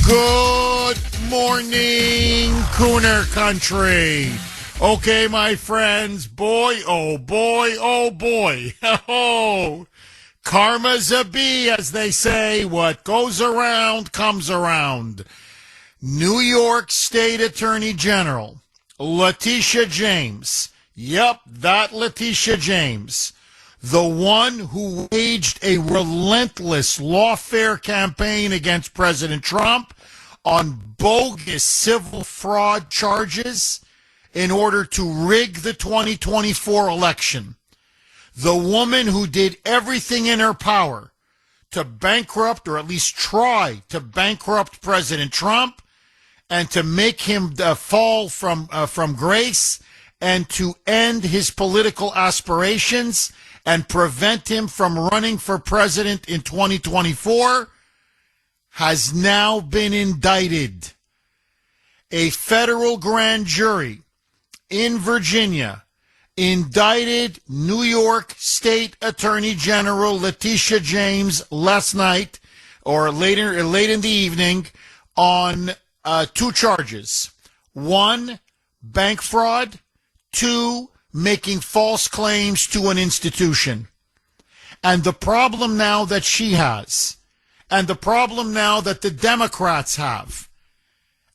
Good morning, Kuhner country. Okay, my friends, boy, oh boy, oh boy. Oh, karma's a bee, as they say. What goes around comes around. New York State Attorney General Letitia James. Yep, that Letitia James. The one who waged a relentless lawfare campaign against President Trump on bogus civil fraud charges in order to rig the 2024 election. The woman who did everything in her power to bankrupt, or at least try to bankrupt, President Trump and to make him fall from grace and to end his political aspirations and prevent him from running for president in 2024, has now been indicted. A federal grand jury in Virginia indicted New York State Attorney General Letitia James last night, or late in the evening, on two charges. One, bank fraud. Two, making false claims to an institution. And the problem now that she has, and the problem now that the Democrats have,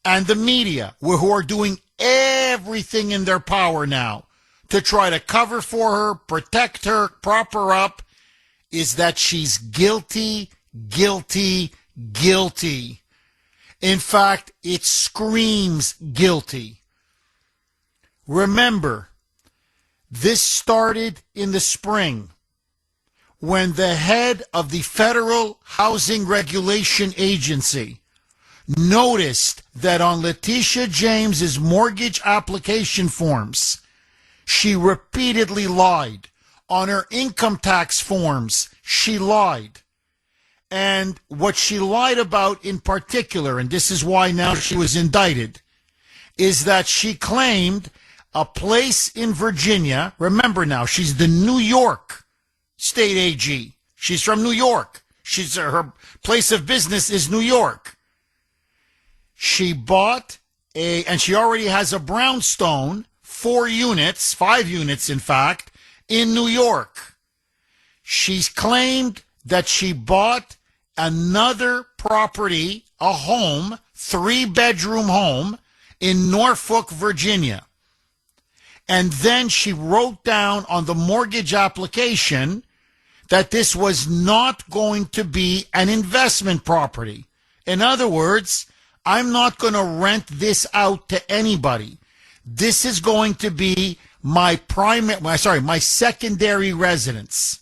and the media, who are doing everything in their power now to try to cover for her, protect her, prop her up, is that she's guilty, guilty, guilty. In fact, it screams guilty. Remember, this started in the spring when the head of the Federal Housing Regulation Agency noticed that on Letitia James's mortgage application forms, she repeatedly lied. On her income tax forms, she lied. And what she lied about in particular, and this is why now she was indicted, is that she claimed a place in Virginia. Remember now, she's the New York State AG. She's from New York. Her place of business is New York. She bought and she already has a brownstone, 5 units in fact, in New York. She's claimed that she bought another property, a home, 3-bedroom home in Norfolk, Virginia. And then she wrote down on the mortgage application that this was not going to be an investment property. In other words, I'm not going to rent this out to anybody. This is going to be my secondary residence.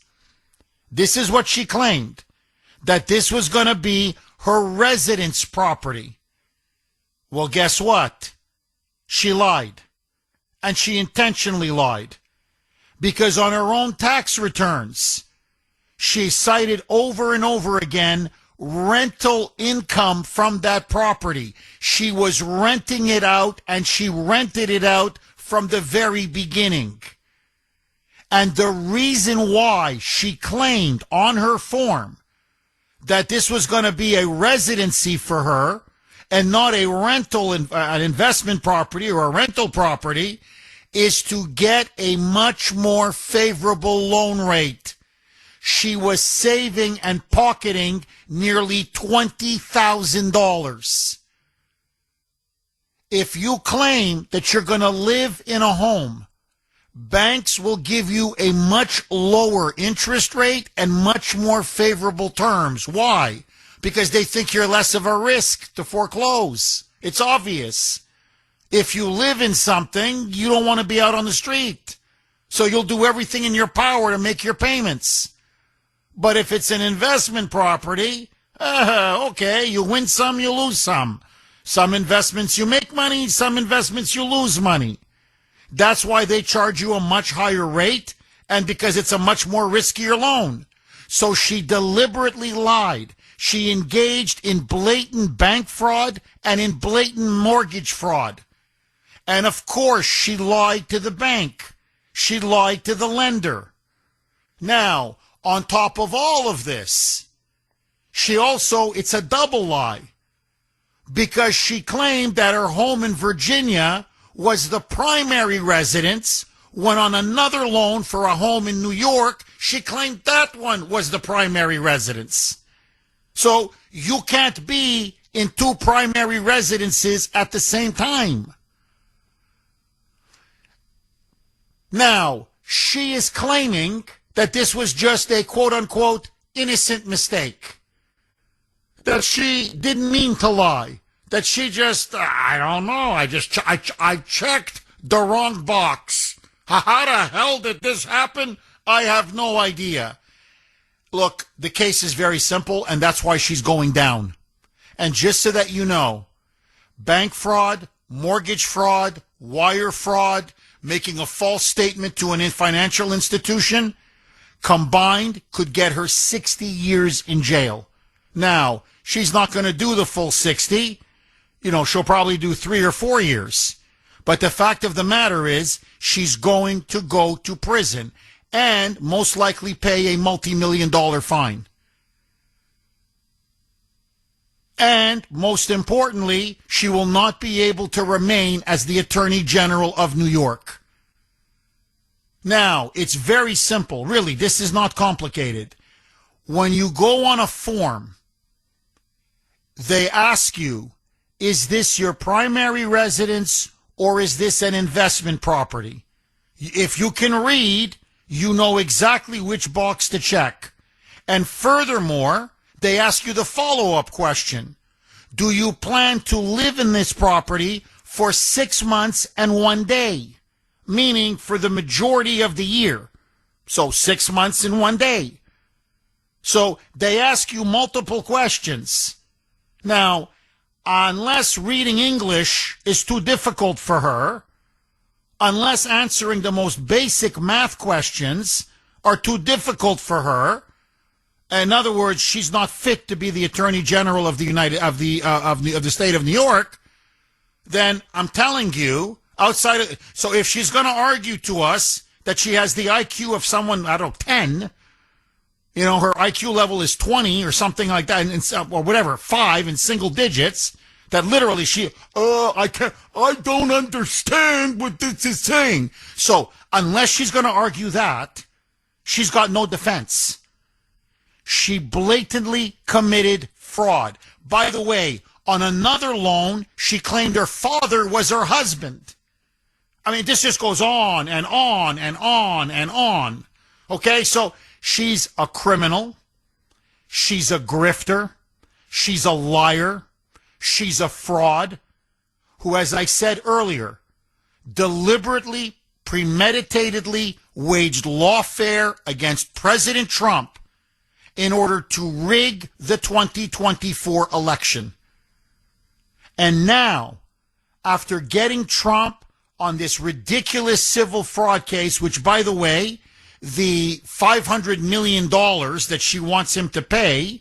This is what she claimed, that this was going to be her residence property. Well, guess what? She lied. And she intentionally lied, because on her own tax returns, she cited over and over again rental income from that property. She was renting it out, and she rented it out from the very beginning. And the reason why she claimed on her form that this was going to be a residency for her and not a rental, an investment property or a rental property, is to get a much more favorable loan rate. She was saving and pocketing nearly $20,000. If you claim that you're going to live in a home, banks will give you a much lower interest rate and much more favorable terms. Why? Because they think you're less of a risk to foreclose. It's obvious. If you live in something, you don't want to be out on the street. So you'll do everything in your power to make your payments. But if it's an investment property, okay, you win some, you lose some. Some investments you make money, some investments you lose money. That's why they charge you a much higher rate, and because it's a much more riskier loan. So she deliberately lied. She engaged in blatant bank fraud and in blatant mortgage fraud. And of course, she lied to the bank. She lied to the lender. Now, on top of all of this, it's a double lie, because she claimed that her home in Virginia was the primary residence, when on another loan for a home in New York, she claimed that one was the primary residence. So you can't be in two primary residences at the same time. Now, she is claiming that this was just a quote-unquote innocent mistake, that she didn't mean to lie, that she just, I don't know, I checked the wrong box. How the hell did this happen? I have no idea. Look, the case is very simple, and that's why she's going down. And just so that you know, bank fraud, mortgage fraud, wire fraud, making a false statement to an financial institution, combined could get her 60 years in jail. Now, she's not going to do the full 60. She'll probably do 3 or 4 years. But the fact of the matter is, she's going to go to prison and most likely pay a multi-million-dollar fine. And most importantly, she will not be able to remain as the Attorney General of New York. Now, it's very simple. Really, this is not complicated. When you go on a form, they ask you, is this your primary residence or is this an investment property? If you can read, you know exactly which box to check. And furthermore, they ask you the follow-up question. Do you plan to live in this property for 6 months and 1 day? Meaning for the majority of the year. So 6 months and 1 day. So they ask you multiple questions. Now, unless reading English is too difficult for her, unless answering the most basic math questions are too difficult for her, in other words, she's not fit to be the Attorney General of the state of New York, then I'm telling you, so if she's going to argue to us that she has the IQ of someone, I don't know, 10, her IQ level is 20 or something like that, or whatever, 5 in single digits, that literally I don't understand what this is saying. So unless she's going to argue that, she's got no defense. She blatantly committed fraud. By the way, on another loan, she claimed her father was her husband. I mean, this just goes on and on and on and on. Okay, so she's a criminal. She's a grifter. She's a liar. She's a fraud who, as I said earlier, deliberately, premeditatedly waged lawfare against President Trump in order to rig the 2024 election. And now, after getting Trump on this ridiculous civil fraud case, which, by the way, the $500 million that she wants him to pay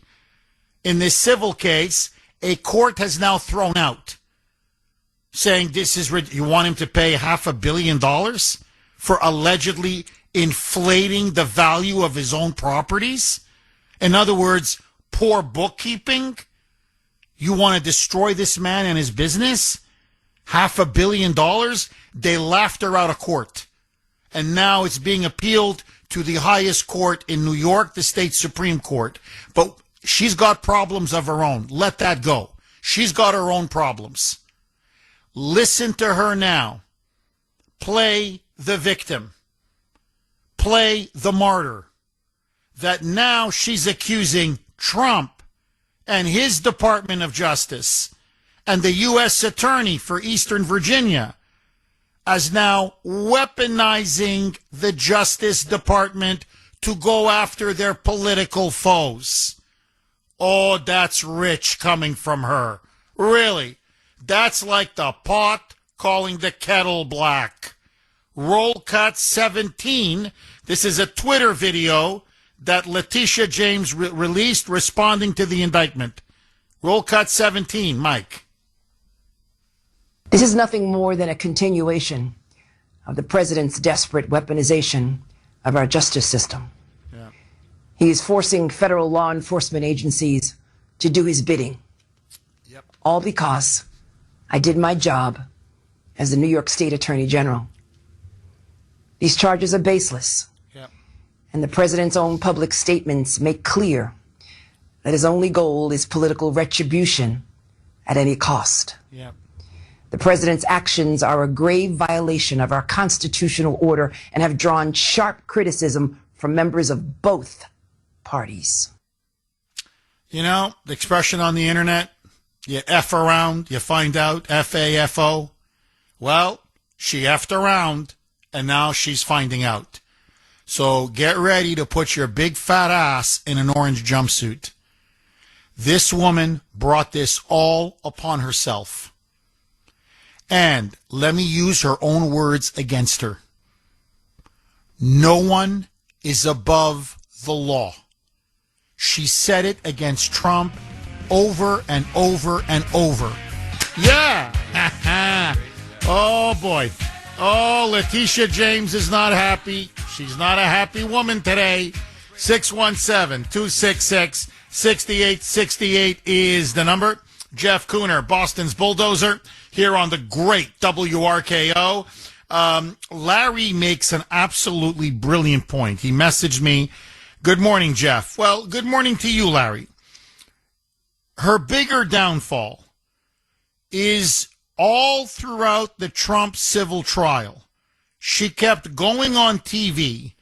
in this civil case, a court has now thrown out, saying you want him to pay $500 million for allegedly inflating the value of his own properties? In other words, poor bookkeeping? You want to destroy this man and his business? $500 million? They laughed her out of court. And now it's being appealed to the highest court in New York, the state Supreme Court. But she's got problems of her own. Let that go. She's got her own problems. Listen to her now. Play the victim. Play the martyr. That now she's accusing Trump and his Department of Justice and the U.S. Attorney for Eastern Virginia as now weaponizing the Justice Department to go after their political foes. Oh, that's rich coming from her. Really. That's like the pot calling the kettle black. Roll cut 17. This is a Twitter video that Letitia James released responding to the indictment. Roll cut 17, Mike. This is nothing more than a continuation of the president's desperate weaponization of our justice system. Yeah. He is forcing federal law enforcement agencies to do his bidding. Yep. all because I did my job as the New York State Attorney General. These charges are baseless. Yep. And the president's own public statements make clear that his only goal is political retribution at any cost. Yep. The president's actions are a grave violation of our constitutional order and have drawn sharp criticism from members of both parties. You know, the expression on the internet, you F around, you find out, F-A-F-O. Well, she F'd around, and now she's finding out. So get ready to put your big fat ass in an orange jumpsuit. This woman brought this all upon herself. And let me use her own words against her. No one is above the law. She said it against Trump over and over and over. Yeah! Oh, boy. Oh, Letitia James is not happy. She's not a happy woman today. 617-266-6868 is the number. Jeff Kuhner, Boston's bulldozer, here on the great WRKO. Larry makes an absolutely brilliant point. He messaged me, "Good morning, Jeff." Well, good morning to you, Larry. Her bigger downfall is all throughout the Trump civil trial. She kept going on TV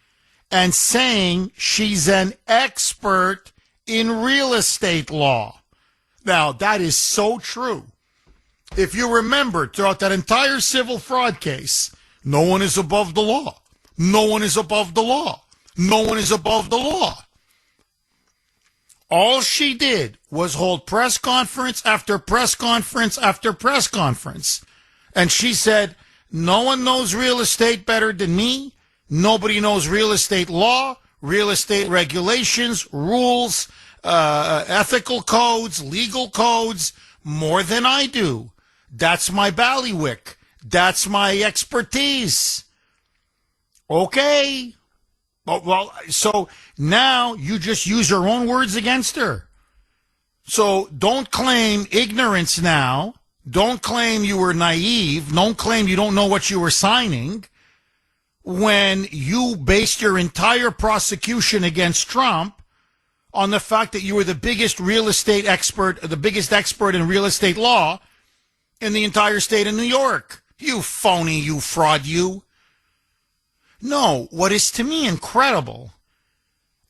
and saying she's an expert in real estate law. Now, that is so true. If you remember, throughout that entire civil fraud case, no one is above the law. No one is above the law. No one is above the law. All she did was hold press conference after press conference after press conference. And she said, no one knows real estate better than me. Nobody knows real estate law, real estate regulations, rules, ethical codes, legal codes, more than I do. That's my ballywick. That's my expertise. Okay. Well, so now you just use her own words against her. So don't claim ignorance now. Don't claim you were naive. Don't claim you don't know what you were signing when you based your entire prosecution against Trump on the fact that you were the biggest real estate expert, the biggest expert in real estate law in the entire state of New York. You phony, you fraud, you. No, what is to me incredible,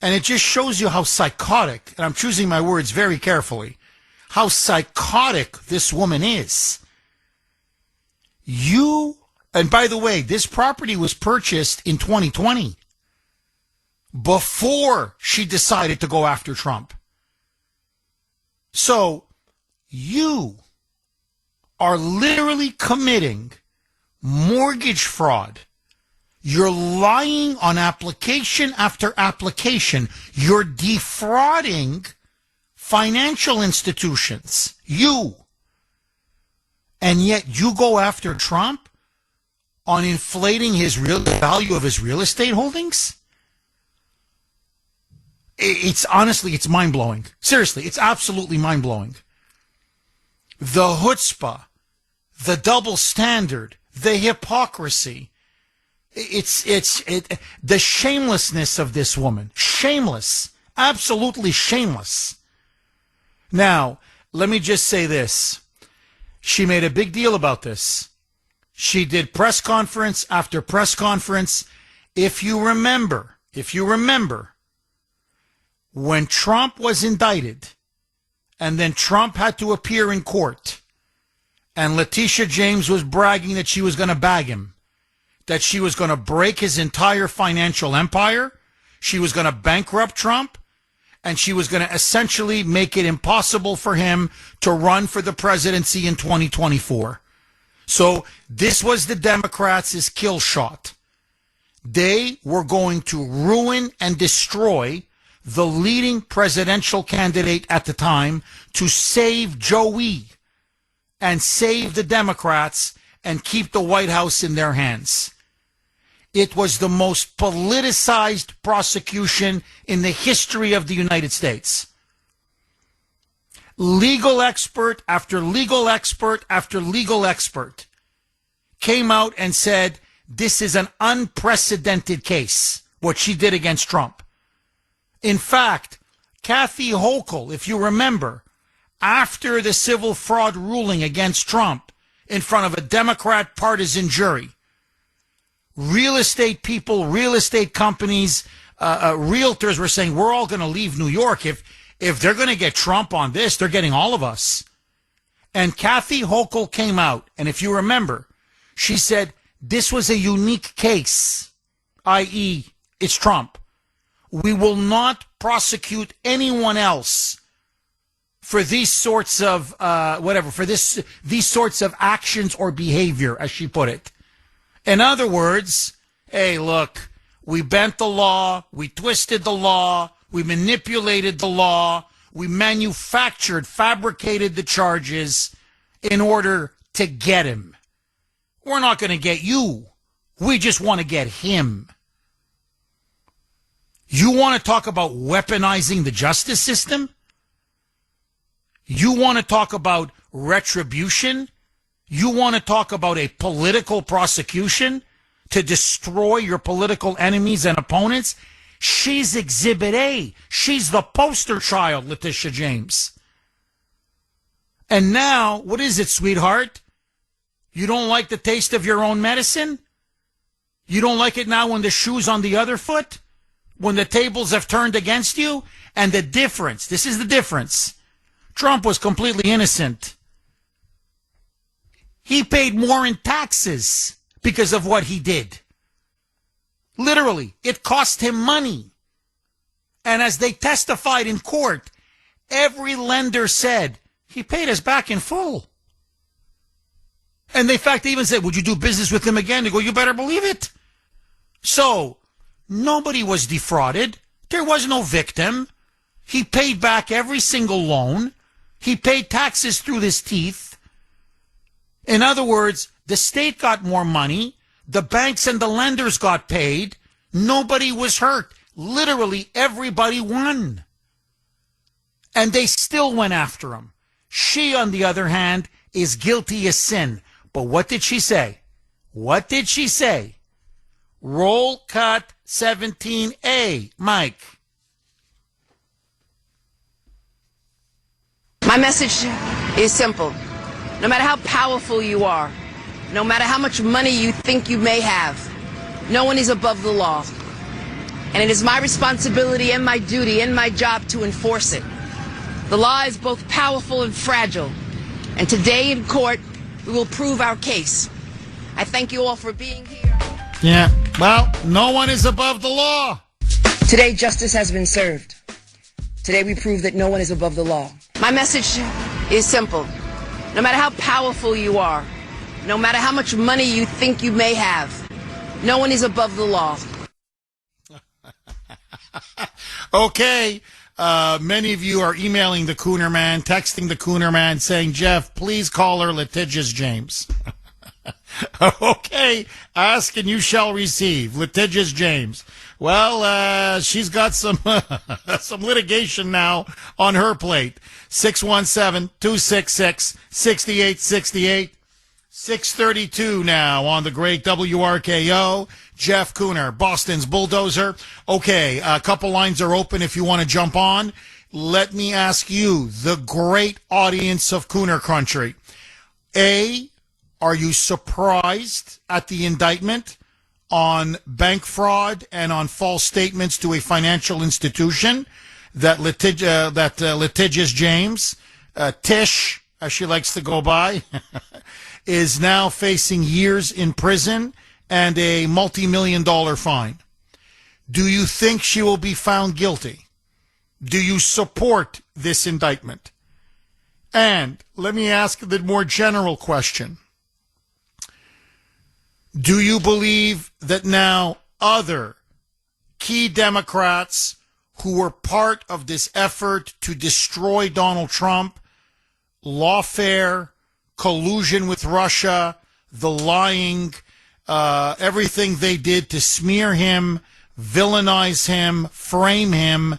and it just shows you how psychotic, and I'm choosing my words very carefully, how psychotic this woman is. And by the way, this property was purchased in 2020, before she decided to go after Trump. So you are literally committing mortgage fraud. You're lying on application after application. You're defrauding financial institutions. And yet you go after Trump on inflating his real value of his real estate holdings? It's mind-blowing. Seriously, it's absolutely mind-blowing. The chutzpah, the double standard, the hypocrisy. The shamelessness of this woman. Shameless. Absolutely shameless. Now, let me just say this. She made a big deal about this. She did press conference after press conference. If you remember, when Trump was indicted, and then Trump had to appear in court, and Letitia James was bragging that she was going to bag him, that she was going to break his entire financial empire, she was going to bankrupt Trump, and she was going to essentially make it impossible for him to run for the presidency in 2024. So this was the Democrats' kill shot. They were going to ruin and destroy the leading presidential candidate at the time to save Joey and save the Democrats and keep the White House in their hands. It was the most politicized prosecution in the history of the United States. Legal expert after legal expert after legal expert came out and said this is an unprecedented case, what she did against Trump. In fact, Kathy Hochul, if you remember, after the civil fraud ruling against Trump in front of a Democrat partisan jury, real estate people, real estate companies, realtors were saying, we're all going to leave New York. If they're going to get Trump on this, they're getting all of us. And Kathy Hochul came out, and if you remember, she said this was a unique case, i.e., it's Trump. We will not prosecute anyone else for these sorts of these sorts of actions or behavior, as she put it. In other words, hey, look, we bent the law, we twisted the law, we manipulated the law, we fabricated the charges in order to get him. We're not going to get you. We just want to get him. You want to talk about weaponizing the justice system? You want to talk about retribution? You want to talk about a political prosecution to destroy your political enemies and opponents? She's Exhibit A. She's the poster child, Letitia James. And now, what is it, sweetheart? You don't like the taste of your own medicine? You don't like it now when the shoe's on the other foot? When the tables have turned against you? And the difference, this is the difference. Trump was completely innocent. He paid more in taxes because of what he did. Literally, it cost him money. And as they testified in court, every lender said, he paid us back in full. And in fact, they even said, would you do business with him again? They go, you better believe it. So, nobody was defrauded. There was no victim. He paid back every single loan. He paid taxes through his teeth. In other words, the state got more money. The banks and the lenders got paid. Nobody was hurt. Literally, everybody won. And they still went after him. She, on the other hand, is guilty as sin. But what did she say? What did she say? Roll cut 17A, Mike. My message is simple. No matter how powerful you are, no matter how much money you think you may have, no one is above the law. And it is my responsibility and my duty and my job to enforce it. The law is both powerful and fragile. And today in court, we will prove our case. I thank you all for being here. Yeah, well, no one is above the law. Today, justice has been served. Today, we prove that no one is above the law. My message is simple. No matter how powerful you are, no matter how much money you think you may have, no one is above the law. Okay. Many of you are emailing the Kuhner Man, texting the Kuhner Man, saying, Jeff, please call her Litigious James. Okay. Ask and you shall receive. Litigious James. Well, she's got some some litigation now on her plate. 617-266-6868. 6:32 now on the great WRKO. Jeff Kuhner, Boston's bulldozer. Okay, a couple lines are open if you want to jump on. Let me ask you, the great audience of Kuhner Country. A, are you surprised at the indictment on bank fraud and on false statements to a financial institution that litigious James, Tish, as she likes to go by, is now facing years in prison and a multi-million-dollar fine? Do you think she will be found guilty? Do you support this indictment? And let me ask the more general question. Do you believe that now other key Democrats who were part of this effort to destroy Donald Trump, lawfare, collusion with Russia, the lying, everything they did to smear him, villainize him, frame him,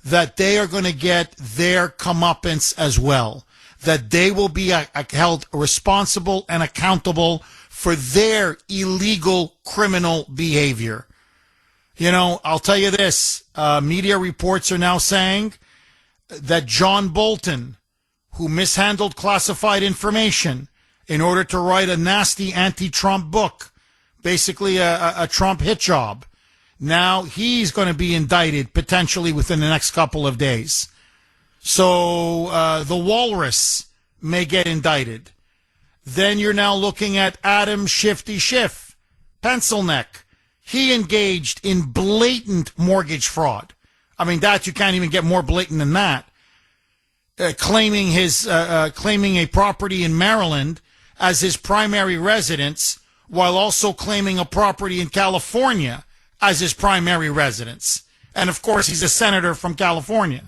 that they are going to get their comeuppance as well, that they will be held responsible and accountable for their illegal criminal behavior. You know, I'll tell you this, media reports are now saying that John Bolton, who mishandled classified information in order to write a nasty anti-Trump book, basically a Trump hit job, now he's going to be indicted potentially within the next couple of days. So the Walrus may get indicted. Then you're now looking at Adam Shifty Schiff, pencil neck. He engaged in blatant mortgage fraud. I mean, that you can't even get more blatant than that. Claiming a property in Maryland as his primary residence, while also claiming a property in California as his primary residence. And of course, he's a senator from California.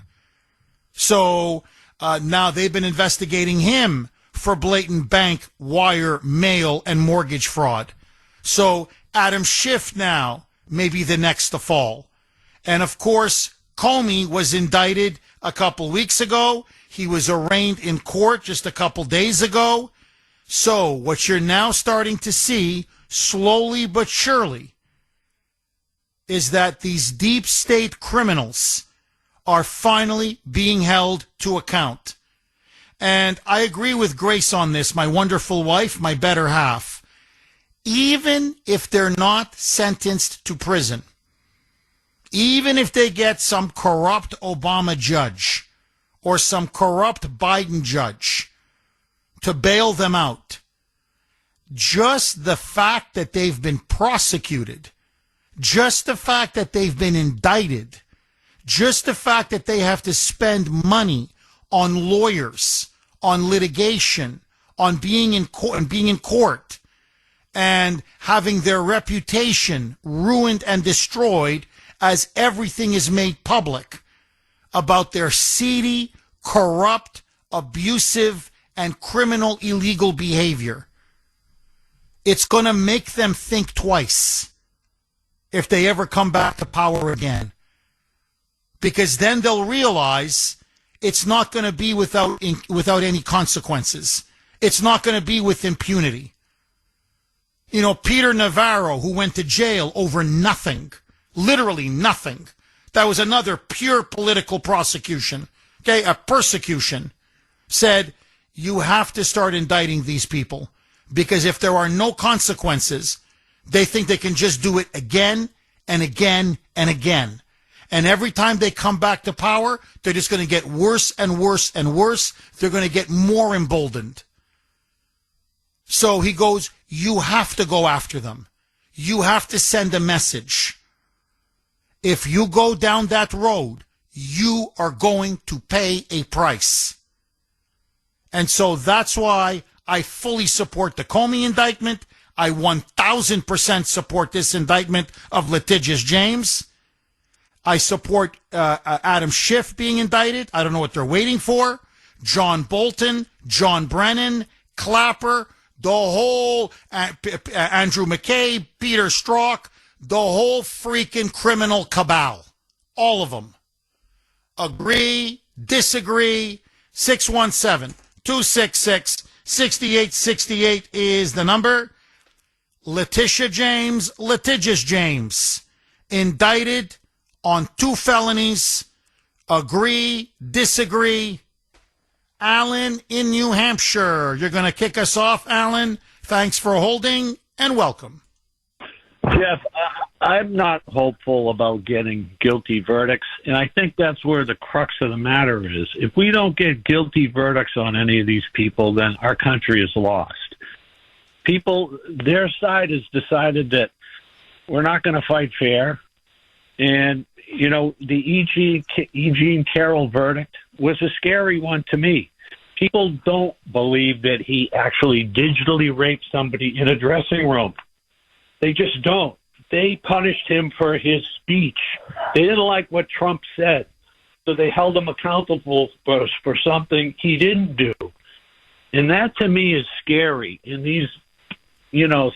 So now they've been investigating him for blatant bank, wire, mail, and mortgage fraud. So Adam Schiff now may be the next to fall. And of course, Comey was indicted a couple weeks ago. He was arraigned in court just a couple days ago. So what you're now starting to see, slowly but surely, is that these deep state criminals are finally being held to account. And I agree with Grace on this, my wonderful wife, my better half. Even if they're not sentenced to prison, even if they get some corrupt Obama judge or some corrupt Biden judge to bail them out, just the fact that they've been prosecuted, just the fact that they've been indicted, just the fact that they have to spend money on lawyers, on litigation, on being in court, and having their reputation ruined and destroyed as everything is made public about their seedy, corrupt, abusive, and criminal illegal behavior. It's going to make them think twice if they ever come back to power again. Because then they'll realize it's not going to be without any consequences. It's not going to be with impunity. You know, Peter Navarro, who went to jail over nothing, literally nothing. That was another pure political prosecution, okay, a persecution, said, you have to start indicting these people because if there are no consequences, they think they can just do it again and again and again. And every time they come back to power, they're just going to get worse and worse and worse. They're going to get more emboldened. So he goes, you have to go after them. You have to send a message. If you go down that road, you are going to pay a price. And so that's why I fully support the Comey indictment. I 1,000% support this indictment of Litigious James. I support Adam Schiff being indicted. I don't know what they're waiting for. John Bolton, John Brennan, Clapper, the whole Andrew McCabe, Peter Strzok, the whole freaking criminal cabal. All of them. Agree, disagree. 617-266-6868 is the number. Letitia James, Litigious James, indicted on 2 felonies. Agree, disagree. Alan in New Hampshire. You're going to kick us off, Alan. Thanks for holding and welcome. Jeff, I'm not hopeful about getting guilty verdicts, and I think that's where the crux of the matter is. If we don't get guilty verdicts on any of these people, then our country is lost. People, their side has decided that we're not going to fight fair, and, you know, the Eugene Carroll verdict was a scary one to me. People don't believe that he actually digitally raped somebody in a dressing room. They just don't. They punished him for his speech. They didn't like what Trump said, so they held him accountable for something he didn't do. And that, to me, is scary. And these, you know,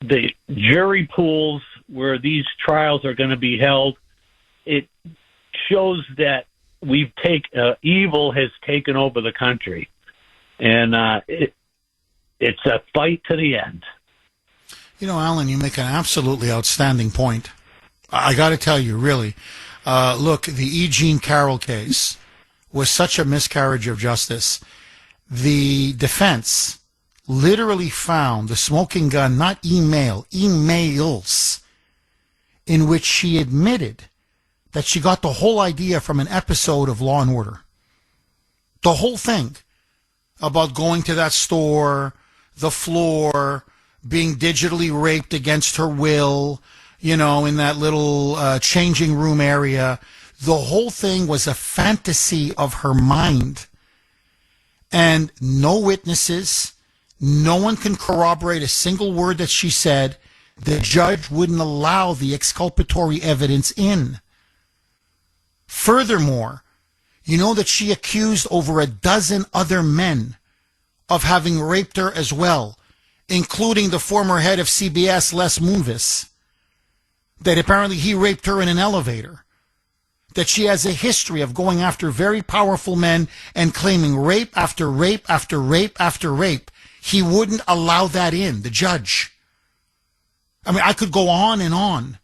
the jury pools where these trials are going to be held, shows that evil has taken over the country, and it's a fight to the end. You know, Alan, you make an absolutely outstanding point. I got to tell you, really. Look, the E. Jean Carroll case was such a miscarriage of justice. The defense literally found the smoking gun, not emails, in which she admitted that she got the whole idea from an episode of Law and Order. The whole thing about going to that store, the floor, being digitally raped against her will, you know, in that little changing room area. The whole thing was a fantasy of her mind. And no witnesses, no one can corroborate a single word that she said. The judge wouldn't allow the exculpatory evidence in. Furthermore, you know that she accused over a dozen other men of having raped her as well, including the former head of CBS, Les Moonves, that apparently he raped her in an elevator, that she has a history of going after very powerful men and claiming rape after rape after rape after rape. He wouldn't allow that in, the judge. I mean, I could go on and on.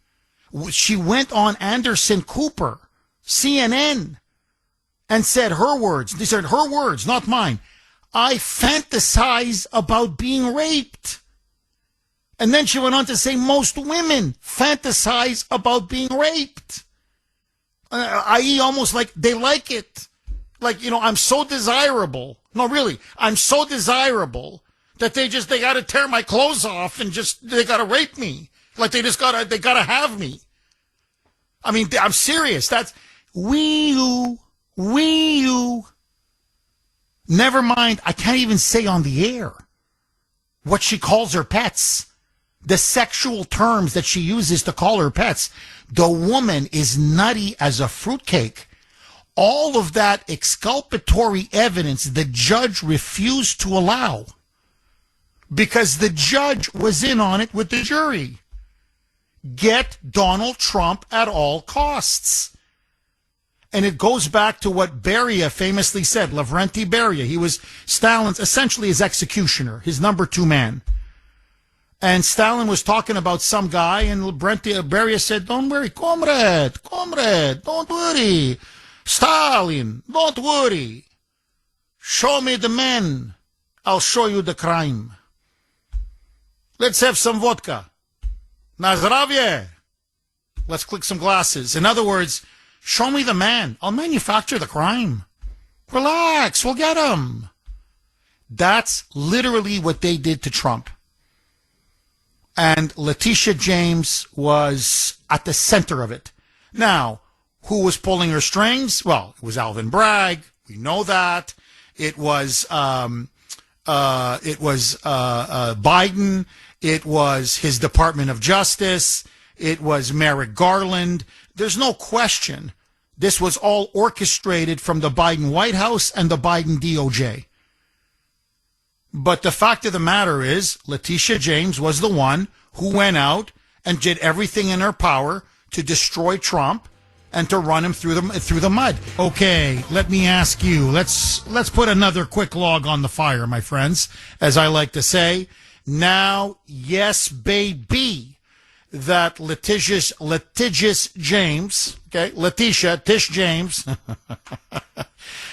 She went on Anderson Cooper, CNN, and said her words. These are her words, not mine. I fantasize about being raped. And then she went on to say most women fantasize about being raped. I.e. almost like they like it. Like, you know, I'm so desirable. No, really, I'm so desirable that they got to tear my clothes off and they got to rape me. Like they got to have me. I mean, I'm serious. That's wee-oo. Never mind, I can't even say on the air what she calls her pets. The sexual terms that she uses to call her pets. The woman is nutty as a fruitcake. All of that exculpatory evidence the judge refused to allow because the judge was in on it with the jury. Get Donald Trump at all costs. And it goes back to what Beria famously said, Lavrenti Beria. He was Stalin's, essentially his executioner, his number two man. And Stalin was talking about some guy, and Beria said, don't worry, comrade, don't worry. Stalin, don't worry. Show me the man. I'll show you the crime. Let's have some vodka. Na zdravie. Let's click some glasses. In other words, show me the man. I'll manufacture the crime. Relax, we'll get him. That's literally what they did to Trump. And Letitia James was at the center of it. Now, who was pulling her strings? Well, it was Alvin Bragg. We know that. It was Biden. It was his Department of Justice. It was Merrick Garland. There's no question this was all orchestrated from the Biden White House and the Biden DOJ. But the fact of the matter is, Letitia James was the one who went out and did everything in her power to destroy Trump and to run him through the mud. Okay, let me ask you. Let's put another quick log on the fire, my friends, as I like to say. Now, yes, baby, that Letitia James, okay, Tish James,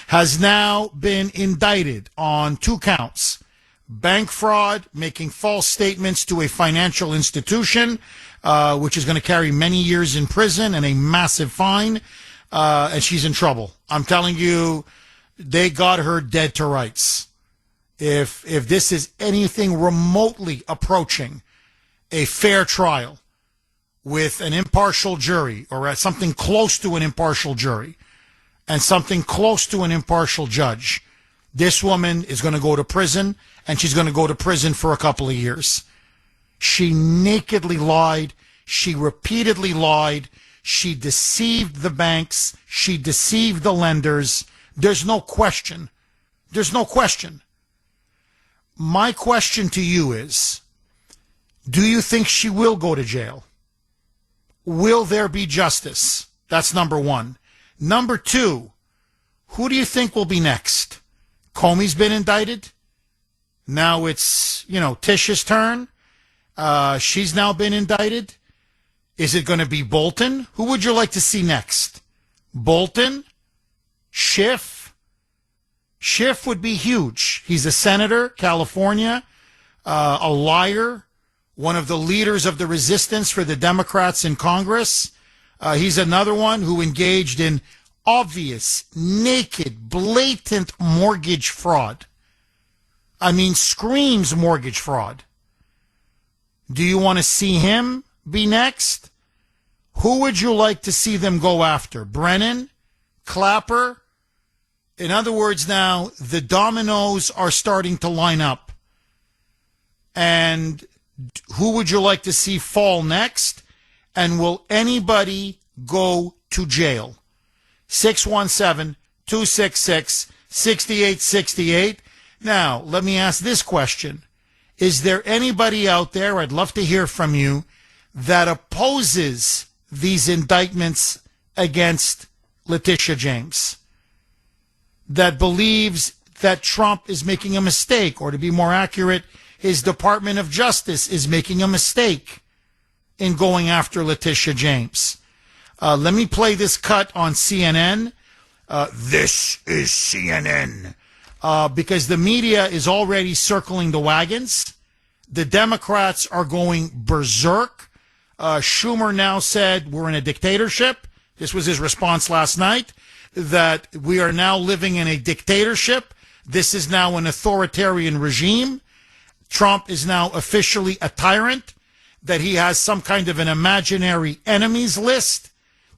has now been indicted on 2 counts. Bank fraud, making false statements to a financial institution, which is going to carry many years in prison and a massive fine, and she's in trouble. I'm telling you, they got her dead to rights. If this is anything remotely approaching a fair trial with an impartial jury or something close to an impartial jury and something close to an impartial judge, this woman is going to go to prison, and she's going to go to prison for a couple of years. She nakedly lied. She repeatedly lied. She deceived the banks. She deceived the lenders. There's no question. There's no question. My question to you is, do you think she will go to jail? Will there be justice? That's number one. Number two, who do you think will be next? Comey's been indicted. Now it's, Tish's turn. She's now been indicted. Is it going to be Bolton? Who would you like to see next? Bolton? Schiff? Schiff would be huge. He's a senator, California, a liar, one of the leaders of the resistance for the Democrats in Congress. He's another one who engaged in obvious, naked, blatant mortgage fraud. I mean, screams mortgage fraud. Do you want to see him be next? Who would you like to see them go after? Brennan? Clapper? In other words, now, the dominoes are starting to line up. And who would you like to see fall next? And will anybody go to jail? 617-266-6868. Now, let me ask this question. Is there anybody out there, I'd love to hear from you, that opposes these indictments against Letitia James? That believes that Trump is making a mistake, or to be more accurate, his Department of Justice is making a mistake in going after Letitia James? Let me play this cut on CNN. This is CNN. Because the media is already circling the wagons. The Democrats are going berserk. Schumer now said we're in a dictatorship. This was his response last night, that we are now living in a dictatorship. This is now an authoritarian regime. Trump is now officially a tyrant, that he has some kind of an imaginary enemies list,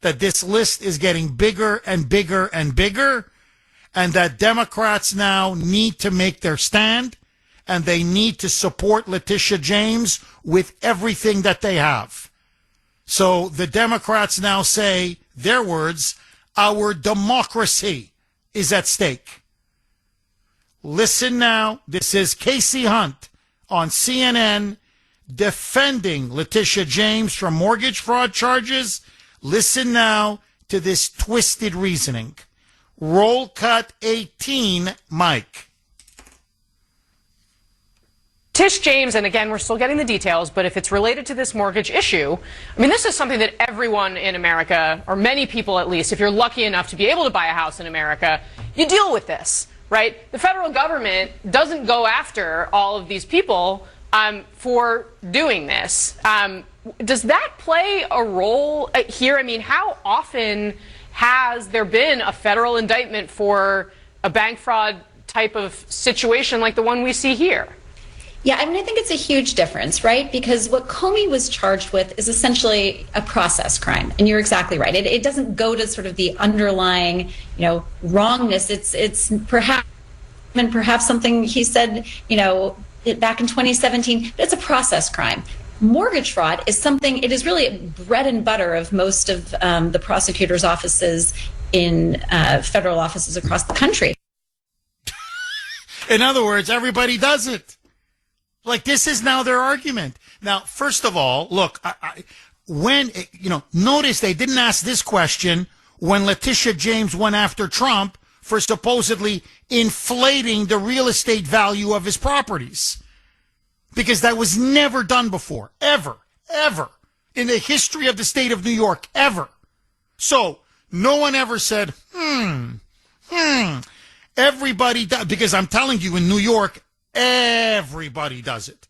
that this list is getting bigger and bigger and bigger, and that Democrats now need to make their stand, and they need to support Letitia James with everything that they have. So the Democrats now say, their words, our democracy is at stake. Listen now. This is Casey Hunt on CNN defending Letitia James from mortgage fraud charges. Listen now to this twisted reasoning. Roll cut 18, Mike. Tish James, and again, we're still getting the details, but if it's related to this mortgage issue, I mean, this is something that everyone in America, or many people at least, if you're lucky enough to be able to buy a house in America, you deal with this, right? The federal government doesn't go after all of these people for doing this. Does that play a role here? I mean, how often has there been a federal indictment for a bank fraud type of situation like the one we see here? Yeah, I mean, I think it's a huge difference, right? Because what Comey was charged with is essentially a process crime. And you're exactly right. It doesn't go to sort of the underlying, wrongness. It's perhaps something he said, back in 2017, but it's a process crime. Mortgage fraud is something, it is really bread and butter of most of the prosecutors' offices in federal offices across the country. In other words, everybody does it. Like, this is now their argument. Now, first of all, look, notice they didn't ask this question when Letitia James went after Trump for supposedly inflating the real estate value of his properties. Because that was never done before. Ever. In the history of the state of New York. Ever. So, no one ever said, everybody does. Because I'm telling you, in New York, everybody does it.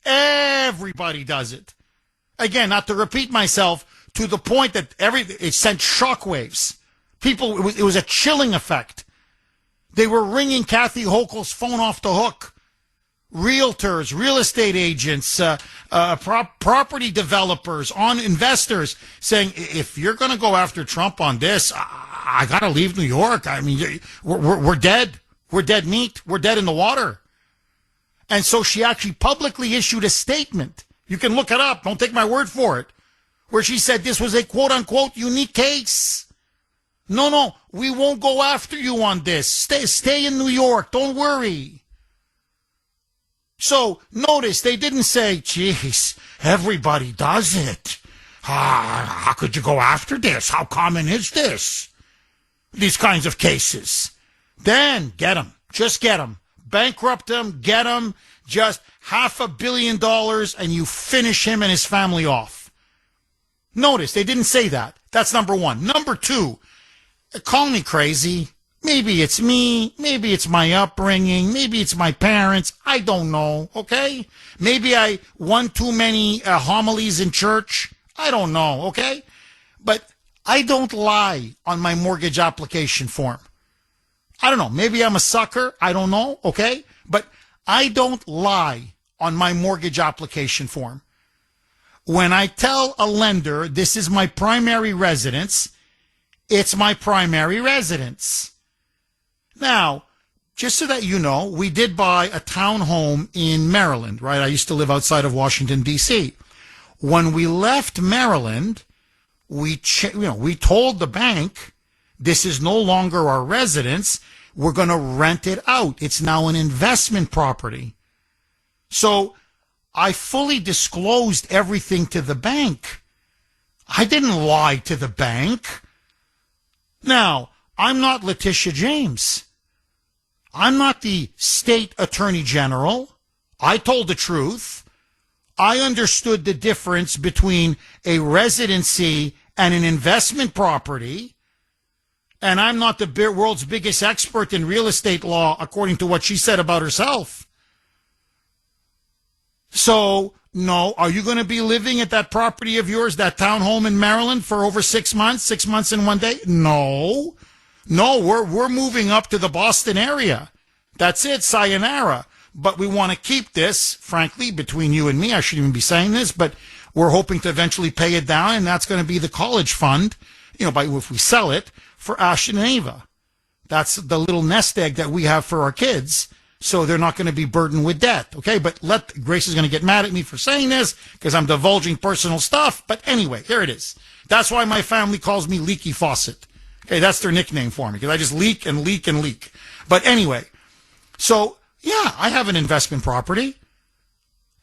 Everybody does it. Again, not to repeat myself, to the point that it sent shockwaves. People, it was a chilling effect. They were ringing Kathy Hochul's phone off the hook. Realtors, real estate agents, property developers, investors saying, if you're going to go after Trump on this, I got to leave New York. I mean, we're dead. We're dead meat. We're dead in the water. And so she actually publicly issued a statement. You can look it up. Don't take my word for it. Where she said this was a quote-unquote unique case. No, we won't go after you on this. Stay in New York. Don't worry. So notice they didn't say, geez, everybody does it. How could you go after this? How common is this? these kinds of cases. Then get them. Just get them. Bankrupt him, get him. Just $500 million and you finish him and his family off. Notice, they didn't say that. That's number one. Number two, call me crazy. Maybe it's me. Maybe it's my upbringing. Maybe it's my parents. I don't know, okay? Maybe I won too many homilies in church. I don't know, okay? But I don't lie on my mortgage application form. I don't know. Maybe I'm a sucker. I don't know, okay? But I don't lie on my mortgage application form. When I tell a lender this is my primary residence, it's my primary residence. Now, just so that you know, we did buy a townhome in Maryland, right? I used to live outside of Washington, D.C. When we left Maryland, we told the bank, this is no longer our residence. We're going to rent it out. It's now an investment property. So I fully disclosed everything to the bank. I didn't lie to the bank. Now, I'm not Letitia James. I'm not the state attorney general. I told the truth. I understood the difference between a residency and an investment property. And I'm not the world's biggest expert in real estate law, according to what she said about herself. So, no, are you going to be living at that property of yours, that townhome in Maryland, for over 6 months, 6 months and 1 day? No. No, we're moving up to the Boston area. That's it, sayonara. But we want to keep this, frankly, between you and me. I shouldn't even be saying this, but we're hoping to eventually pay it down, and that's going to be the college fund, if we sell it, for Ashton and Ava. That's the little nest egg that we have for our kids, so they're not going to be burdened with debt, okay? But Grace is going to get mad at me for saying this because I'm divulging personal stuff. But anyway, here it is. That's why my family calls me Leaky Faucet. Okay, that's their nickname for me because I just leak and leak and leak. But anyway, so yeah, I have an investment property,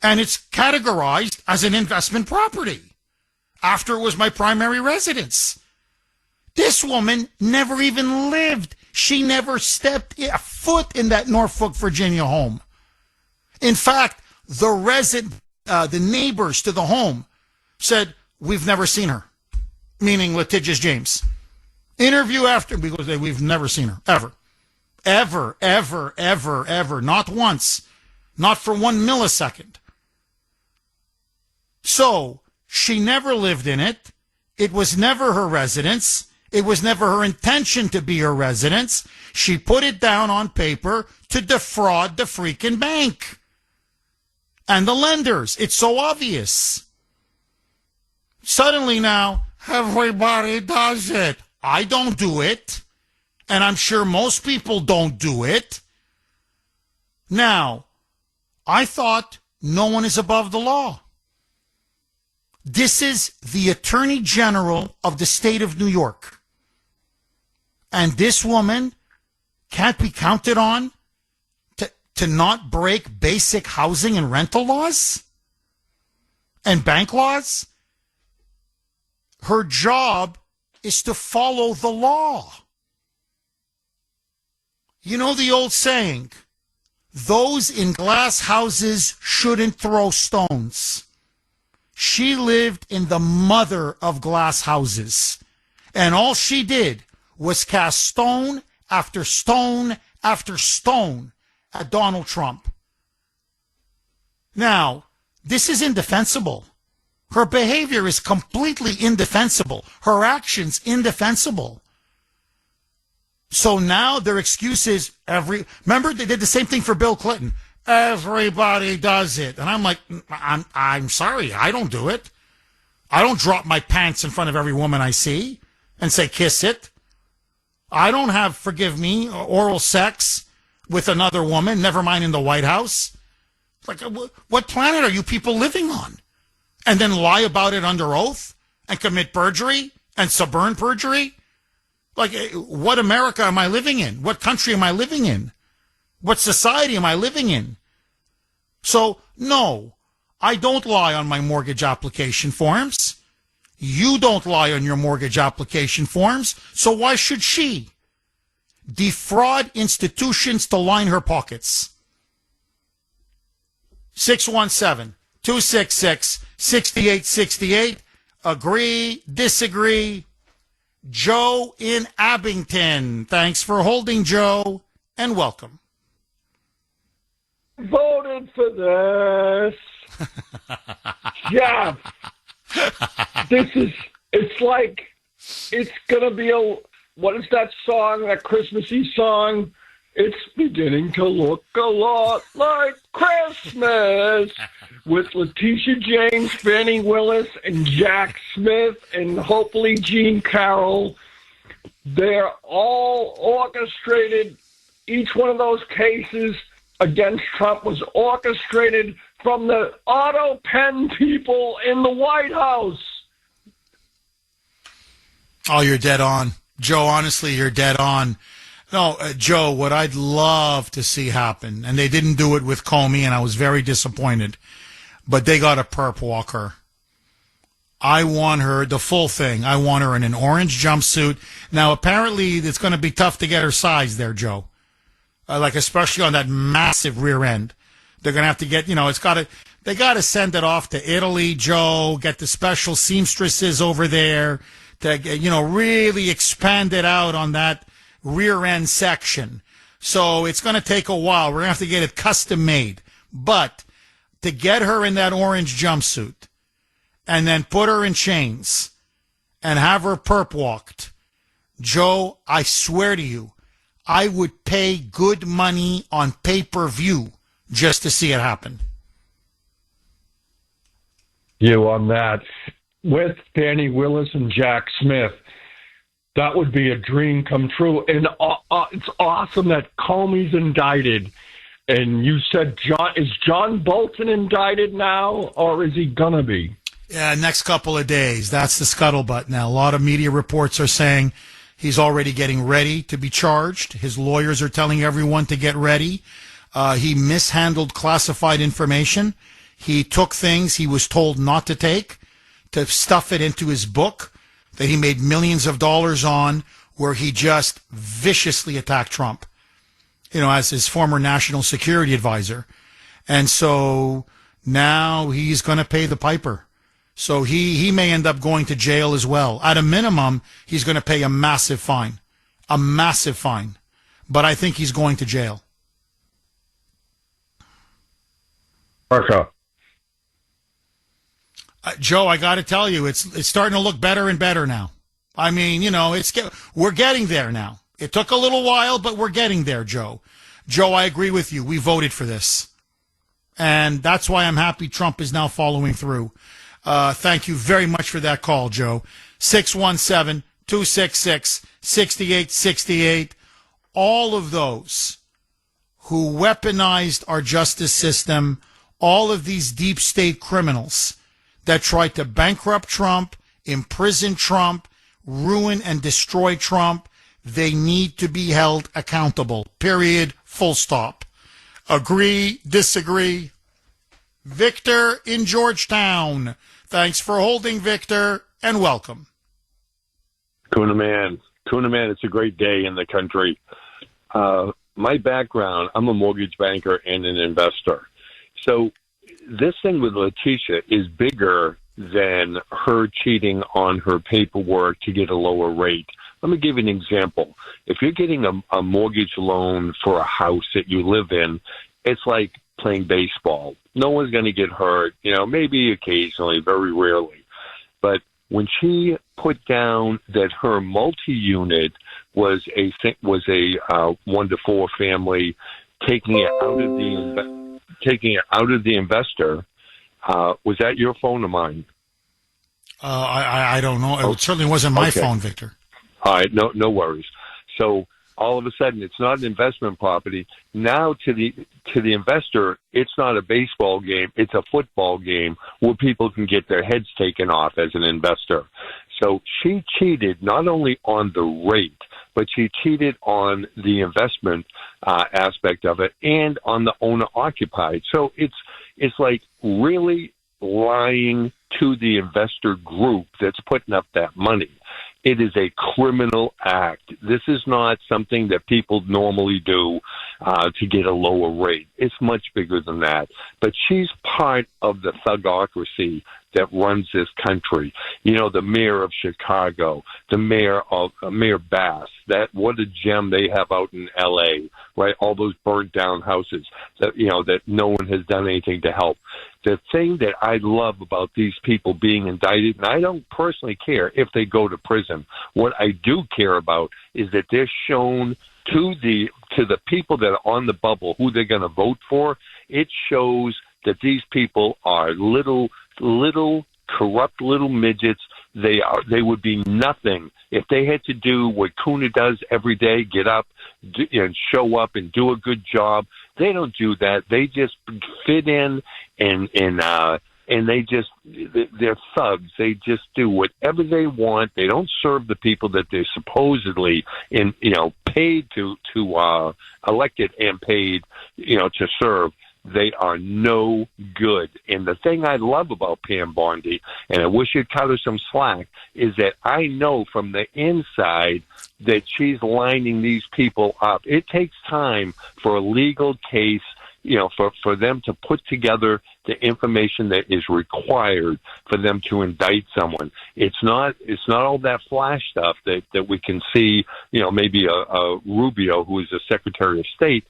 and it's categorized as an investment property after it was my primary residence. This woman never even lived. She never stepped a foot in that Norfolk, Virginia home. In fact, the neighbors to the home said, we've never seen her, meaning Litigious James. Interview after, because we've never seen her, ever. Ever, ever, ever, ever. Not once. Not for 1 millisecond. So, she never lived in it. It was never her residence. It was never her intention to be her residence. She put it down on paper to defraud the freaking bank and the lenders. It's so obvious. Suddenly now, everybody does it. I don't do it, and I'm sure most people don't do it. Now, I thought no one is above the law. This is the Attorney General of the state of New York. And this woman can't be counted on to not break basic housing and rental laws and bank laws. Her job is to follow the law. You know the old saying, those in glass houses shouldn't throw stones. She lived in the mother of glass houses, and all she did was cast stone after stone after stone at Donald Trump. Now, this is indefensible. Her behavior is completely indefensible. Her actions indefensible. So now their excuse is remember they did the same thing for Bill Clinton. Everybody does it. And I'm like, I'm sorry, I don't do it. I don't drop my pants in front of every woman I see and say, kiss it. I don't have, forgive me, oral sex with another woman, never mind in the White House. Like, what planet are you people living on? And then lie about it under oath and commit perjury and suborn perjury? Like, what America am I living in? What country am I living in? What society am I living in? So, no, I don't lie on my mortgage application forms. You don't lie on your mortgage application forms, so why should she? defraud institutions to line her pockets. 617-266-6868. Agree, disagree. Joe in Abington. Thanks for holding, Joe, and welcome. Voted for this. Jeff, it's going to be what is that song, that Christmassy song? It's beginning to look a lot like Christmas with Letitia James, Fannie Willis, and Jack Smith, and hopefully Gene Carroll. They're all orchestrated. Each one of those cases against Trump was orchestrated from the auto pen people in the White House. Oh, you're dead on. Joe, honestly, you're dead on. No, Joe, what I'd love to see happen, and they didn't do it with Comey, and I was very disappointed, but they got a perp walker. I want her, the full thing. I want her in an orange jumpsuit. Now, apparently, it's going to be tough to get her size there, Joe. Like, especially on that massive rear end. They're going to have to get, they got to send it off to Italy, Joe, get the special seamstresses over there to, really expand it out on that rear end section. So it's going to take a while. We're going to have to get it custom made. But to get her in that orange jumpsuit and then put her in chains and have her perp walked, Joe, I swear to you, I would pay good money on pay-per-view just to see it happen. You on that. With Fannie Willis and Jack Smith, that would be a dream come true. And it's awesome that Comey's indicted. And you said, is John Bolton indicted now, or is he going to be? Yeah, next couple of days. That's the scuttlebutt now. A lot of media reports are saying he's already getting ready to be charged. His lawyers are telling everyone to get ready. He mishandled classified information. He took things he was told not to take to stuff it into his book that he made millions of dollars on, where he just viciously attacked Trump, as his former national security advisor. And so now he's going to pay the piper. So he may end up going to jail as well. At a minimum, he's going to pay a massive fine. A massive fine. But I think he's going to jail. Joe, I got to tell you, it's starting to look better and better now. I mean, we're getting there now. It took a little while, but we're getting there, Joe. Joe, I agree with you. We voted for this. And that's why I'm happy Trump is now following through. Thank you very much for that call, Joe. 617-266-6868. All of those who weaponized our justice system, all of these deep state criminals that tried to bankrupt Trump, imprison Trump, ruin and destroy Trump, they need to be held accountable. Period. Full stop. Agree, disagree. Victor in Georgetown. Thanks for holding, Victor, and welcome. Kuhner man, it's a great day in the country. My background, I'm a mortgage banker and an investor. So this thing with Letitia is bigger than her cheating on her paperwork to get a lower rate. Let me give you an example. If you're getting a mortgage loan for a house that you live in, it's like playing baseball. No one's going to get hurt, maybe occasionally, very rarely. But when she put down that her multi-unit was a 1-to-4 family, taking it out of the investor, was that your phone or mine? I don't know. It certainly wasn't my phone, Victor. All right, no worries. So all of a sudden, it's not an investment property. Now to the investor, it's not a baseball game; it's a football game where people can get their heads taken off as an investor. So she cheated not only on the rate, but she cheated on the investment aspect of it and on the owner-occupied. So it's like really lying to the investor group that's putting up that money. It is a criminal act. This is not something that people normally do to get a lower rate. It's much bigger than that. But she's part of the thugocracy that runs this country. You know, the mayor of Chicago, the mayor Bass, that what a gem they have out in L.A., right? All those burnt down houses that, you know, that no one has done anything to help. The thing that I love about these people being indicted, and I don't personally care if they go to prison. What I do care about is that they're shown to the people that are on the bubble who they're going to vote for. It shows that these people are little corrupt little midgets. They would be nothing if they had to do what Kuhner does every day, get up and show up and do a good job. They don't do that. They just fit in and they're thugs. They just do whatever they want. They don't serve the people that they're supposedly paid to elected and paid, to serve. They are no good. And the thing I love about Pam Bondi, and I wish you'd cut her some slack, is that I know from the inside that she's lining these people up. It takes time for a legal case, for them to put together the information that is required for them to indict someone. It's not all that flash stuff that we can see, maybe a Rubio, who is the Secretary of State.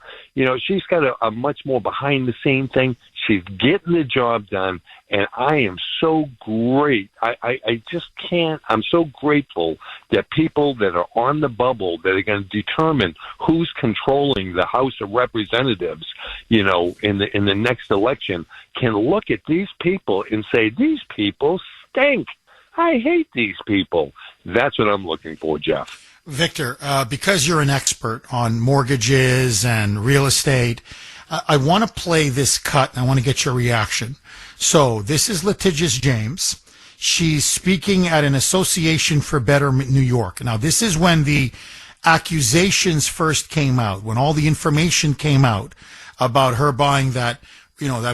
She's got a much more behind the scene thing. She's getting the job done, and I am so great. I just can't. I'm so grateful that people that are on the bubble that are going to determine who's controlling the House of Representatives, in the next election, can look at these people and say, these people stink. I hate these people. That's what I'm looking for, Jeff. Victor, because you're an expert on mortgages and real estate, I want to play this cut, and I want to get your reaction. So this is Litigious James. She's speaking at an Association for Betterment New York. Now, this is when the accusations first came out, when all the information came out about her buying that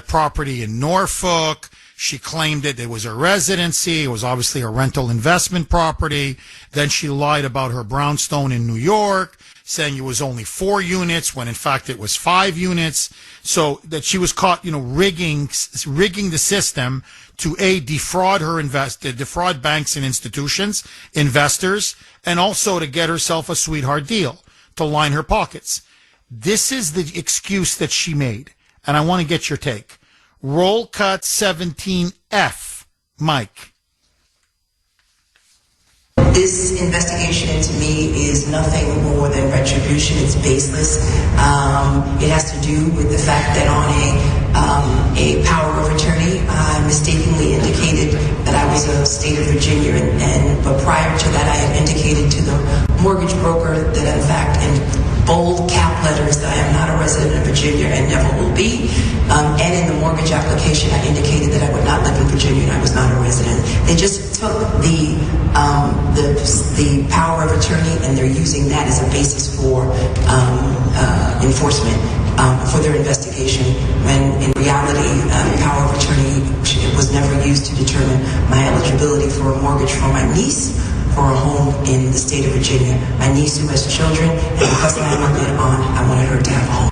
property in Norfolk. She claimed that it was a residency. It was obviously a rental investment property. Then she lied about her brownstone in New York, saying it was only 4 units when in fact it was 5 units. So that she was caught, rigging the system to defraud banks and institutions, investors, and also to get herself a sweetheart deal to line her pockets. This is the excuse that she made, and I want to get your take. Roll cut 17F, Mike. This investigation into me is nothing more than retribution. It's baseless. It has to do with the fact that on a power of attorney, I mistakenly indicated that I was a state of Virginia, but prior to that, I had indicated to the mortgage broker that in fact, in bold cap letters, that I am not a resident of Virginia and never will be. And in the mortgage application, I indicated that I would not live in Virginia and I was not a resident. They just took the power of attorney and they're using that as a basis for enforcement for their investigation, when in reality, power of attorney was never used to determine my eligibility for a mortgage for my niece for a home in the state of Virginia. My niece who has children, and because I am I wanted her to have a home.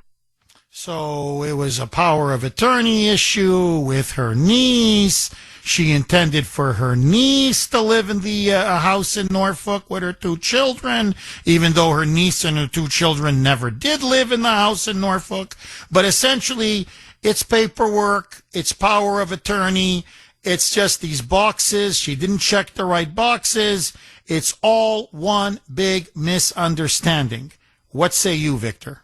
So it was a power of attorney issue with her niece. She intended for her niece to live in the house in Norfolk with her 2 children, even though her niece and her 2 children never did live in the house in Norfolk. But essentially, it's paperwork, it's power of attorney, it's just these boxes. She didn't check the right boxes. It's all one big misunderstanding. What say you, Victor?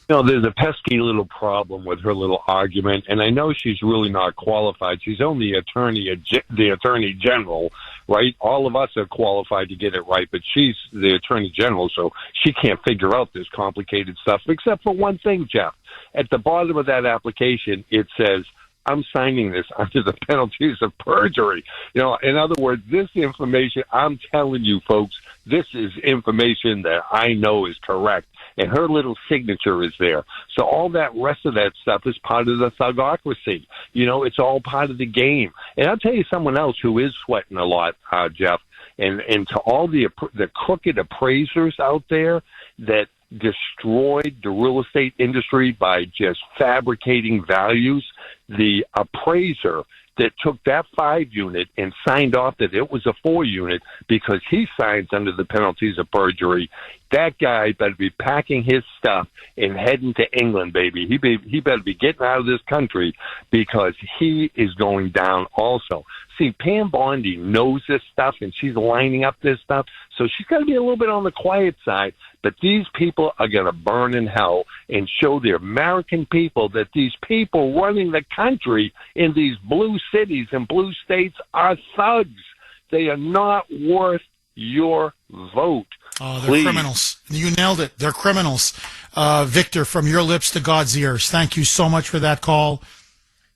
There's a pesky little problem with her little argument, and I know she's really not qualified. She's only the attorney general, right? All of us are qualified to get it right, but she's the attorney general, so she can't figure out this complicated stuff, except for one thing, Jeff. At the bottom of that application, it says, I'm signing this under the penalties of perjury. In other words, this information, I'm telling you folks, this is information that I know is correct. And her little signature is there. So all that rest of that stuff is part of the thugocracy. It's all part of the game. And I'll tell you someone else who is sweating a lot, Jeff, and to all the crooked appraisers out there that destroyed the real estate industry by just fabricating values, the appraiser that took that 5 unit and signed off that it was a 4 unit because he signs under the penalties of perjury, that guy better be packing his stuff and heading to England, baby. He better be getting out of this country because he is going down also. See, Pam Bondi knows this stuff, and she's lining up this stuff, so she's got to be a little bit on the quiet side. But these people are going to burn in hell and show the American people that these people running the country in these blue cities and blue states are thugs. They are not worth your vote. Oh, they're Please. criminals. You nailed it. They're criminals. Victor, from your lips to God's ears, thank you so much for that call.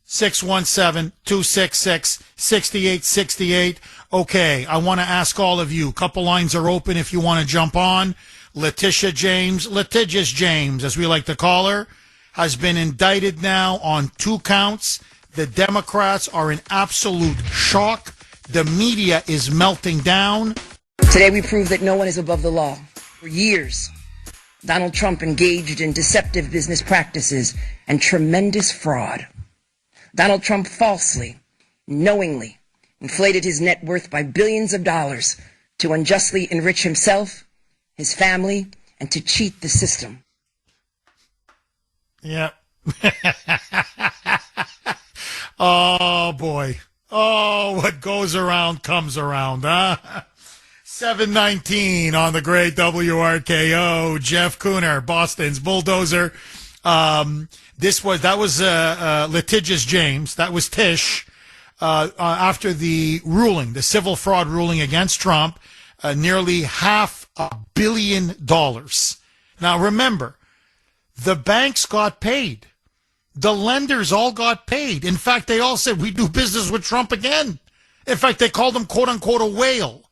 617-266-6868. Okay, I want to ask all of you. A couple lines are open if you want to jump on. Letitia James, litigious James, as we like to call her, has been indicted now on 2 counts. The Democrats are in absolute shock. The media is melting down. Today we prove that no one is above the law. For years, Donald Trump engaged in deceptive business practices and tremendous fraud. Donald Trump falsely, knowingly, inflated his net worth by billions of dollars to unjustly enrich himself, his family, and to cheat the system. Yeah. Oh, boy. Oh, what goes around comes around, huh? 7:19 on the great WRKO. Jeff Kuhner, Boston's bulldozer. That was litigious James. That was Tish. After the ruling, the civil fraud ruling against Trump, nearly $500 million. Now remember, the banks got paid. The lenders all got paid. In fact, they all said, we do business with Trump again. In fact, they called him, quote unquote, a whale,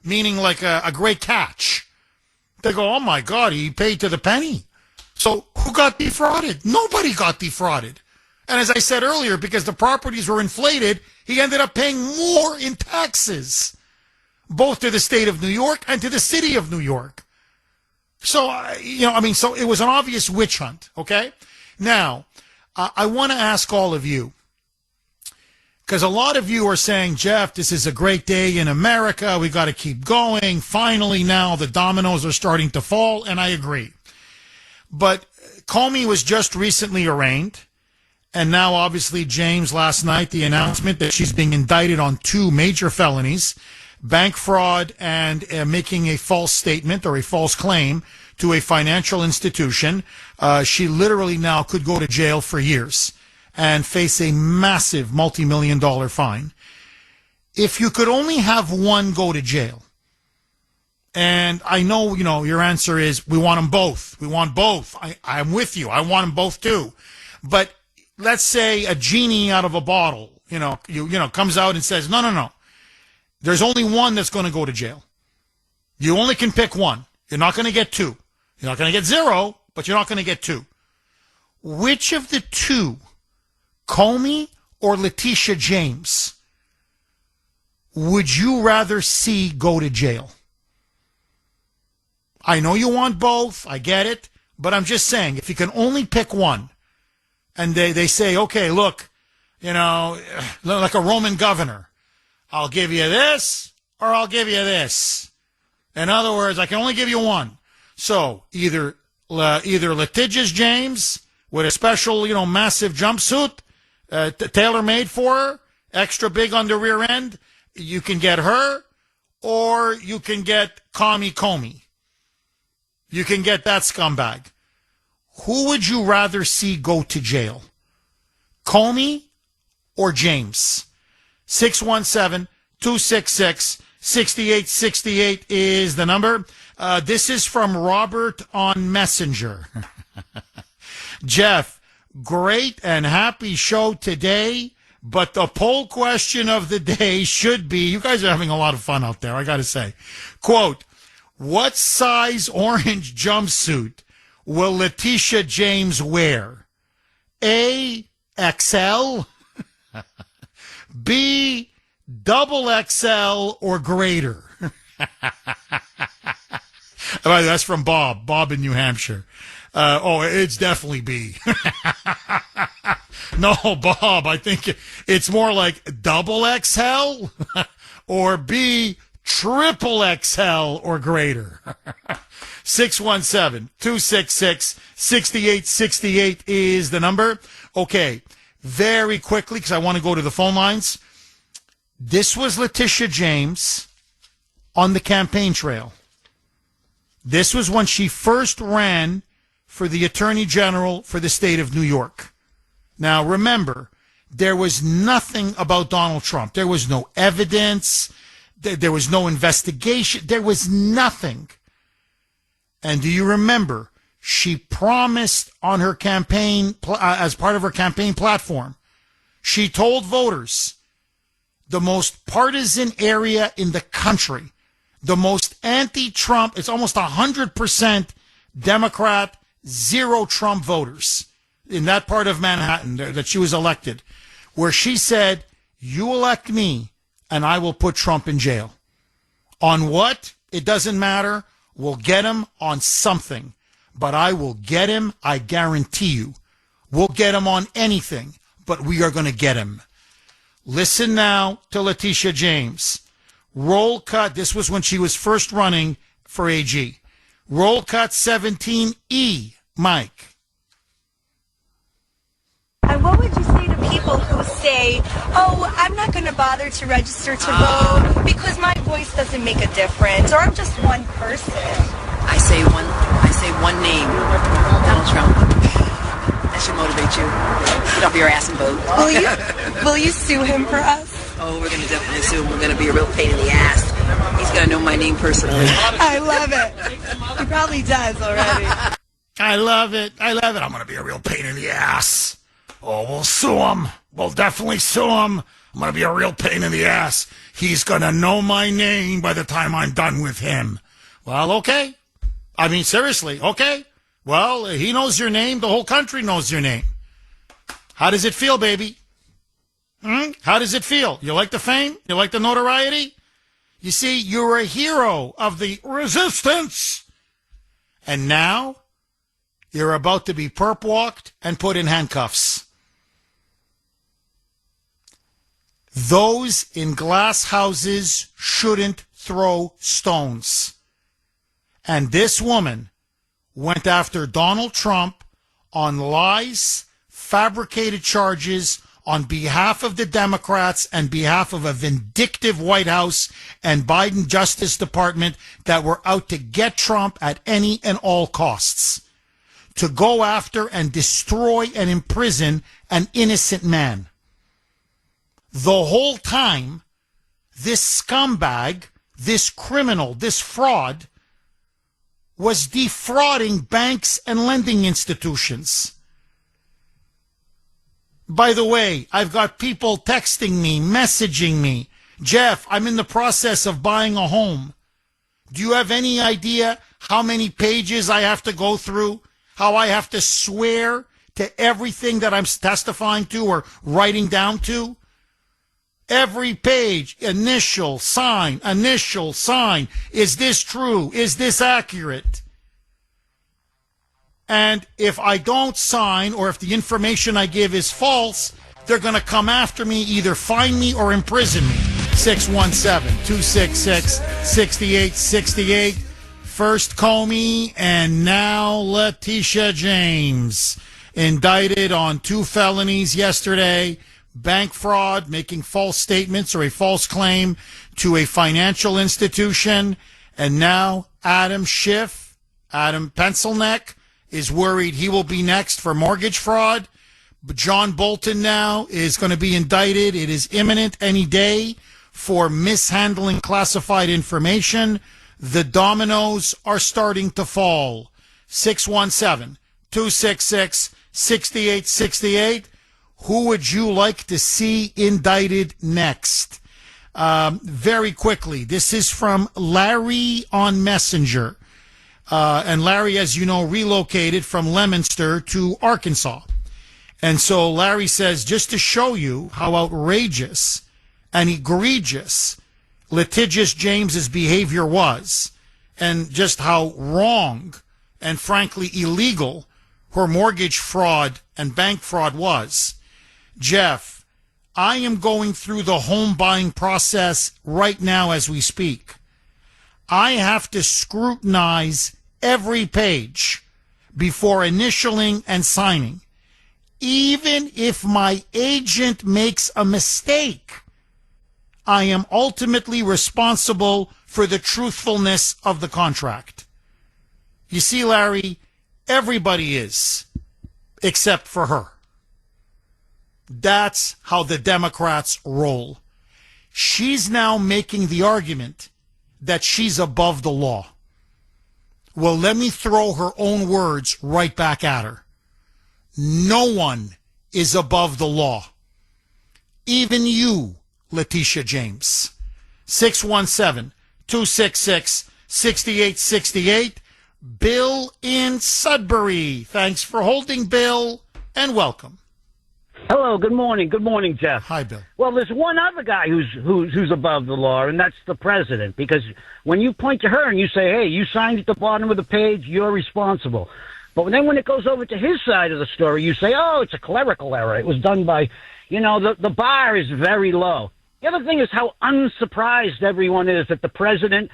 meaning like a great catch. They go, oh my God, he paid to the penny. So who got defrauded? Nobody got defrauded. And as I said earlier, because the properties were inflated, he ended up paying more in taxes, both to the state of New York and to the city of New York. So, so it was an obvious witch hunt, okay? Now, I want to ask all of you, because a lot of you are saying, Jeff, this is a great day in America. We got to keep going. Finally, now the dominoes are starting to fall, and I agree. But Comey was just recently arraigned, and now obviously James last night, the announcement that she's being indicted on 2 major felonies, bank fraud and making a false statement or a false claim to a financial institution. She literally now could go to jail for years and face a massive multi-million-dollar fine. If you could only have one go to jail, and I know, your answer is we want them both. We want both. I'm with you. I want them both too. But let's say a genie out of a bottle, comes out and says, no. There's only one that's going to go to jail. You only can pick one. You're not going to get 2. You're not going to get 0, but you're not going to get 2. Which of the 2, Comey or Letitia James, would you rather see go to jail? I know you want both. I get it. But I'm just saying, if you can only pick one, and they say, okay, look, like a Roman governor, I'll give you this or I'll give you this. In other words, I can only give you one. So either litigious James with a special, massive jumpsuit, tailor-made for her, extra big on the rear end, you can get her, or you can get Comey. You can get that scumbag. Who would you rather see go to jail? Comey or James? 617-266-6868 is the number. This is from Robert on Messenger. Jeff, great and happy show today, but the poll question of the day should be, you guys are having a lot of fun out there, I got to say. Quote, what size orange jumpsuit will Letitia James wear? A, XL, B, double XL or greater? That's from Bob. Bob in New Hampshire. It's definitely B. No, Bob, I think it's more like double XL or B, triple XL or greater. 617-266-6868 is the number. Okay, very quickly, because I want to go to the phone lines. This was Letitia James on the campaign trail. This was when she first ran for the Attorney General for the state of New York. Now, remember, there was nothing about Donald Trump. There was no evidence. There was no investigation. There was nothing. And do you remember, she promised on her campaign, as part of her campaign platform, she told voters the most partisan area in the country, the most anti-Trump, it's almost 100% Democrat, zero Trump voters in that part of Manhattan that she was elected, where she said, you elect me and I will put Trump in jail. On what? It doesn't matter. We'll get him on something, but I will get him. I guarantee you. We'll get him on anything, but we are going to get him. Listen now to Letitia James. Roll cut. This was when she was first running for AG. Roll cut 17E, Mike. And what would you say to people who say, oh, I'm not going to bother to register to vote because my voice doesn't make a difference, or I'm just one person? I say one name, Donald Trump. That should motivate you. Get off your ass and vote. Will you sue him for us? Oh, we're going to definitely sue him. We're going to be a real pain in the ass. He's going to know my name personally. I love it. He probably does already. I love it. I'm going to be a real pain in the ass. Oh, we'll sue him. We'll definitely sue him. I'm going to be a real pain in the ass. He's going to know my name by the time I'm done with him. Well, okay. I mean, seriously, okay. Well, he knows your name. The whole country knows your name. How does it feel, baby? How does it feel? You like the fame? You like the notoriety? You see, you're a hero of the resistance. And now you're about to be perp walked and put in handcuffs. Those in glass houses shouldn't throw stones. And this woman went after Donald Trump on lies, fabricated charges on behalf of the Democrats and behalf of a vindictive White House and Biden Justice Department that were out to get Trump at any and all costs, to go after and destroy and imprison an innocent man. The whole time, this scumbag, this criminal, this fraud was defrauding banks and lending institutions. By the way, I've got people texting me, messaging me. Jeff, I'm in the process of buying a home. Do you have any idea how many pages I have to go through? How I have to swear to everything that I'm testifying to or writing down to? Every page, initial, sign. Is this true? Is this accurate? And if I don't sign or if the information I give is false, they're going to come after me, either fine me or imprison me. 617-266-6868. First Comey and now Letitia James. Indicted on 2 felonies yesterday. Bank fraud, making false statements or a false claim to a financial institution. And now Adam Pencilneck, is worried he will be next for mortgage fraud. But John Bolton now is going to be indicted. It is imminent any day for mishandling classified information. The dominoes are starting to fall. 617-266-6868. Who would you like to see indicted next? Very quickly, this is from Larry on Messenger. And Larry, as you know, relocated from Leominster to Arkansas. And so Larry says, just to show you how outrageous and egregious litigious James's behavior was and just how wrong and frankly illegal her mortgage fraud and bank fraud was, Jeff, I am going through the home buying process right now as we speak. I have to scrutinize every page before initialing and signing. Even if my agent makes a mistake, I am ultimately responsible for the truthfulness of the contract. You see, Larry, everybody is, except for her. That's how the Democrats roll. She's now making the argument that she's above the law. Well, let me throw her own words right back at her. No one is above the law. Even you, Letitia James. 617-266-6868. Bill in Sudbury. Thanks for holding, Bill, and welcome. Hello, good morning. Good morning, Jeff. Hi, Bill. Well, there's one other guy who's above the law, and that's the president. Because when you point to her and you say, hey, you signed at the bottom of the page, you're responsible. But then when it goes over to his side of the story, you say, oh, it's a clerical error. It was done by, the bar is very low. The other thing is how unsurprised everyone is that the president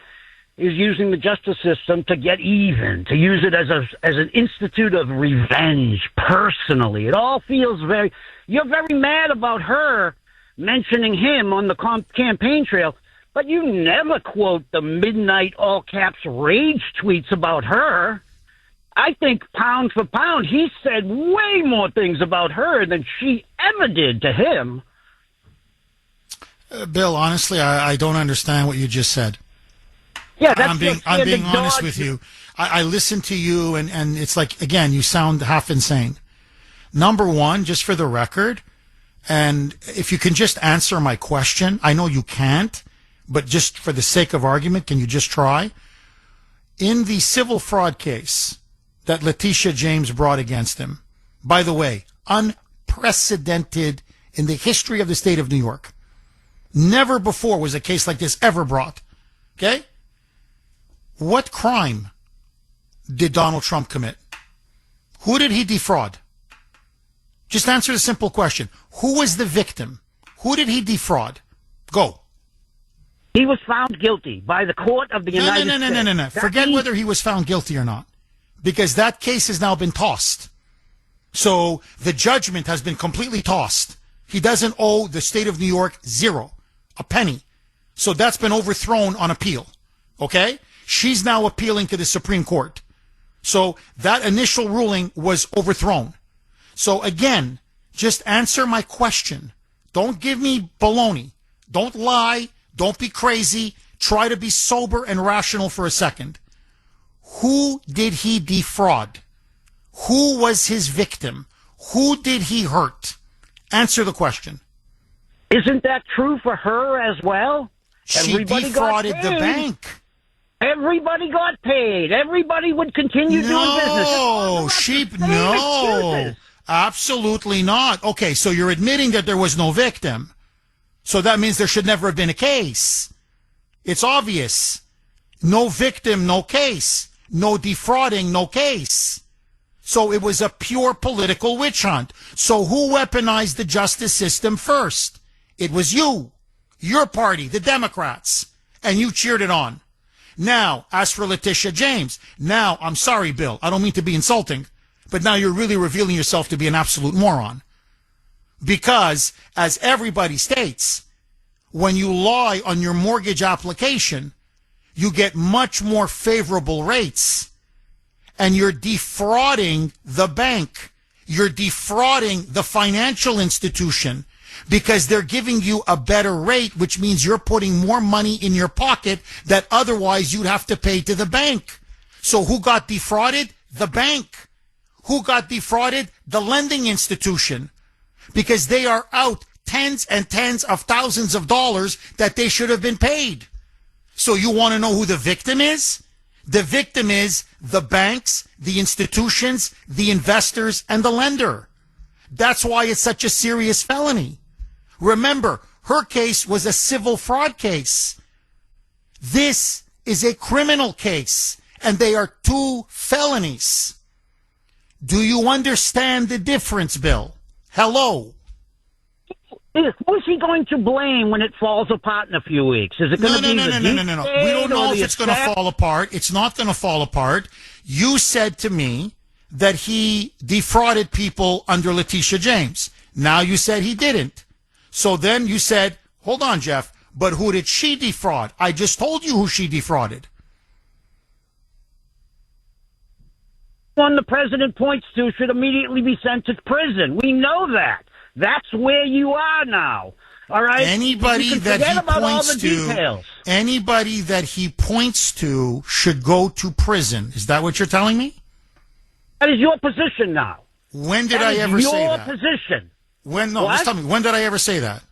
is using the justice system to get even, to use it as an institute of revenge personally. It all feels you're very mad about her mentioning him on the campaign trail, but you never quote the midnight all caps rage tweets about her. I think pound for pound, he said way more things about her than she ever did to him. Bill, honestly, I don't understand what you just said. Yeah, I'm being honest with you. I listen to you, and it's like, again, you sound half insane. Number one, just for the record, and if you can just answer my question, I know you can't, but just for the sake of argument, can you just try? In the civil fraud case that Letitia James brought against him, by the way, unprecedented in the history of the state of New York. Never before was a case like this ever brought. Okay? What crime did Donald Trump commit? Who did he defraud? Just answer the simple question. Who was the victim? Who did he defraud? Go. He was found guilty by the court of the United States. No. Forget whether he was found guilty or not, because that case has now been tossed. So the judgment has been completely tossed. He doesn't owe the state of New York zero, a penny. So that's been overthrown on appeal. Okay? She's now appealing to the Supreme Court. So that initial ruling was overthrown. So again, just answer my question. Don't give me baloney. Don't lie. Don't be crazy. Try to be sober and rational for a second. Who did he defraud? Who was his victim? Who did he hurt? Answer the question. Isn't that true for her as well? She defrauded the bank. Everybody got paid. Everybody would continue doing business. No, absolutely not. Okay, so you're admitting that there was no victim. So that means there should never have been a case. It's obvious. No victim, no case. No defrauding, no case. So it was a pure political witch hunt. So who weaponized the justice system first? It was you, your party, the Democrats, and you cheered it on. Now, as for Letitia James, now, I'm sorry, Bill, I don't mean to be insulting, but now you're really revealing yourself to be an absolute moron. Because, as everybody states, when you lie on your mortgage application, you get much more favorable rates. And you're defrauding the bank. You're defrauding the financial institution because they're giving you a better rate, which means you're putting more money in your pocket that otherwise you'd have to pay to the bank. So who got defrauded? The bank. Who got defrauded? The lending institution. Because they are out tens and tens of thousands of dollars that they should have been paid. So you want to know who the victim is? The victim is the banks, the institutions, the investors, and the lender. That's why it's such a serious felony. Remember, her case was a civil fraud case. This is a criminal case, and they are 2 felonies. Do you understand the difference, Bill? Hello? Who is he going to blame when it falls apart in a few weeks? Is it going to be No. We don't know if it's going to fall apart. It's not going to fall apart. You said to me that he defrauded people under Letitia James. Now you said he didn't. So then you said, hold on, Jeff, but who did she defraud? I just told you who she defrauded. One the president points to should immediately be sent to prison. We know that. That's where you are now. All right. Anybody that he points to should go to prison. Is that what you're telling me? That is your position now. When did I ever say that? Your position. When? No, just tell me. When did I ever say that?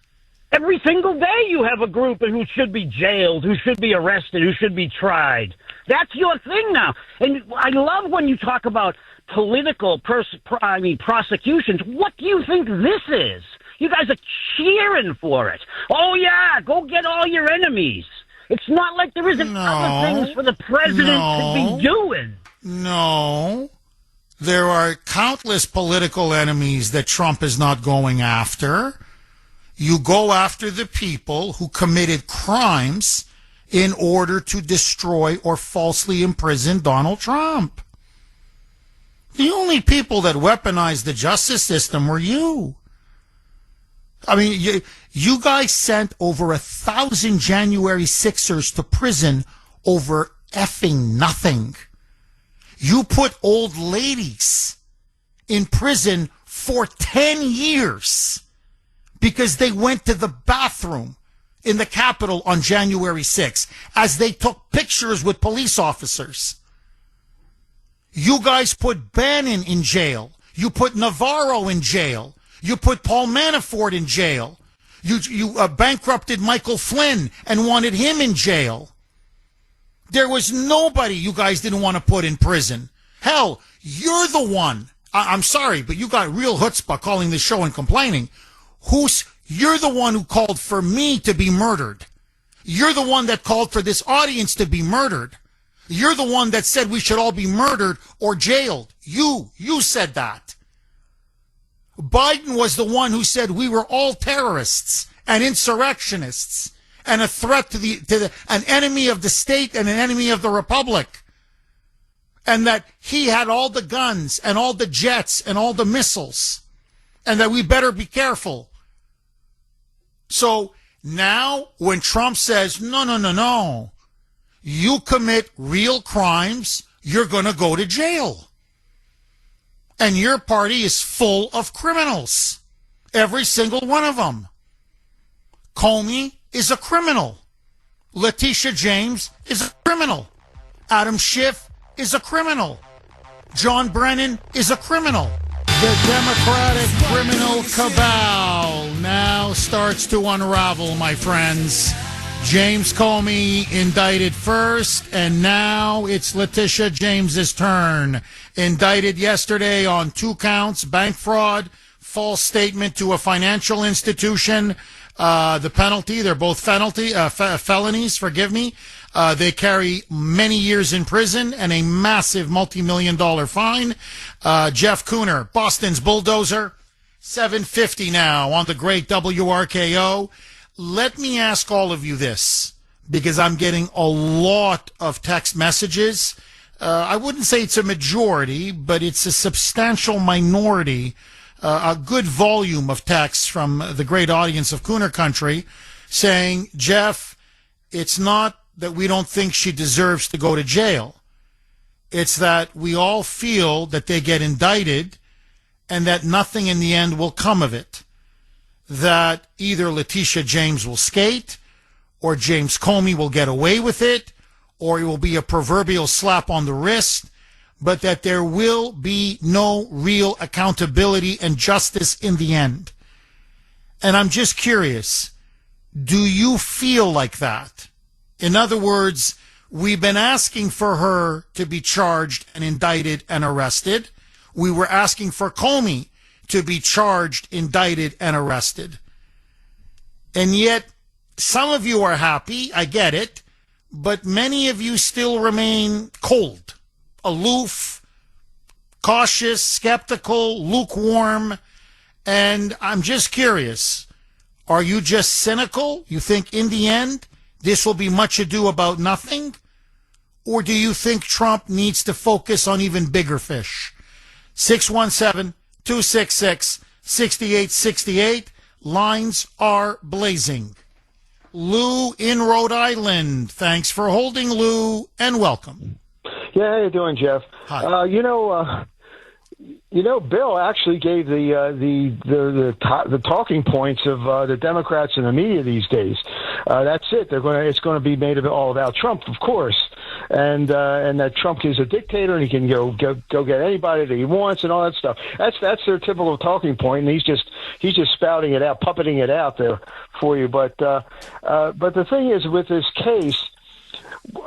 Every single day you have a group who should be jailed, who should be arrested, who should be tried. That's your thing now. And I love when you talk about political prosecutions. What do you think this is? You guys are cheering for it. Oh, yeah, go get all your enemies. It's not like there isn't other things for the president to be doing. No. There are countless political enemies that Trump is not going after. You go after the people who committed crimes in order to destroy or falsely imprison Donald Trump. The only people that weaponized the justice system were you. I mean, you guys sent over 1,000 January 6ers to prison over effing nothing. You put old ladies in prison for 10 years because they went to the bathroom in the Capitol on January 6th as they took pictures with police officers. You guys put Bannon in jail. You put Navarro in jail. You put Paul Manafort in jail. You bankrupted Michael Flynn and wanted him in jail. There was nobody you guys didn't want to put in prison. Hell, you're the one. I'm sorry, but you got real chutzpah calling this show and complaining. You're the one who called for me to be murdered. You're the one that called for this audience to be murdered. You're the one that said we should all be murdered or jailed. You said that. Biden was the one who said we were all terrorists and insurrectionists and a threat to an enemy of the state and an enemy of the republic. And that he had all the guns and all the jets and all the missiles and that we better be careful. So now when Trump says, no, you commit real crimes, you're going to go to jail. And your party is full of criminals. Every single one of them. Comey is a criminal. Letitia James is a criminal. Adam Schiff is a criminal. John Brennan is a criminal. The Democratic criminal cabal now starts to unravel, my friends. James Comey indicted first, and now it's Letitia James's turn. Indicted yesterday on 2 counts, bank fraud, false statement to a financial institution. The penalty, they're both felonies, forgive me. They carry many years in prison and a massive multi-million-dollar fine. Jeff Kuhner, Boston's bulldozer, $7.50 now on the great WRKO. Let me ask all of you this, because I'm getting a lot of text messages. I wouldn't say it's a majority, but it's a substantial minority, a good volume of texts from the great audience of Kuhner Country saying, Jeff, it's not that we don't think she deserves to go to jail. It's that we all feel that they get indicted and that nothing in the end will come of it. That either Letitia James will skate or James Comey will get away with it or it will be a proverbial slap on the wrist, but that there will be no real accountability and justice in the end. And I'm just curious, do you feel like that? In other words, we've been asking for her to be charged and indicted and arrested. We were asking for Comey to be charged, indicted, and arrested. And yet, some of you are happy, I get it, but many of you still remain cold, aloof, cautious, skeptical, lukewarm. And I'm just curious, are you just cynical? You think in the end, this will be much ado about nothing? Or do you think Trump needs to focus on even bigger fish? 617-266-6868. Lines are blazing. Lou in Rhode Island. Thanks for holding, Lou, and welcome. Yeah, how you doing, Jeff? Hi. Bill actually gave the talking points of the Democrats and the media these days. That's it. It's going to be made all about Trump, of course, and that Trump is a dictator and he can go get anybody that he wants and all that stuff. That's their typical talking point, and he's just spouting it out, puppeting it out there for you. But the thing is, with this case.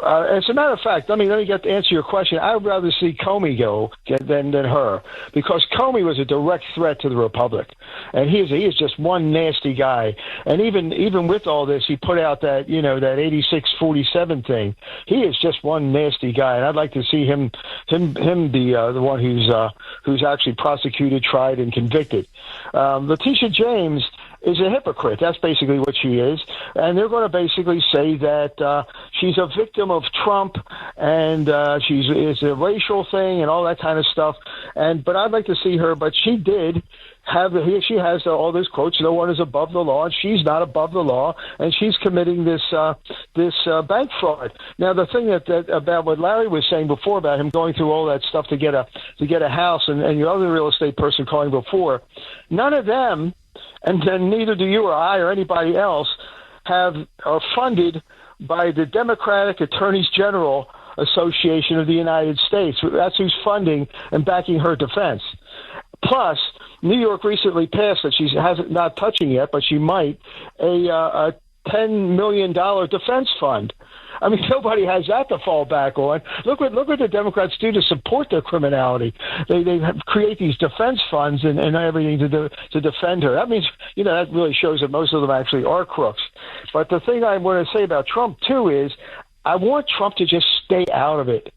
As a matter of fact, let me get to answer your question. I would rather see Comey go than her, because Comey was a direct threat to the Republic, and he is just one nasty guy. And even with all this, he put out that 86-47 thing. He is just one nasty guy, and I'd like to see him be the one who's actually prosecuted, tried, and convicted. Letitia James is a hypocrite. That's basically what she is. And they're going to basically say that she's a victim of Trump and it's a racial thing and all that kind of stuff. But I'd like to see her, but she did she has all those quotes, no one is above the law, and she's not above the law, and she's committing this bank fraud. Now, the thing that about what Larry was saying before about him going through all that stuff to get a house, and your other real estate person calling before, none of them, and then neither do you or I or anybody else, are funded by the Democratic Attorneys General Association of the United States. That's who's funding and backing her defense. Plus, New York recently passed that she hasn't not touching yet, but she might, a $10 million defense fund. I mean, nobody has that to fall back on. Look what the Democrats do to support their criminality. They create these defense funds and everything to defend her. That means, that really shows that most of them actually are crooks. But the thing I want to say about Trump, too, is I want Trump to just stay out of it.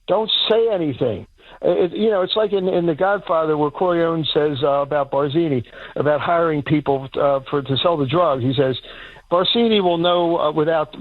Don't say anything. It's like in The Godfather where Corleone says about Barzini, about hiring people to sell the drugs. He says, Barzini will know without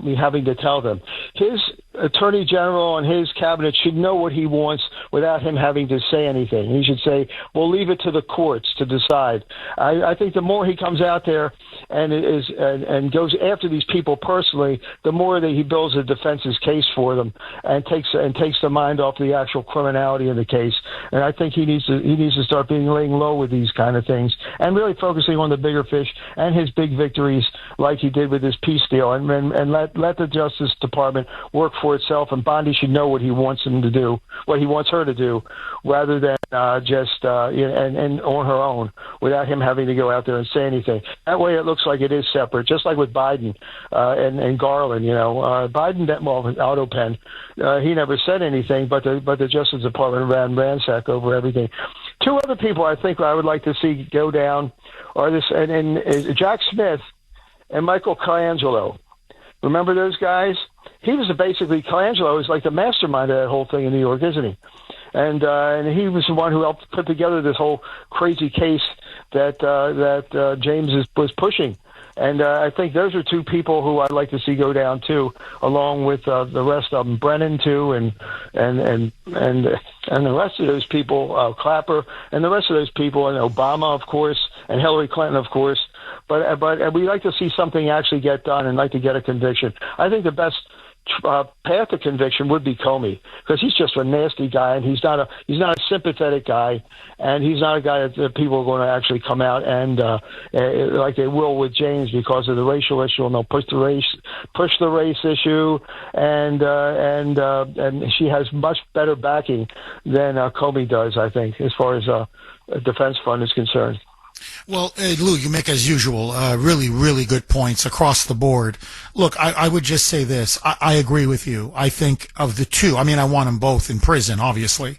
me having to tell them. His attorney general and his cabinet should know what he wants without him having to say anything. He should say, we'll leave it to the courts to decide. I think the more he comes out there and goes after these people personally, the more that he builds a defense's case for them and takes the mind off the actual criminality of the case. And I think he needs to start laying low with these kind of things and really focusing on the bigger fish and his big victories, like he did with his peace deal, and let the Justice Department work for itself. And Bondi should know what he wants him to do, what he wants her to do, rather than just on her own without him having to go out there and say anything. That way, it looks like it is separate, just like with Biden and Garland. Biden, auto pen, he never said anything, but the Justice Department ran ransack over everything. Two other people I think I would like to see go down are Jack Smith and Michael Colangelo. Remember those guys? He was basically, Colangelo is like the mastermind of that whole thing in New York, isn't he? And he was the one who helped put together this whole crazy case that James was pushing. And I think those are two people who I'd like to see go down too, along with the rest of them, Brennan too, and the rest of those people, Clapper, and the rest of those people, and Obama, of course, and Hillary Clinton, of course. But we'd like to see something actually get done and like to get a conviction. I think the best path to conviction would be Comey, because he's just a nasty guy, and he's not a sympathetic guy, and he's not a guy that people are going to actually come out and like they will with James because of the racial issue, and they'll push the race issue, and she has much better backing than Comey does, I think, as far as a defense fund is concerned. Well, Lou, you make, as usual, really, really good points across the board. Look, I would just say this. I agree with you. I think of the two, I want them both in prison, obviously.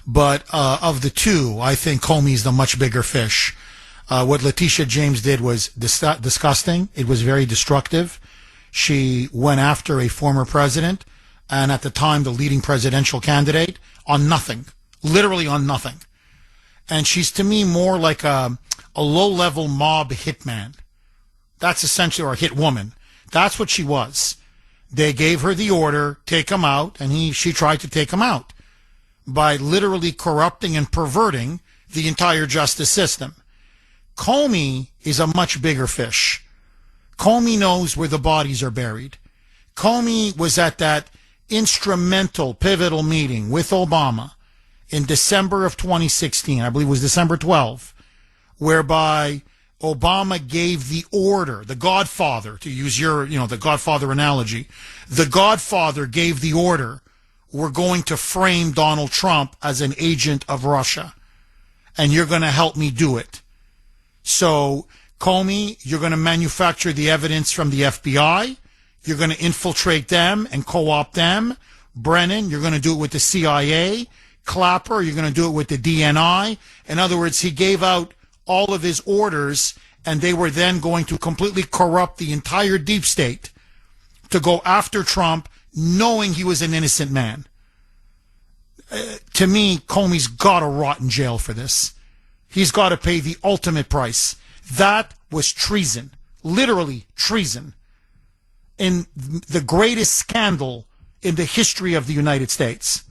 But of the two, I think Comey's the much bigger fish. What Letitia James did was disgusting. It was very destructive. She went after a former president, and at the time, the leading presidential candidate, on nothing. Literally on nothing. And she's, to me, more like a low-level mob hitman. That's essentially, or a hit woman. That's what she was. They gave her the order, take him out, and she tried to take him out by literally corrupting and perverting the entire justice system. Comey is a much bigger fish. Comey knows where the bodies are buried. Comey was at that instrumental, pivotal meeting with Obama in December of 2016, I believe it was December 12, whereby Obama gave the order, the Godfather, to use your, the Godfather analogy, the Godfather gave the order, we're going to frame Donald Trump as an agent of Russia, and you're going to help me do it. So, Comey, you're going to manufacture the evidence from the FBI, you're going to infiltrate them and co-opt them. Brennan, you're going to do it with the CIA. Clapper, you're going to do it with the DNI. In other words, he gave out all of his orders, and they were then going to completely corrupt the entire deep state to go after Trump, knowing he was an innocent man. To me, Comey's got to rot in jail for this. He's got to pay the ultimate price. That was treason, literally treason, in the greatest scandal in the history of the United States.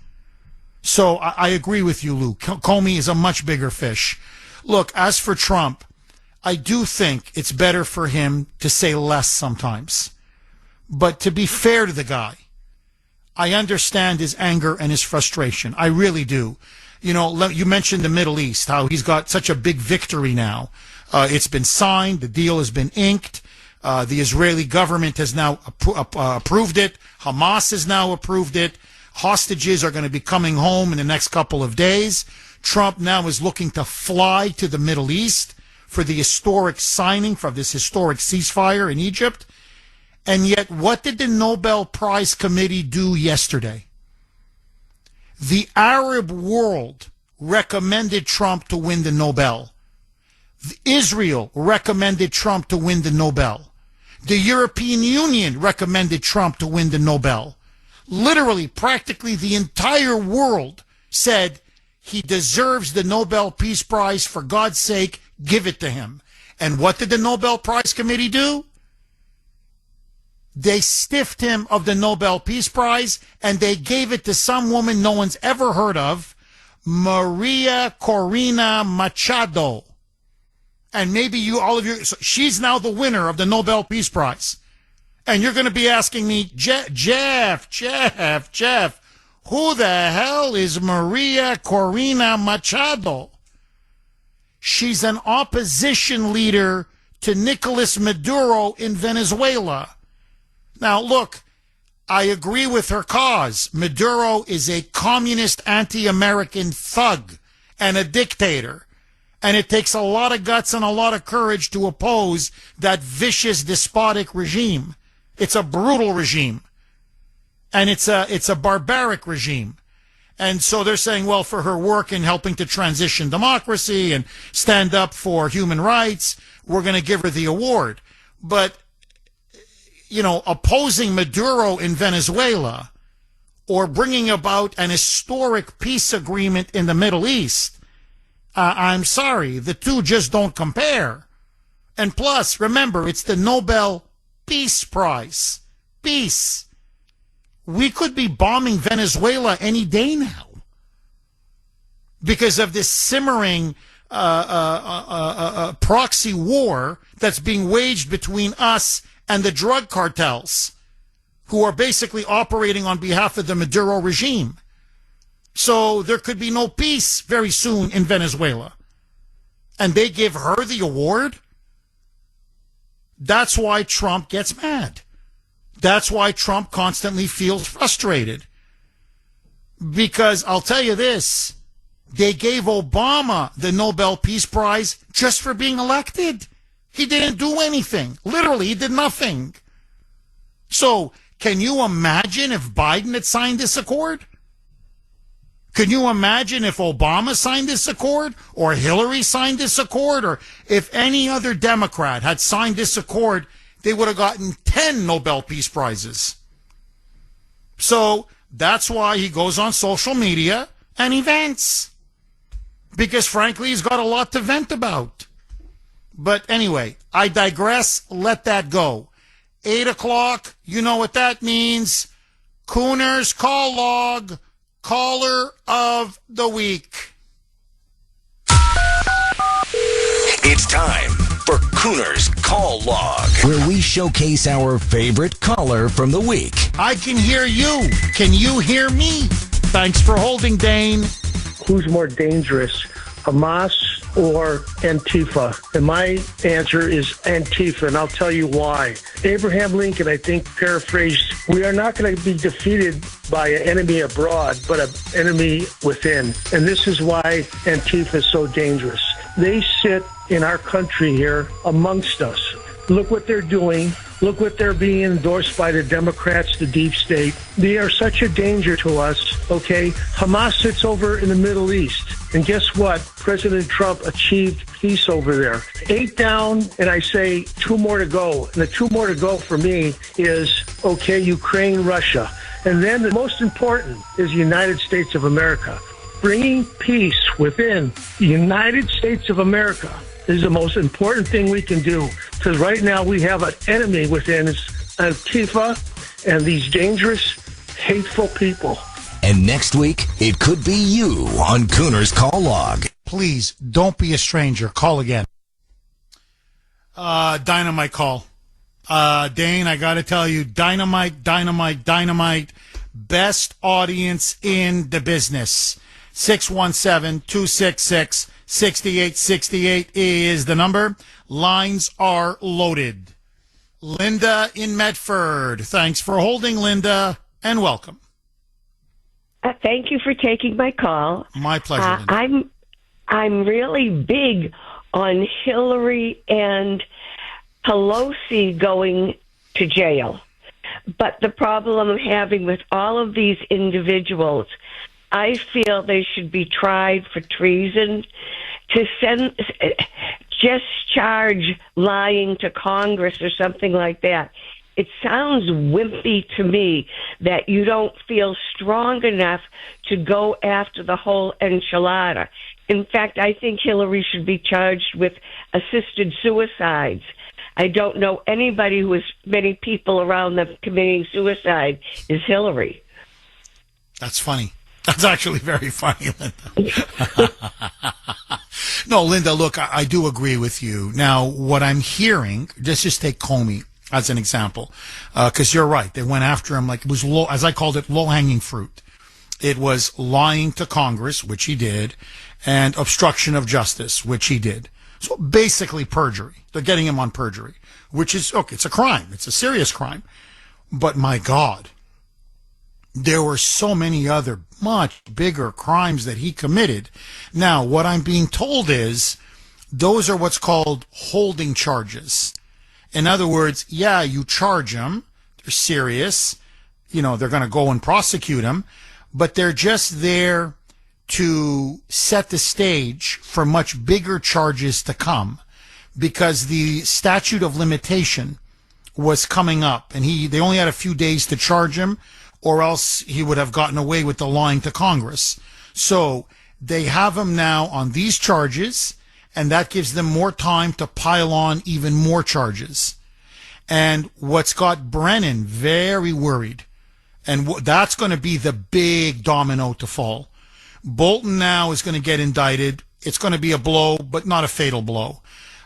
So I agree with you, Lou. Comey is a much bigger fish. Look, as for Trump, I do think it's better for him to say less sometimes. But to be fair to the guy, I understand his anger and his frustration. I really do. You mentioned the Middle East, how he's got such a big victory now. It's been signed. The deal has been inked. The Israeli government has now approved it. Hamas has now approved it. Hostages are going to be coming home in the next couple of days. Trump now is looking to fly to the Middle East for the historic signing for this historic ceasefire in Egypt. And yet, what did the Nobel Prize Committee do yesterday? The Arab world recommended Trump to win the Nobel. Israel recommended Trump to win the Nobel. The European Union recommended Trump to win the Nobel. Literally, practically the entire world said he deserves the Nobel Peace Prize. For God's sake, give it to him. And what did the Nobel Prize Committee do? They stiffed him of the Nobel Peace Prize, and they gave it to some woman no one's ever heard of, Maria Corina Machado. And maybe all of you, so she's now the winner of the Nobel Peace Prize. And you're going to be asking me, Jeff, who the hell is Maria Corina Machado? She's an opposition leader to Nicolas Maduro in Venezuela. Now, look, I agree with her cause. Maduro is a communist, anti-American thug and a dictator. And it takes a lot of guts and a lot of courage to oppose that vicious, despotic regime. It's a brutal regime. And it's a barbaric regime. And so they're saying, well, for her work in helping to transition democracy and stand up for human rights, we're going to give her the award. But, opposing Maduro in Venezuela or bringing about an historic peace agreement in the Middle East, I'm sorry, the two just don't compare. And plus, remember, it's the Nobel Peace Prize. Peace. We could be bombing Venezuela any day now because of this simmering proxy war that's being waged between us and the drug cartels who are basically operating on behalf of the Maduro regime. So there could be no peace very soon in Venezuela. And they give her the award? That's why Trump gets mad. That's why Trump constantly feels frustrated. Because I'll tell you this, they gave Obama the Nobel Peace Prize just for being elected. He didn't do anything. Literally, he did nothing. So, can you imagine if Biden had signed this accord? Can you imagine if Obama signed this accord, or Hillary signed this accord, or if any other Democrat had signed this accord? they would have gotten 10 Nobel Peace Prizes. So that's why he goes on social media and he vents. Because frankly, he's got a lot to vent about. But anyway, I digress. Let that go. 8 o'clock, you know what that means. Kuhner's Call Log, Caller of the Week. It's time for Kuhner's Call Log, where we showcase our favorite caller from the week. I can hear you. Can you hear me? Thanks for holding, Dane. Who's more dangerous, Hamas or Antifa? And my answer is Antifa, and I'll tell you why. Abraham Lincoln, I think, paraphrased, we are not going to be defeated by an enemy abroad, but an enemy within. And this is why Antifa is so dangerous. They sit in our country here amongst us. Look what they're doing. Look what they're being endorsed by the Democrats, the deep state. They are such a danger to us, okay? Hamas sits over in the Middle East. And guess what? President Trump achieved peace over there. 8 down, and I say 2 more to go. And the 2 more to go for me is, okay, Ukraine, Russia. And then the most important is the United States of America. Bringing peace within the United States of America is the most important thing we can do. Because right now we have an enemy within Antifa and these dangerous, hateful people. And next week, it could be you on Kuhner's Call Log. Please, don't be a stranger. Call again. Dynamite call. Dane, I got to tell you, dynamite. Best audience in the business. 617-266-6868 is the number. Lines are loaded. Linda in Medford. Thanks for holding, Linda, and welcome. Thank you for taking my call. My pleasure, Linda. I'm really big on Hillary and Pelosi going to jail. But the problem I'm having with all of these individuals, I feel they should be tried for treason. To just charge lying to Congress or something like that. It sounds wimpy to me that you don't feel strong enough to go after the whole enchilada. In fact, I think Hillary should be charged with assisted suicides. I don't know anybody who has many people around them committing suicide is Hillary. That's funny. That's actually very funny, Linda. No, Linda, look, I do agree with you. Now, what I'm hearing, just take Comey as an example, because you're right. They went after him like it was, as I called it, low-hanging fruit. It was lying to Congress, which he did, and obstruction of justice, which he did. So basically perjury. They're getting him on perjury, which is, okay, it's a crime. It's a serious crime. But my God, there were so many other much bigger crimes that he committed. Now, what I'm being told is those are what's called holding charges. In other words, yeah, you charge them. They're serious. You know, they're going to go and prosecute him, but they're just there to set the stage for much bigger charges to come because the statute of limitation was coming up and they only had a few days to charge him, or else he would have gotten away with the lying to Congress. So they have him now on these charges, and that gives them more time to pile on even more charges. And what's got Brennan very worried, and that's going to be the big domino to fall. Bolton now is going to get indicted. It's going to be a blow, but not a fatal blow.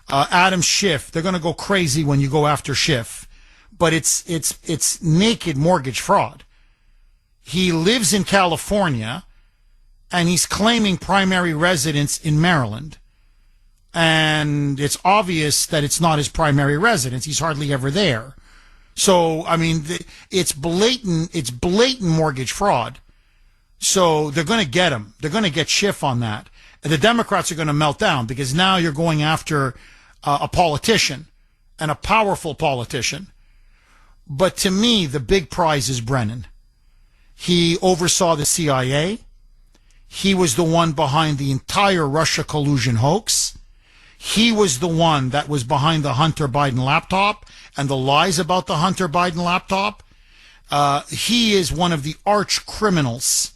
Adam Schiff, they're going to go crazy when you go after Schiff. But it's naked mortgage fraud. He lives in California, and he's claiming primary residence in Maryland. And it's obvious that it's not his primary residence. He's hardly ever there. So, I mean, it's blatant mortgage fraud. So they're going to get him. They're going to get Schiff on that. And the Democrats are going to melt down because now you're going after a politician, and a powerful politician. But to me, the big prize is Brennan. He oversaw the CIA. He was the one behind the entire Russia collusion hoax. He was the one that was behind the Hunter Biden laptop and the lies about the Hunter Biden laptop. He is one of the arch criminals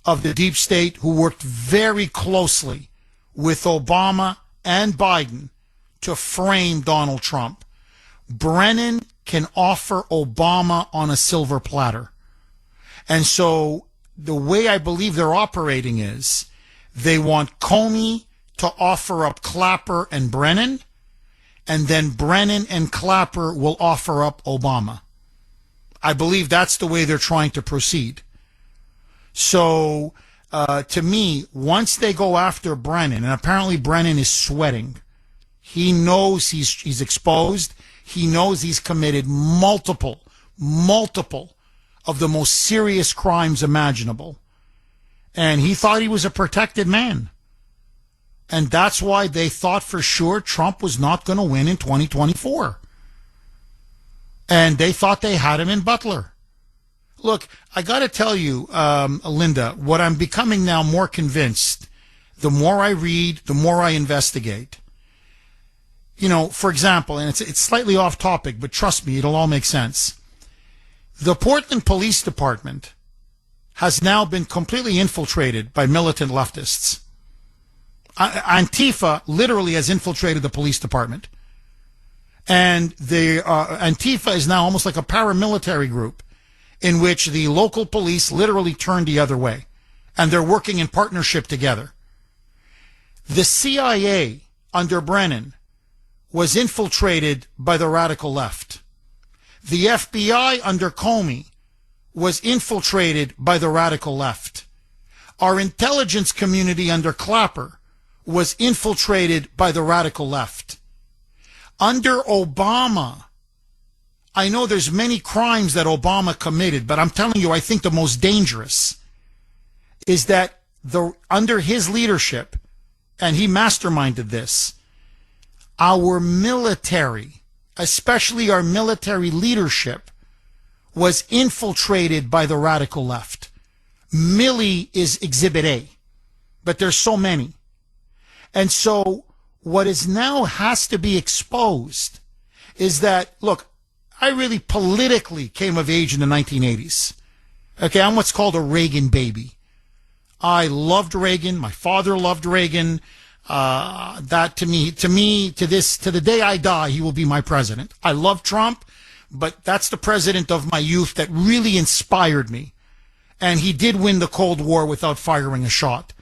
of the deep state who worked very closely with Obama and Biden to frame Donald Trump. Brennan can offer Obama on a silver platter. And so the way I believe they're operating is they want Comey to offer up Clapper and Brennan, and then Brennan and Clapper will offer up Obama. I believe that's the way they're trying to proceed. So, to me, once they go after Brennan, and apparently Brennan is sweating, he knows he's exposed. He knows he's committed multiple of the most serious crimes imaginable. And he thought he was a protected man. And that's why they thought for sure Trump was not going to win in 2024. And they thought they had him in Butler. Look, I got to tell you, Linda, what I'm becoming now more convinced, the more I read, the more I investigate. You know, for example, and it's slightly off topic, but trust me, it'll all make sense. The Portland Police Department has now been completely infiltrated by militant leftists. Antifa literally has infiltrated the police department. And the Antifa is now almost like a paramilitary group in which the local police literally turned the other way. And they're working in partnership together. The CIA under Brennan was infiltrated by the radical left. The FBI under Comey was infiltrated by the radical left. Our intelligence community under Clapper was infiltrated by the radical left. Under Obama, I know there's many crimes that Obama committed, but I'm telling you, I think the most dangerous is that under his leadership, and he masterminded this, our military, especially our military leadership, was infiltrated by the radical left. Milley is Exhibit A, but there's so many. And so what is now has to be exposed is that, look, I really politically came of age in the 1980s. Okay, I'm what's called a Reagan baby. I loved Reagan. My father loved Reagan. That to the day I die, he will be my president. I love Trump, but that's the president of my youth that really inspired me. And he did win the Cold War without firing a shot.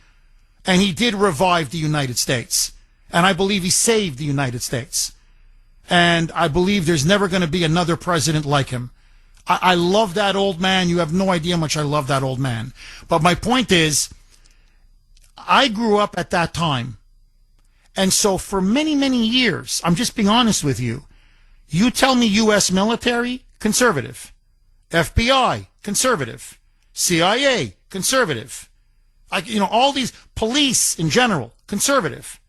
And he did revive the United States. And I believe he saved the United States. And I believe there's never going to be another president like him. I love that old man. You have no idea how much I love that old man. But my point is, I grew up at that time. And so for many, many years, I'm just being honest with you, you tell me U.S. military, conservative. FBI, conservative. CIA, conservative. All these police in general, conservative.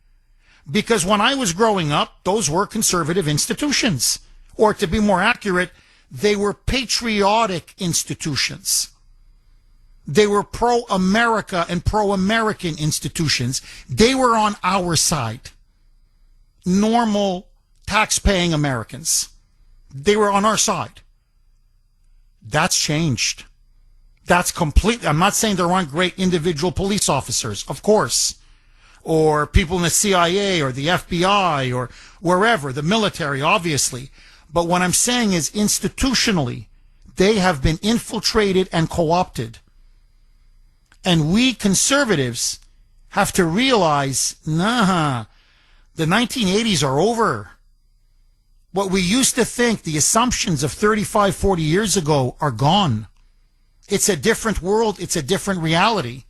Because when I was growing up, those were conservative institutions. Or to be more accurate, they were patriotic institutions. They were pro-America and pro-American institutions. They were on our side. Normal, tax-paying Americans. They were on our side. That's changed. That's completely, I'm not saying there aren't great individual police officers, of course, or people in the CIA or the FBI or wherever, the military, obviously. But what I'm saying is institutionally, they have been infiltrated and co-opted. And we conservatives have to realize, the 1980s are over. What we used to think, the assumptions of 35, 40 years ago are gone. It's a different world. It's a different reality.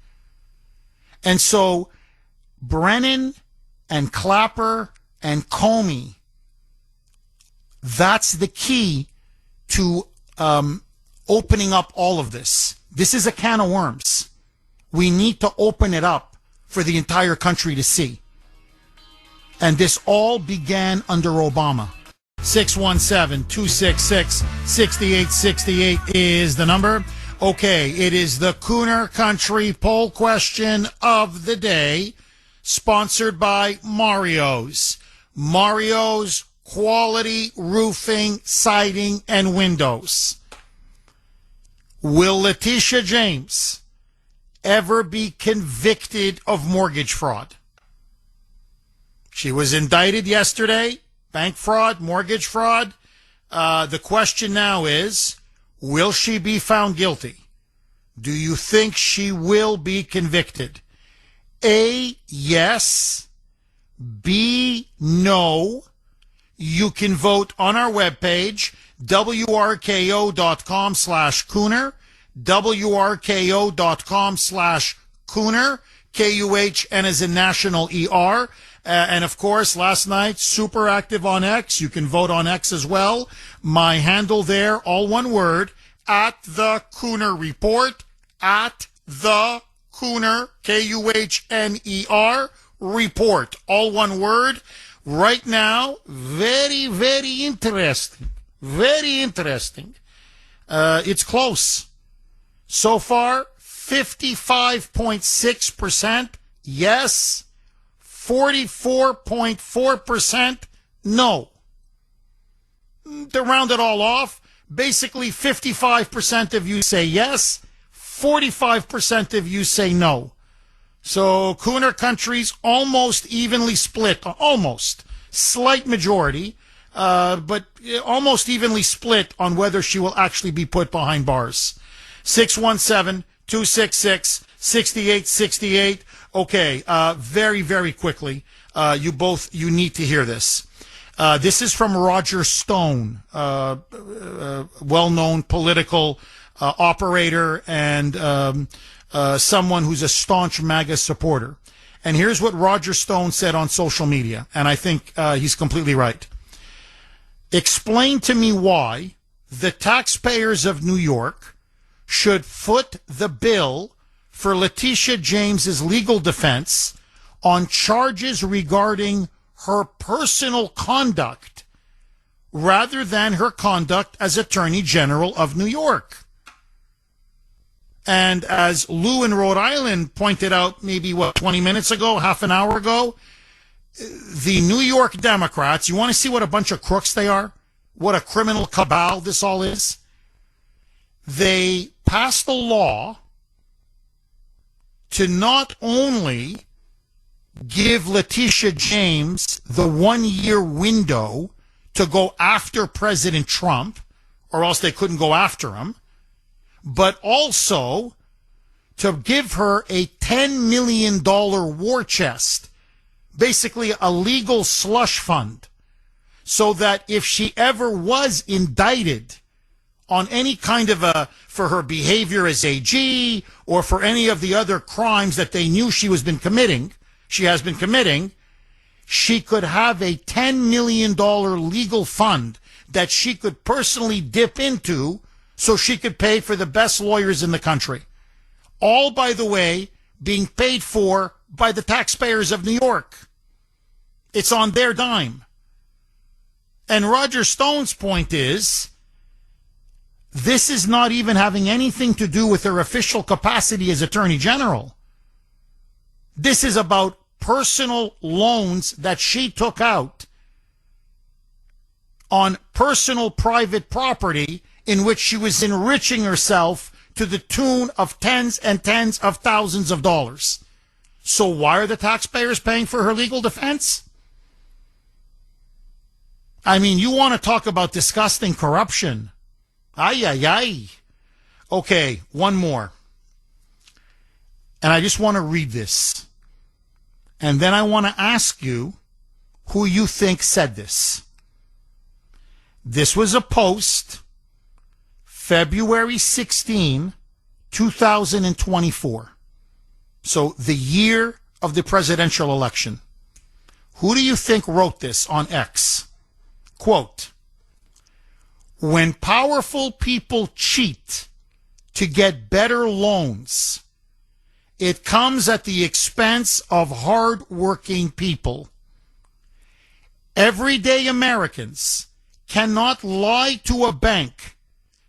And so Brennan and Clapper and Comey, that's the key to opening up all of this. This is a can of worms. We need to open it up for the entire country to see. And this all began under Obama. 617-266-6868 is the number. Okay, it is the Kuhner Country poll question of the day. sponsored by Mario's. Mario's quality roofing, siding, and windows. Will Letitia James ever be convicted of mortgage fraud? She was indicted yesterday, bank fraud, mortgage fraud. The question now is, will she be found guilty? Do you think she will be convicted? A, yes. B, no. You can vote on our webpage, wrko.com/Kuhner, wrko.com/Kuhner, Kuhn as in national ER. And of course, last night, super active on X. You can vote on X as well. My handle there, all one word, at the Kuhner Report, at the Kuhner, Kuhner Report, all one word. Right now, very, very interesting. Very interesting. It's close. So far, 55.6% yes, 44.4% no. To round it all off, basically 55% of you say yes, 45% of you say no. So Kuhner country's almost evenly split, almost, slight majority, but almost evenly split on whether she will actually be put behind bars. 617-266-6868. Okay, very, very quickly, you need to hear this. This is from Roger Stone, well-known political operator and someone who's a staunch MAGA supporter. And here's what Roger Stone said on social media, and I think he's completely right. Explain to me why the taxpayers of New York should foot the bill for Letitia James's legal defense on charges regarding her personal conduct rather than her conduct as Attorney General of New York. And as Lou in Rhode Island pointed out maybe, 20 minutes ago, half an hour ago, the New York Democrats, you want to see what a bunch of crooks they are? What a criminal cabal this all is? They passed a law to not only give Letitia James the 1-year window to go after President Trump, or else they couldn't go after him, but also to give her a $10 million war chest, basically a legal slush fund, so that if she ever was indicted on any kind of for her behavior as AG or for any of the other crimes that they knew she has been committing, she could have a $10 million legal fund that she could personally dip into so she could pay for the best lawyers in the country. All, by the way, being paid for by the taxpayers of New York. It's on their dime. And Roger Stone's point is, this is not even having anything to do with her official capacity as Attorney General. This is about personal loans that she took out on personal private property in which she was enriching herself to the tune of tens and tens of thousands of dollars. So why are the taxpayers paying for her legal defense? I mean, you want to talk about disgusting corruption. Ay, ay, ay. Okay, one more. And I just want to read this. And then I want to ask you who you think said this. This was a post February 16, 2024. So the year of the presidential election. Who do you think wrote this on X? Quote, when powerful people cheat to get better loans, it comes at the expense of hard-working people. Everyday Americans cannot lie to a bank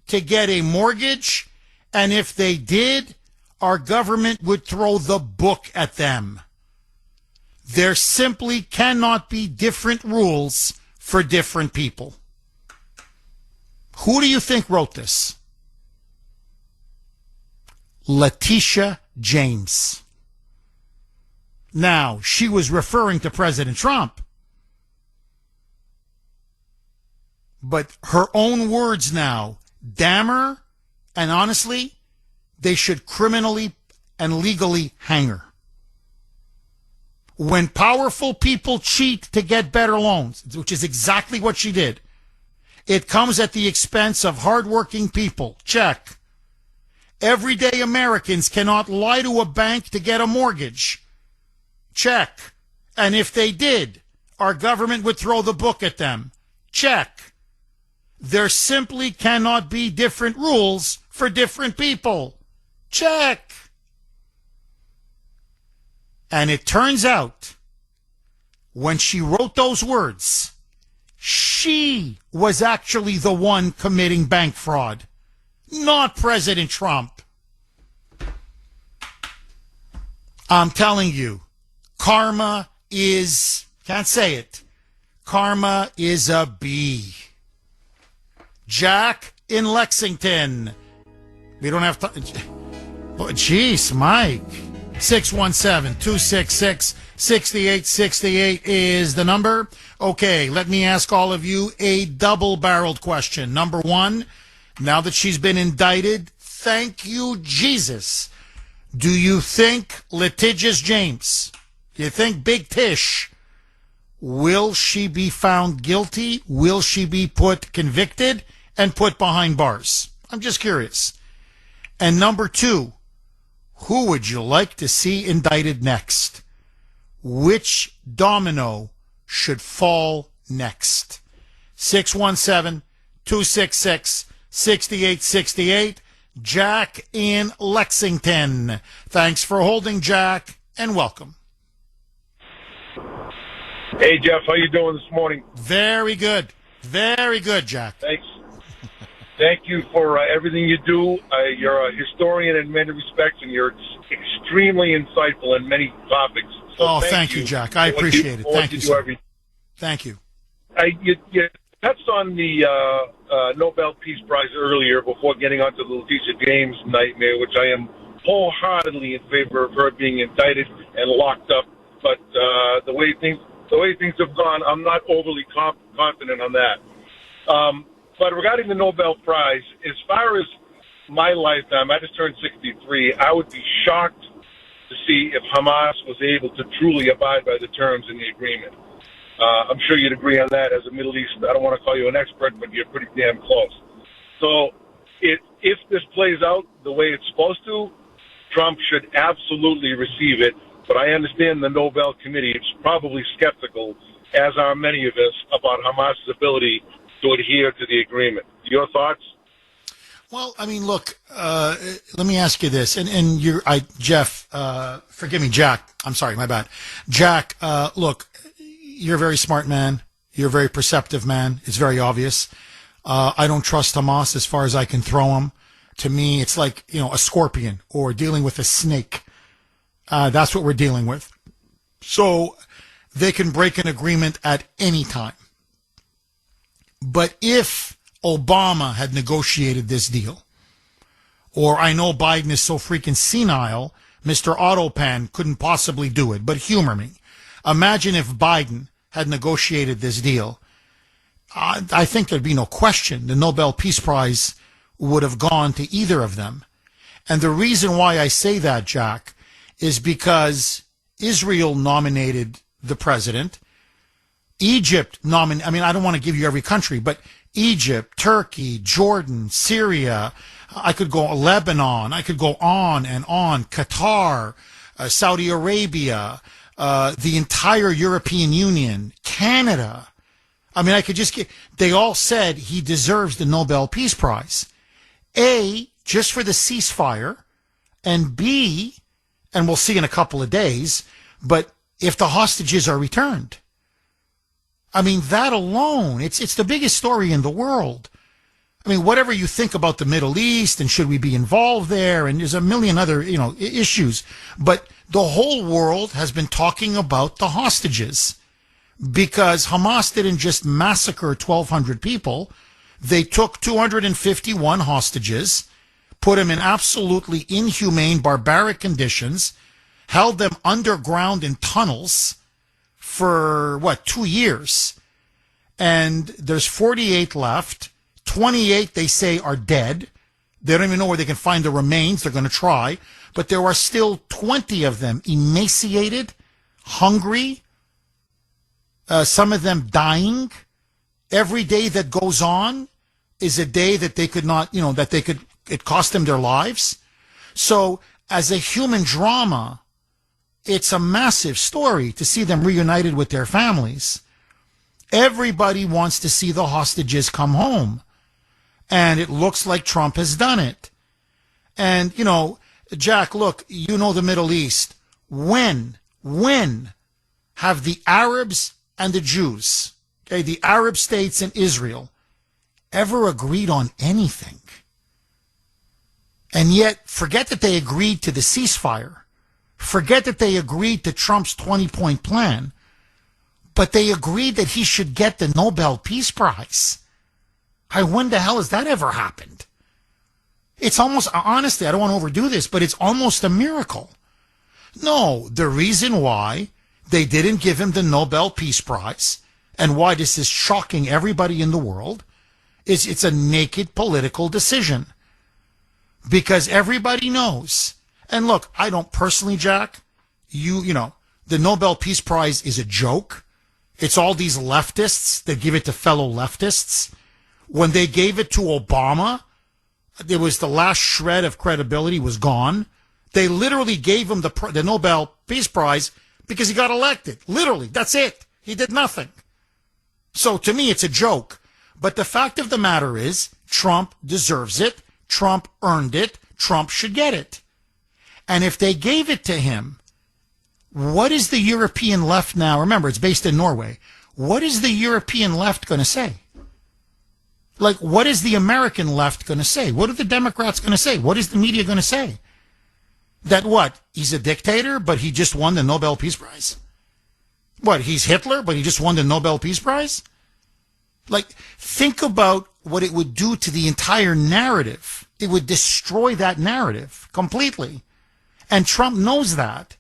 to get a mortgage, and if they did, our government would throw the book at them. There simply cannot be different rules for different people. Who do you think wrote this? Letitia James. Now, she was referring to President Trump. But her own words now, damn her, and honestly, they should criminally and legally hang her. When powerful people cheat to get better loans, which is exactly what she did, it comes at the expense of hardworking people. Check. Everyday Americans cannot lie to a bank to get a mortgage. Check. And if they did, our government would throw the book at them. Check. There simply cannot be different rules for different people. Check. And it turns out, when she wrote those words, she was actually the one committing bank fraud, not President Trump. I'm telling you, karma is, can't say it, karma is a bee. Jack in Lexington. We don't have to. Oh, jeez, Mike. 617-266-6868 is the number. Okay, let me ask all of you a double-barreled question. Number one, now that she's been indicted, thank you, Jesus. Do you think Litigious James, you think Big Tish, will she be found guilty? Will she be put convicted and put behind bars? I'm just curious. And number two, who would you like to see indicted next? Which domino should fall next? 617-266-6868. Jack in Lexington. Thanks for holding, Jack, and welcome. Hey, Jeff, how you doing this morning? Very good. Very good, Jack. Thanks. Thank you for everything you do. You're a historian in many respects, and you're extremely insightful in many topics. So thank you, Jack. I appreciate it. Thank you, sir. Thank you. You touched on the Nobel Peace Prize earlier before getting onto the Letitia James nightmare, which I am wholeheartedly in favor of her being indicted and locked up. But the way things have gone, I'm not overly confident on that. But regarding the Nobel Prize, as far as my lifetime, I just turned 63, I would be shocked to see if Hamas was able to truly abide by the terms in the agreement. I'm sure you'd agree on that as a Middle East. I don't want to call you an expert, but you're pretty damn close. So if this plays out the way it's supposed to, Trump should absolutely receive it. But I understand the Nobel Committee is probably skeptical, as are many of us, about Hamas's ability to adhere to the agreement. Your thoughts? Well, I mean, look, let me ask you this, and Jeff, forgive me, Jack, I'm sorry, my bad. Jack, look, you're a very smart man. You're a very perceptive man. It's very obvious. I don't trust Hamas as far as I can throw him. To me, it's like, a scorpion or dealing with a snake. That's what we're dealing with. So they can break an agreement at any time. But if Obama had negotiated this deal, or I know Biden is so freaking senile, Mr. Autopan couldn't possibly do it, but humor me. Imagine if Biden had negotiated this deal. I think there'd be no question the Nobel Peace Prize would have gone to either of them. And the reason why I say that, Jack, is because Israel nominated the president. Egypt I don't want to give you every country, but Egypt, Turkey, Jordan, Syria, I could go Lebanon, I could go on and on, Qatar, Saudi Arabia, the entire European Union, Canada. I mean, I could just they all said he deserves the Nobel Peace Prize. A, just for the ceasefire, and B, and we'll see in a couple of days, but if the hostages are returned. I mean, that alone, it's the biggest story in the world. I mean, whatever you think about the Middle East and should we be involved there, and there's a million other, issues. But the whole world has been talking about the hostages because Hamas didn't just massacre 1,200 people. They took 251 hostages, put them in absolutely inhumane, barbaric conditions, held them underground in tunnels for, 2 years. And there's 48 left. 28, they say, are dead. They don't even know where they can find the remains. They're going to try. But there are still 20 of them emaciated, hungry, some of them dying. Every day that goes on is a day that they could not, it cost them their lives. So as a human drama, it's a massive story to see them reunited with their families. Everybody wants to see the hostages come home. And it looks like Trump has done it. And, Jack, look, the Middle East. When have the Arabs and the Jews, the Arab states and Israel, ever agreed on anything? And yet, forget that they agreed to the ceasefire. Forget that they agreed to Trump's 20-point plan. But they agreed that he should get the Nobel Peace Prize. When the hell has that ever happened? It's almost, honestly, I don't want to overdo this, but it's almost a miracle. No, the reason why they didn't give him the Nobel Peace Prize and why this is shocking everybody in the world is it's a naked political decision. Because everybody knows. And look, I don't personally, Jack, the Nobel Peace Prize is a joke. It's all these leftists that give it to fellow leftists. When they gave it to Obama, there was the last shred of credibility was gone. They literally gave him the Nobel Peace Prize because he got elected. Literally, that's it. He did nothing. So to me, it's a joke. But the fact of the matter is, Trump deserves it. Trump earned it. Trump should get it. And if they gave it to him, what is the European left now? Remember, it's based in Norway. What is the European left going to say? Like, what is the American left going to say? What are the Democrats going to say? What is the media going to say? That what? He's a dictator, but he just won the Nobel Peace Prize? What? He's Hitler, but he just won the Nobel Peace Prize? Like, think about what it would do to the entire narrative. It would destroy that narrative completely. And Trump knows that.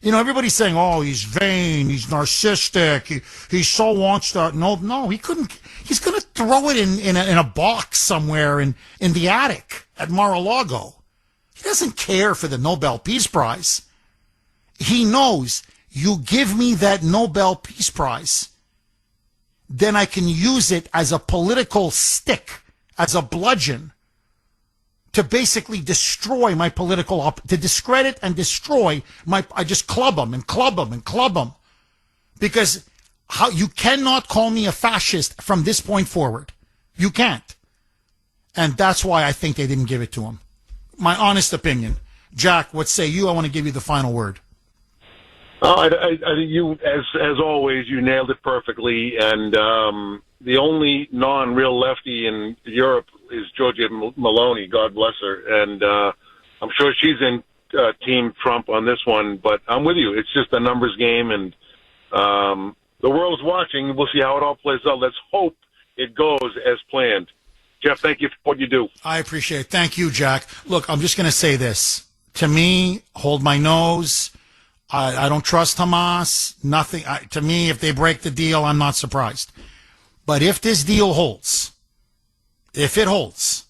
Everybody's saying, oh, he's vain, he's narcissistic, he so wants to. No, he couldn't. He's going to throw it in a box somewhere in the attic at Mar-a-Lago. He doesn't care for the Nobel Peace Prize. He knows, you give me that Nobel Peace Prize, then I can use it as a political stick, as a bludgeon, to basically destroy my political, to discredit and destroy I just club them and club them and club them. Because you cannot call me a fascist from this point forward. You can't. And that's why I think they didn't give it to him. My honest opinion. Jack, what say you? I want to give you the final word. I think you, as always, you nailed it perfectly. And the only non-real lefty in Europe is Giorgia Meloni, God bless her. And I'm sure she's in Team Trump on this one. But I'm with you. It's just a numbers game, and the world's watching. We'll see how it all plays out. Let's hope it goes as planned. Jeff, thank you for what you do. I appreciate it. Thank you, Jack. Look, I'm just going to say this. To me, hold my nose. I don't trust Hamas. Nothing. To me, if they break the deal, I'm not surprised. But if this deal holds, if it holds,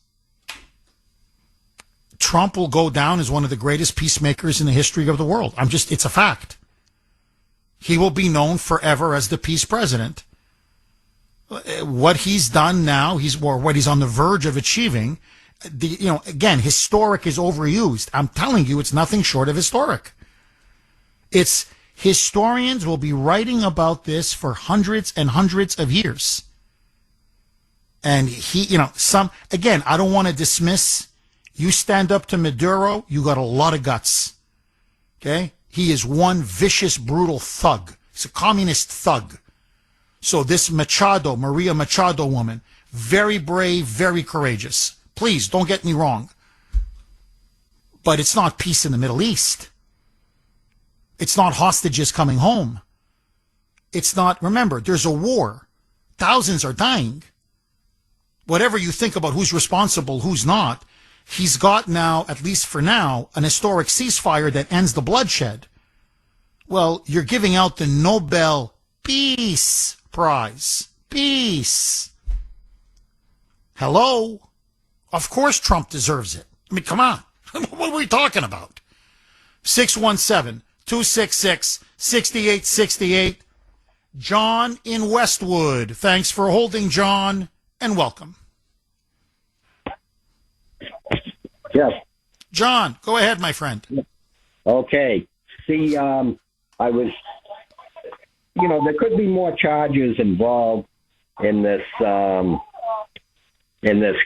Trump will go down as one of the greatest peacemakers in the history of the world. It's a fact. He will be known forever as the peace president. What he's done now, what he's on the verge of achieving, again, historic is overused. I'm telling you, it's nothing short of historic. Historians will be writing about this for hundreds and hundreds of years. And I don't want to dismiss. You stand up to Maduro, you got a lot of guts. Okay? He is one vicious, brutal thug. He's a communist thug. So this Maria Machado woman, very brave, very courageous. Please, don't get me wrong. But it's not peace in the Middle East. It's not hostages coming home. It's not, remember, there's a war. Thousands are dying. Whatever you think about who's responsible, who's not, he's got now, at least for now, an historic ceasefire that ends the bloodshed. Well, you're giving out the Nobel Peace Prize. Peace. Hello? Of course Trump deserves it. I mean, come on. What are we talking about? 617-266-6868. John in Westwood. Thanks for holding, John, and welcome. Yes. John, go ahead, my friend. Okay. See, I was, there could be more charges involved in this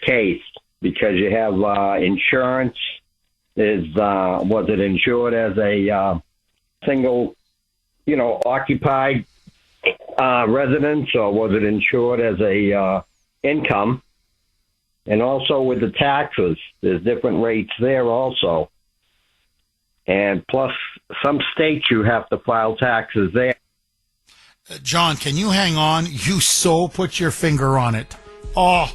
case because you have insurance. Was it insured as a single, occupied residence, or was it insured as a income? And also with the taxes, there's different rates there also. And plus, some states you have to file taxes there. John, can you hang on? You so put your finger on it. Oh,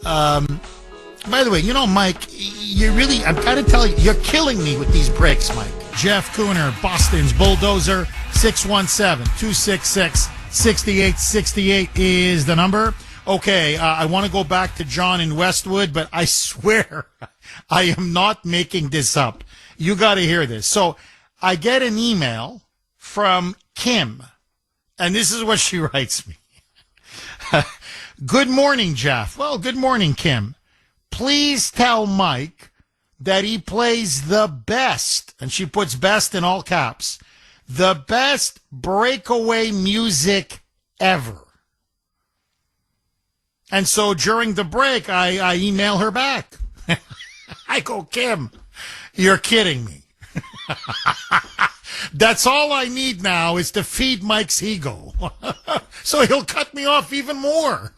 by the way, Mike, you really, I've got to tell you, you're killing me with these breaks, Mike. Jeff Kuhner, Boston's Bulldozer, 617-266-6868 is the number. Okay, I want to go back to John in Westwood, but I swear I am not making this up. You got to hear this. So I get an email from Kim, and this is what she writes me. Good morning, Jeff. Well, good morning, Kim. Please tell Mike that he plays the best, and she puts best in all caps, the best breakaway music ever. And so during the break, I email her back. I go, Kim, you're kidding me. That's all I need now is to feed Mike's ego. So he'll cut me off even more.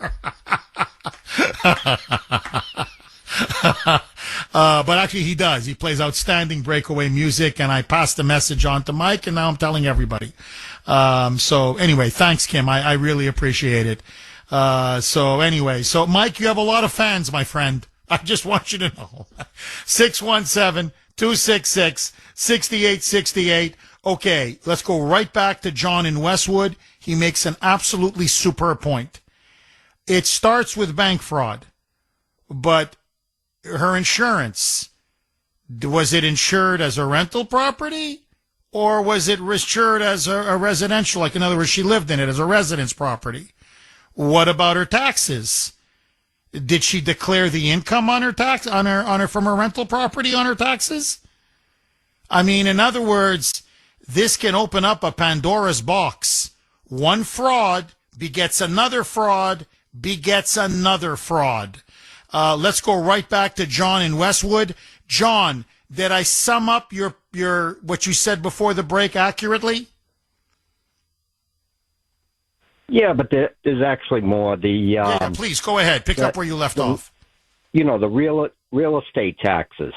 But actually he does. He plays outstanding breakaway music, and I passed the message on to Mike, and now I'm telling everybody. So anyway, thanks, Kim. I really appreciate it. So Mike, you have a lot of fans, my friend. I just want you to know. 617-266-6868. Okay, let's go right back to John in Westwood. He makes an absolutely superb point. It starts with bank fraud, but her insurance, was it insured as a rental property, or was it insured as a residential? Like, in other words, she lived in it as a residence property. What about her taxes? Did she declare the income on her from her rental property on her taxes? I mean, in other words, this can open up a Pandora's box. One fraud begets another fraud, begets another fraud. Let's go right back to John in Westwood. John, did I sum up your what you said before the break accurately? Yeah, but there's actually more. Yeah, please go ahead. Pick up where you left off. The real estate taxes.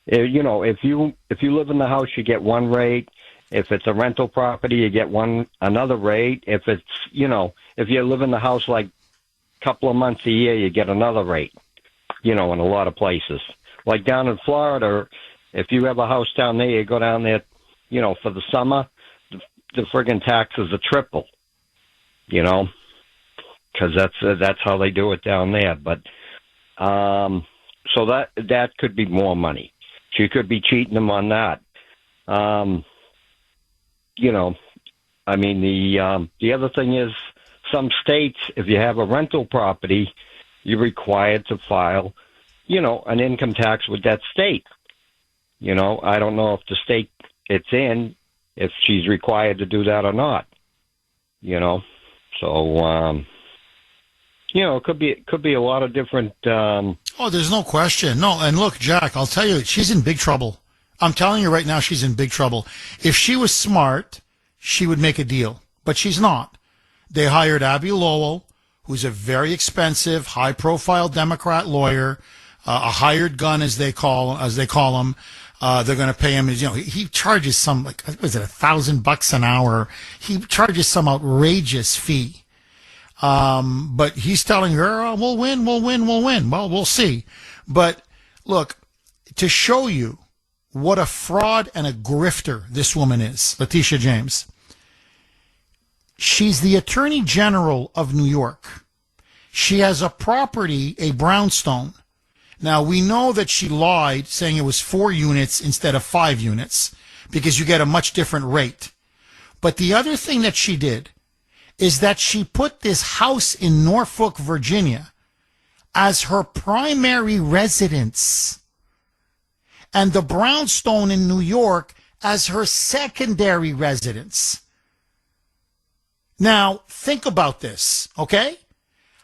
If you live in the house, you get one rate. If it's a rental property, you get another rate. If it's if you live in the house like a couple of months a year, you get another rate. In a lot of places, like down in Florida, if you have a house down there, you go down there, for the summer, the friggin' taxes are triple. Because that's how they do it down there. But so that could be more money. She could be cheating them on that. The other thing is, some states, if you have a rental property, you're required to file, an income tax with that state. I don't know if the state it's in, if she's required to do that or not. So, it could be a lot of different. Oh, there's no question. No, and look, Jack, I'll tell you, she's in big trouble. I'm telling you right now, she's in big trouble. If she was smart, she would make a deal, but she's not. They hired Abby Lowell, who's a very expensive, high-profile Democrat lawyer, a hired gun, as they call him. They're going to pay him, he charges some, like, was it $1,000 an hour? He charges some outrageous fee. But he's telling her, oh, we'll win. Well, we'll see. But look, to show you what a fraud and a grifter this woman is, Letitia James. She's the Attorney General of New York. She has a property, a brownstone. Now, we know that she lied, saying it was 4 units instead of 5 units, because you get a much different rate. But the other thing that she did is that she put this house in Norfolk, Virginia, as her primary residence, and the brownstone in New York as her secondary residence. Now, think about this, okay?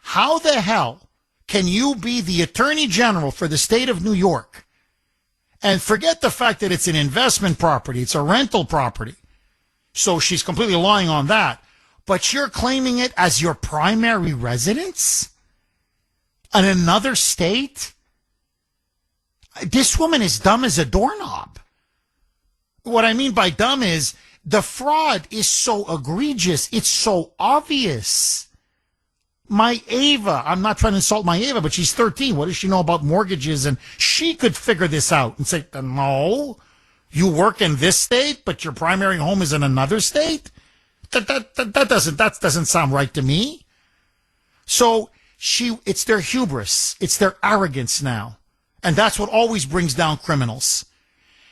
How the hell can you be the Attorney General for the state of New York and forget the fact that it's an investment property, it's a rental property? So she's completely lying on that. But you're claiming it as your primary residence in another state? This woman is dumb as a doorknob. What I mean by dumb is the fraud is so egregious. It's so obvious. My Ava, I'm not trying to insult my Ava, but she's 13. What does she know about mortgages? And she could figure this out and say, no, you work in this state, but your primary home is in another state? That doesn't sound right to me. So it's their hubris. It's their arrogance now. And that's what always brings down criminals.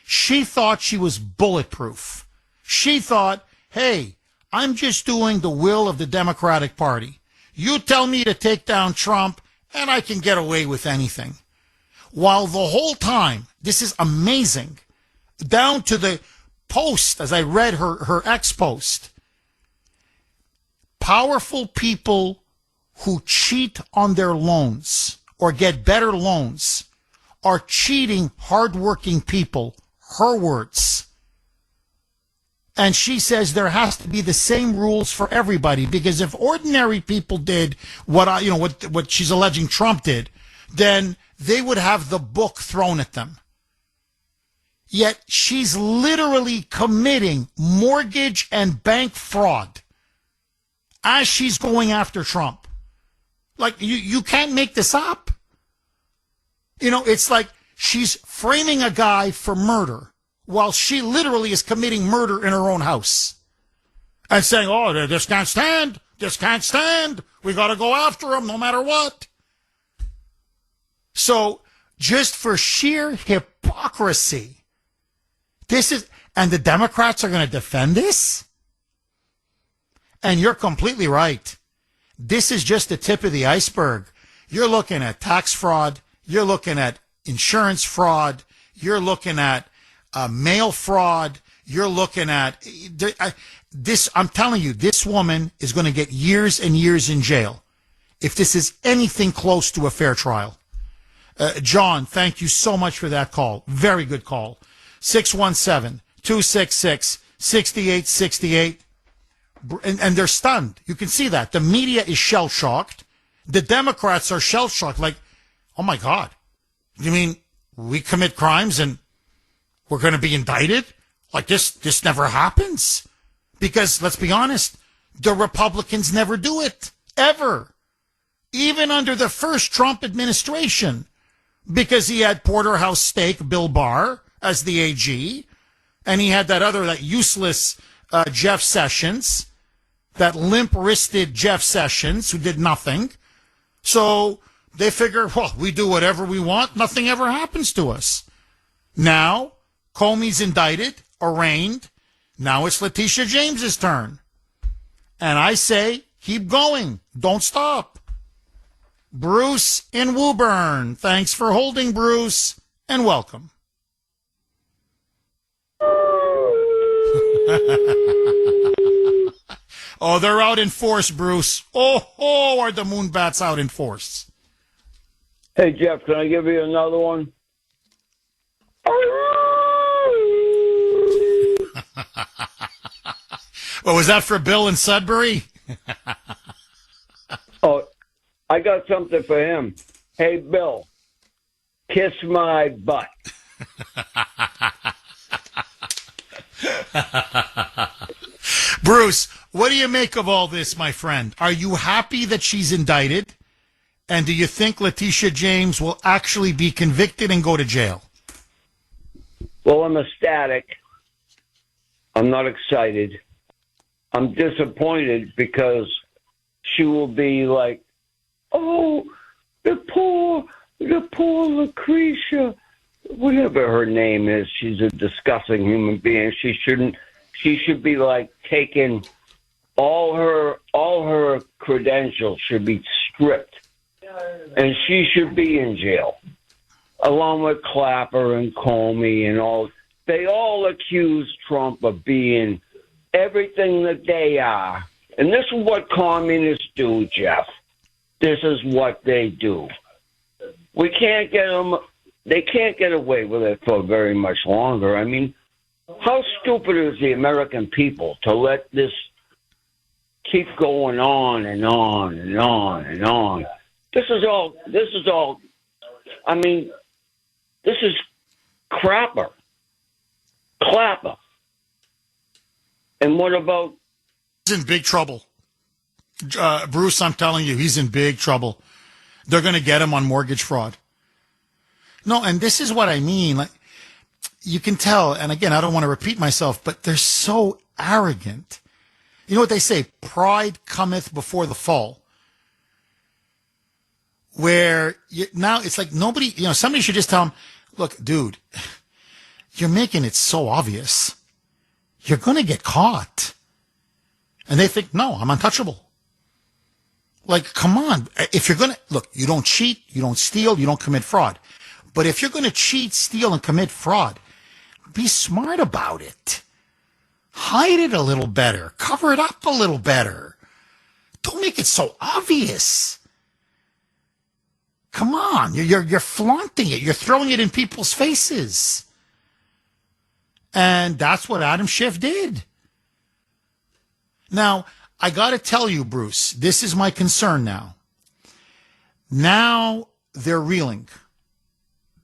She thought she was bulletproof. She thought, hey, I'm just doing the will of the Democratic Party. You tell me to take down Trump, and I can get away with anything. While the whole time, this is amazing, down to the post, as I read her ex-post, powerful people who cheat on their loans or get better loans are cheating hardworking people, her words. And she says there has to be the same rules for everybody, because if ordinary people did what she's alleging Trump did, then they would have the book thrown at them. Yet she's literally committing mortgage and bank fraud as she's going after Trump. Like, you can't make this up. It's like she's framing a guy for murder while she literally is committing murder in her own house and saying, oh, this can't stand. This can't stand. We got to go after him no matter what. So just for sheer hypocrisy, and the Democrats are going to defend this? And you're completely right. This is just the tip of the iceberg. You're looking at tax fraud. You're looking at insurance fraud. You're looking at mail fraud. You're looking at this. I'm telling you, this woman is going to get years and years in jail if this is anything close to a fair trial. John, thank you so much for that call. Very good call. 617-266-6868. And they're stunned. You can see that. The media is shell-shocked. The Democrats are shell-shocked. Like, oh, my God. You mean we commit crimes and we're going to be indicted? Like, this never happens. Because, let's be honest, the Republicans never do it. Ever. Even under the first Trump administration. Because he had Porterhouse Steak, Bill Barr, as the AG. And he had that useless Jeff Sessions. That limp-wristed Jeff Sessions who did nothing. So they figure, well, we do whatever we want. Nothing ever happens to us. Now, Comey's indicted, arraigned. Now it's Letitia James's turn. And I say, keep going. Don't stop. Bruce in Woburn. Thanks for holding, Bruce, and welcome. Oh, they're out in force, Bruce. Oh, are the Moonbats out in force? Hey, Jeff, can I give you another one? Well, was that for Bill in Sudbury? Oh, I got something for him. Hey, Bill, kiss my butt. Bruce, what do you make of all this, my friend? Are you happy that she's indicted? And do you think Letitia James will actually be convicted and go to jail? Well, I'm ecstatic. I'm not excited. I'm disappointed because she will be like, oh, the poor Lucretia, whatever her name is. She's a disgusting human being. She should be like taking all her credentials should be stripped, and she should be in jail, along with Clapper and Comey and all. They all accuse Trump of being everything that they are, and this is what communists do, Jeff. This is what they do. We can't get them. They can't get away with it for very much longer. I mean, how stupid is the American people to let this keep going on and on and on and on? This is all. I mean, this is Clapper. And what about? He's in big trouble. Bruce, I'm telling you, he's in big trouble. They're going to get him on mortgage fraud. No, and this is what I mean. Like, you can tell, and again, I don't want to repeat myself, but they're so arrogant. You know what they say? Pride cometh before the fall. Where now it's like nobody, somebody should just tell him, look, dude, you're making it so obvious. You're going to get caught. And they think, no, I'm untouchable. Like, come on. If you're going to, look, you don't cheat, you don't steal, you don't commit fraud. But if you're going to cheat, steal, and commit fraud, be smart about it. Hide it a little better. Cover it up a little better. Don't make it so obvious. Come on. You're flaunting it. You're throwing it in people's faces. And that's what Adam Schiff did. Now, I got to tell you, Bruce, this is my concern now. Now they're reeling.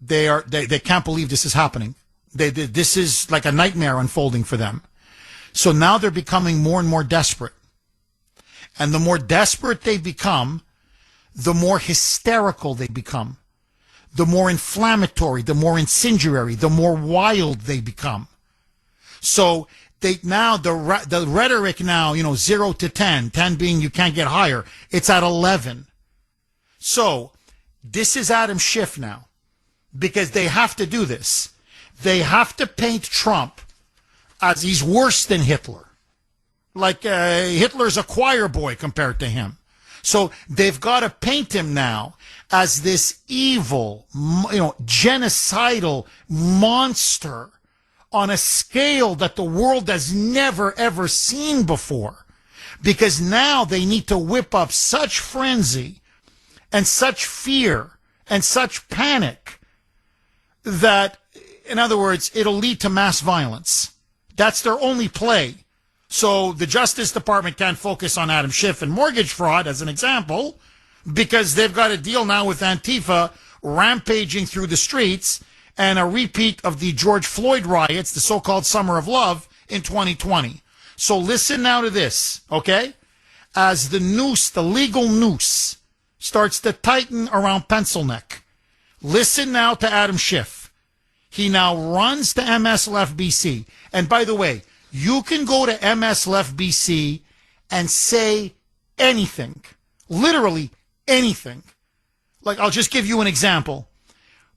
They can't believe this is happening. This is like a nightmare unfolding for them. So now they're becoming more and more desperate. And the more desperate they become, the more hysterical they become. The more inflammatory, the more incendiary, the more wild they become. So the rhetoric now, 0 to 10, 10 being you can't get higher, it's at 11. So this is Adam Schiff now, because they have to do this. They have to paint Trump as he's worse than Hitler. Like Hitler's a choir boy compared to him. So they've got to paint him now as this evil, genocidal monster on a scale that the world has never, ever seen before. Because now they need to whip up such frenzy and such fear and such panic that, in other words, it'll lead to mass violence. That's their only play. So the Justice Department can't focus on Adam Schiff and mortgage fraud, as an example, because they've got to deal now with Antifa rampaging through the streets and a repeat of the George Floyd riots, the so-called Summer of Love, in 2020. So listen now to this, okay? As the noose, the legal noose, starts to tighten around Pencil Neck, listen now to Adam Schiff. He now runs to MS Left BC. And by the way, you can go to MS Left BC and say anything, literally anything. Like, I'll just give you an example.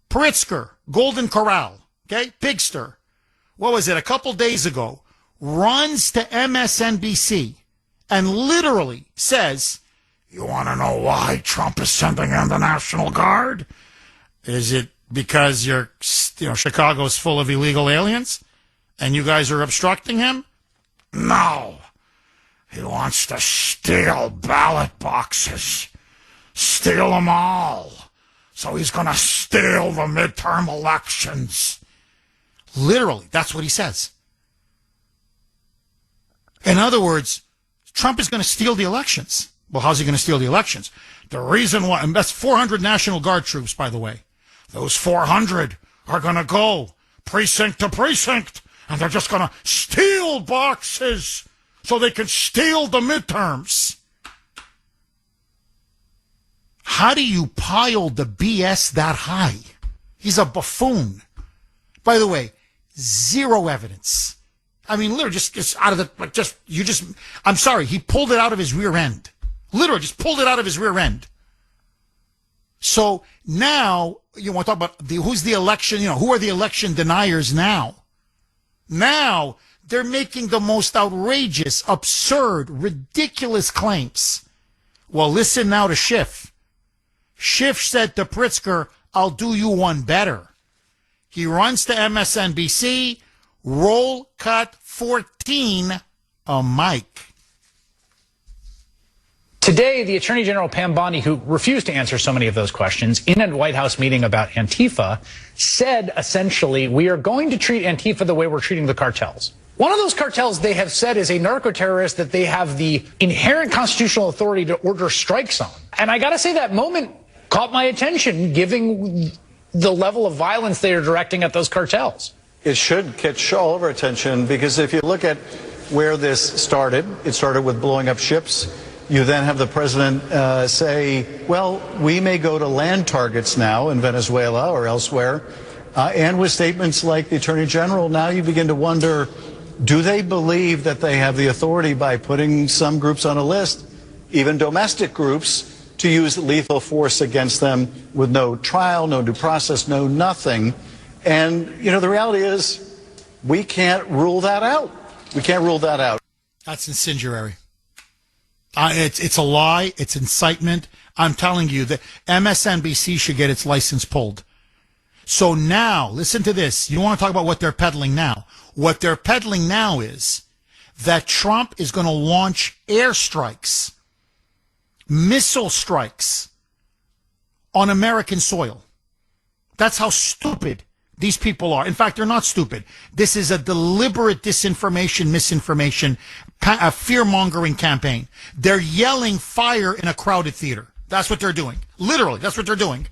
Pritzker, Golden Corral, okay, Pigster, what was it, a couple days ago, runs to MSNBC and literally says, you want to know why Trump is sending in the National Guard? Is it because Chicago's full of illegal aliens and you guys are obstructing him? No. He wants to steal ballot boxes. Steal them all. So he's going to steal the midterm elections. Literally, that's what he says. In other words, Trump is going to steal the elections. Well, how's he going to steal the elections? The reason why, and that's 400 National Guard troops, by the way. Those 400 are going to go precinct to precinct And they're just going to steal boxes so they can steal the midterms. How do you pile the BS that high? He's a buffoon. By the way, zero evidence. I mean, literally just out of the, I'm sorry, he pulled it out of his rear end. Literally just pulled it out of his rear end. So now, you want to talk about who's the election, who are the election deniers now? Now, they're making the most outrageous, absurd, ridiculous claims. Well, listen now to Schiff. Schiff said to Pritzker, I'll do you one better. He runs to MSNBC, roll cut 14, a mic. Today, the Attorney General Pam Bondi, who refused to answer so many of those questions in a White House meeting about Antifa, said essentially, we are going to treat Antifa the way we're treating the cartels. One of those cartels they have said is a narco-terrorist that they have the inherent constitutional authority to order strikes on. And I got to say that moment caught my attention, given the level of violence they are directing at those cartels. It should catch all of our attention, because if you look at where this started, it started with blowing up ships. You then have the president say, well, we may go to land targets now in Venezuela or elsewhere. And with statements like the Attorney General, now you begin to wonder, do they believe that they have the authority by putting some groups on a list, even domestic groups, to use lethal force against them with no trial, no due process, no nothing? And, the reality is we can't rule that out. We can't rule that out. That's incendiary. It's a lie. It's incitement. I'm telling you that MSNBC should get its license pulled. So now, listen to this. You want to talk about what they're peddling now? What they're peddling now is that Trump is going to launch airstrikes, missile strikes on American soil. That's how stupid these people are. In fact, they're not stupid. This is a deliberate disinformation, misinformation, a fear-mongering campaign. They're yelling fire in a crowded theater. That's what they're doing. Literally, that's what they're doing.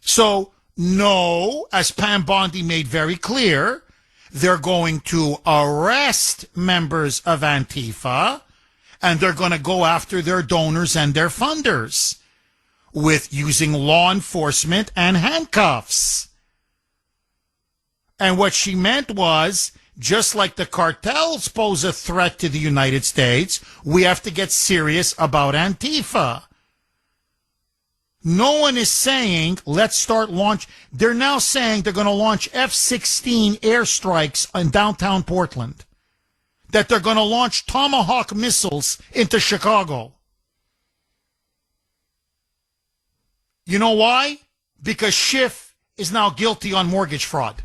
So, no, as Pam Bondi made very clear, they're going to arrest members of Antifa, and they're going to go after their donors and their funders with using law enforcement and handcuffs. And what she meant was, just like the cartels pose a threat to the United States, we have to get serious about Antifa. No one is saying, let's start launch. They're now saying they're going to launch F-16 airstrikes in downtown Portland. That they're going to launch Tomahawk missiles into Chicago. You know why? Because Schiff is now guilty on mortgage fraud.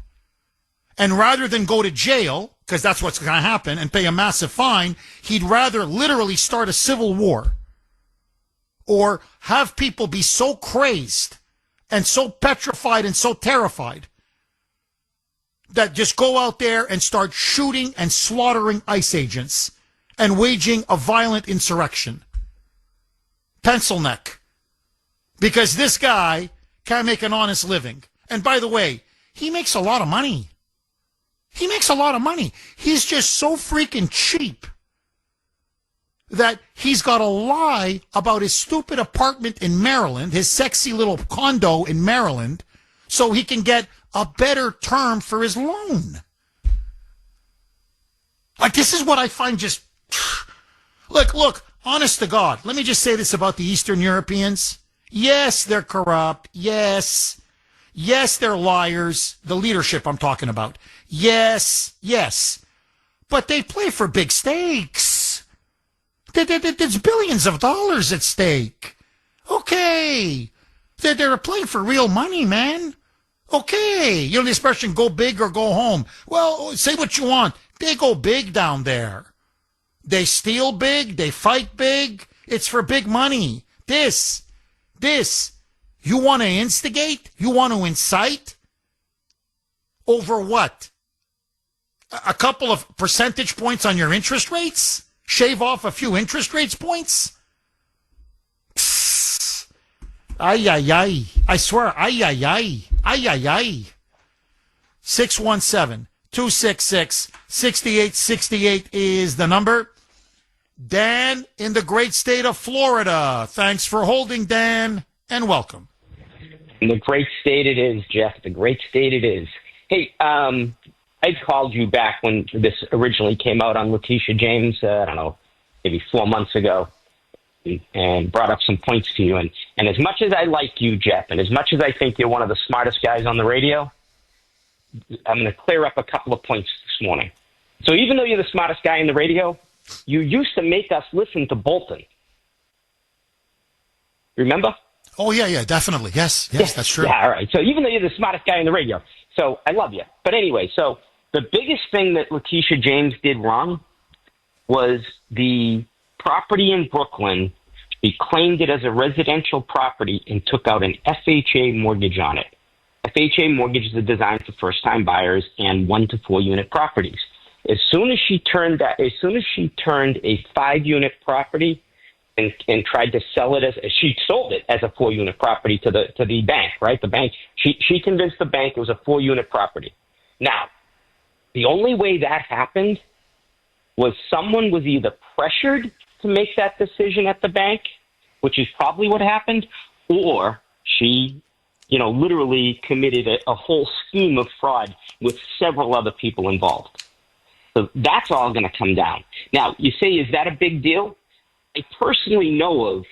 And rather than go to jail, because that's what's going to happen, and pay a massive fine, he'd rather literally start a civil war. Or have people be so crazed and so petrified and so terrified that just go out there and start shooting and slaughtering ICE agents and waging a violent insurrection. Pencil neck. Because this guy can't make an honest living. And by the way, he makes a lot of money. He makes a lot of money. He's just so freaking cheap that he's got to lie about his stupid apartment in Maryland, his sexy little condo in Maryland, so he can get a better term for his loan. Like, this is what I find just... Look, honest to God, let me just say this about the Eastern Europeans. Yes, they're corrupt. Yes, they're liars. The leadership I'm talking about. Yes. But they play for big stakes. There's billions of dollars at stake. Okay. They're playing for real money, man. Okay. You know the expression, go big or go home. Well, say what you want. They go big down there. They steal big. They fight big. It's for big money. This. You want to instigate? You want to incite? Over what? A couple of percentage points on your interest rates? Shave off a few interest rates points? Psst. Ay. I swear, ay. 617 266-6868 is the number. Dan in the great state of Florida. Thanks for holding, Dan, and welcome. The great state it is, Jeff. The great state it is. Hey, I called you back when this originally came out on Letitia James, I don't know, maybe 4 months ago, and brought up some points to you. And as much as I like you, Jeff, and as much as I think you're one of the smartest guys on the radio, I'm going to clear up a couple of points this morning. So even though you're the smartest guy in the radio, you used to make us listen to Bolton. Remember? Oh, yeah, definitely. Yes, that's true. Yeah, all right. So even though you're the smartest guy in the radio, so I love you. But anyway, so the biggest thing that Letitia James did wrong was the property in Brooklyn. She claimed it as a residential property and took out an FHA mortgage on it. FHA mortgages are designed for first-time buyers and 1 to 4 unit properties. As soon as she turned a 5-unit property and tried to sell it she sold it as a 4-unit property to the bank, right? The bank, she convinced the bank it was a 4-unit property. Now, the only way that happened was someone was either pressured to make that decision at the bank, which is probably what happened, or she, literally committed a whole scheme of fraud with several other people involved. So that's all going to come down. Now, you say, is that a big deal? I personally know of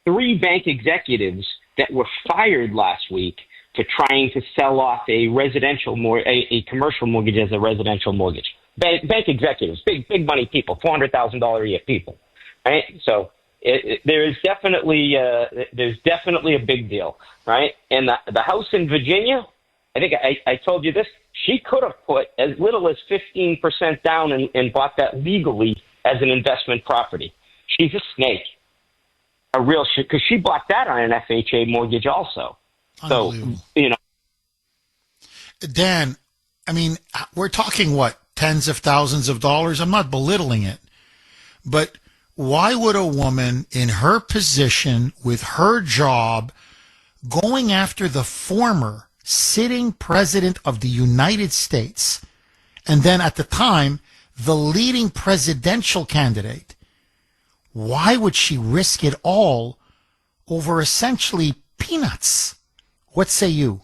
3 bank executives that were fired last week for trying to sell off a commercial mortgage as a residential mortgage. Bank executives, big money people, $400,000 a year people, right? So there's definitely a big deal, right? And the house in Virginia, I think I told you this. She could have put as little as 15% down and bought that legally as an investment property. She's a snake, a real shit, because she bought that on an FHA mortgage also. So, Dan, I mean, we're talking tens of thousands of dollars? I'm not belittling it, but why would a woman in her position with her job going after the former sitting president of the United States, and then at the time, the leading presidential candidate, why would she risk it all over essentially peanuts? What say you?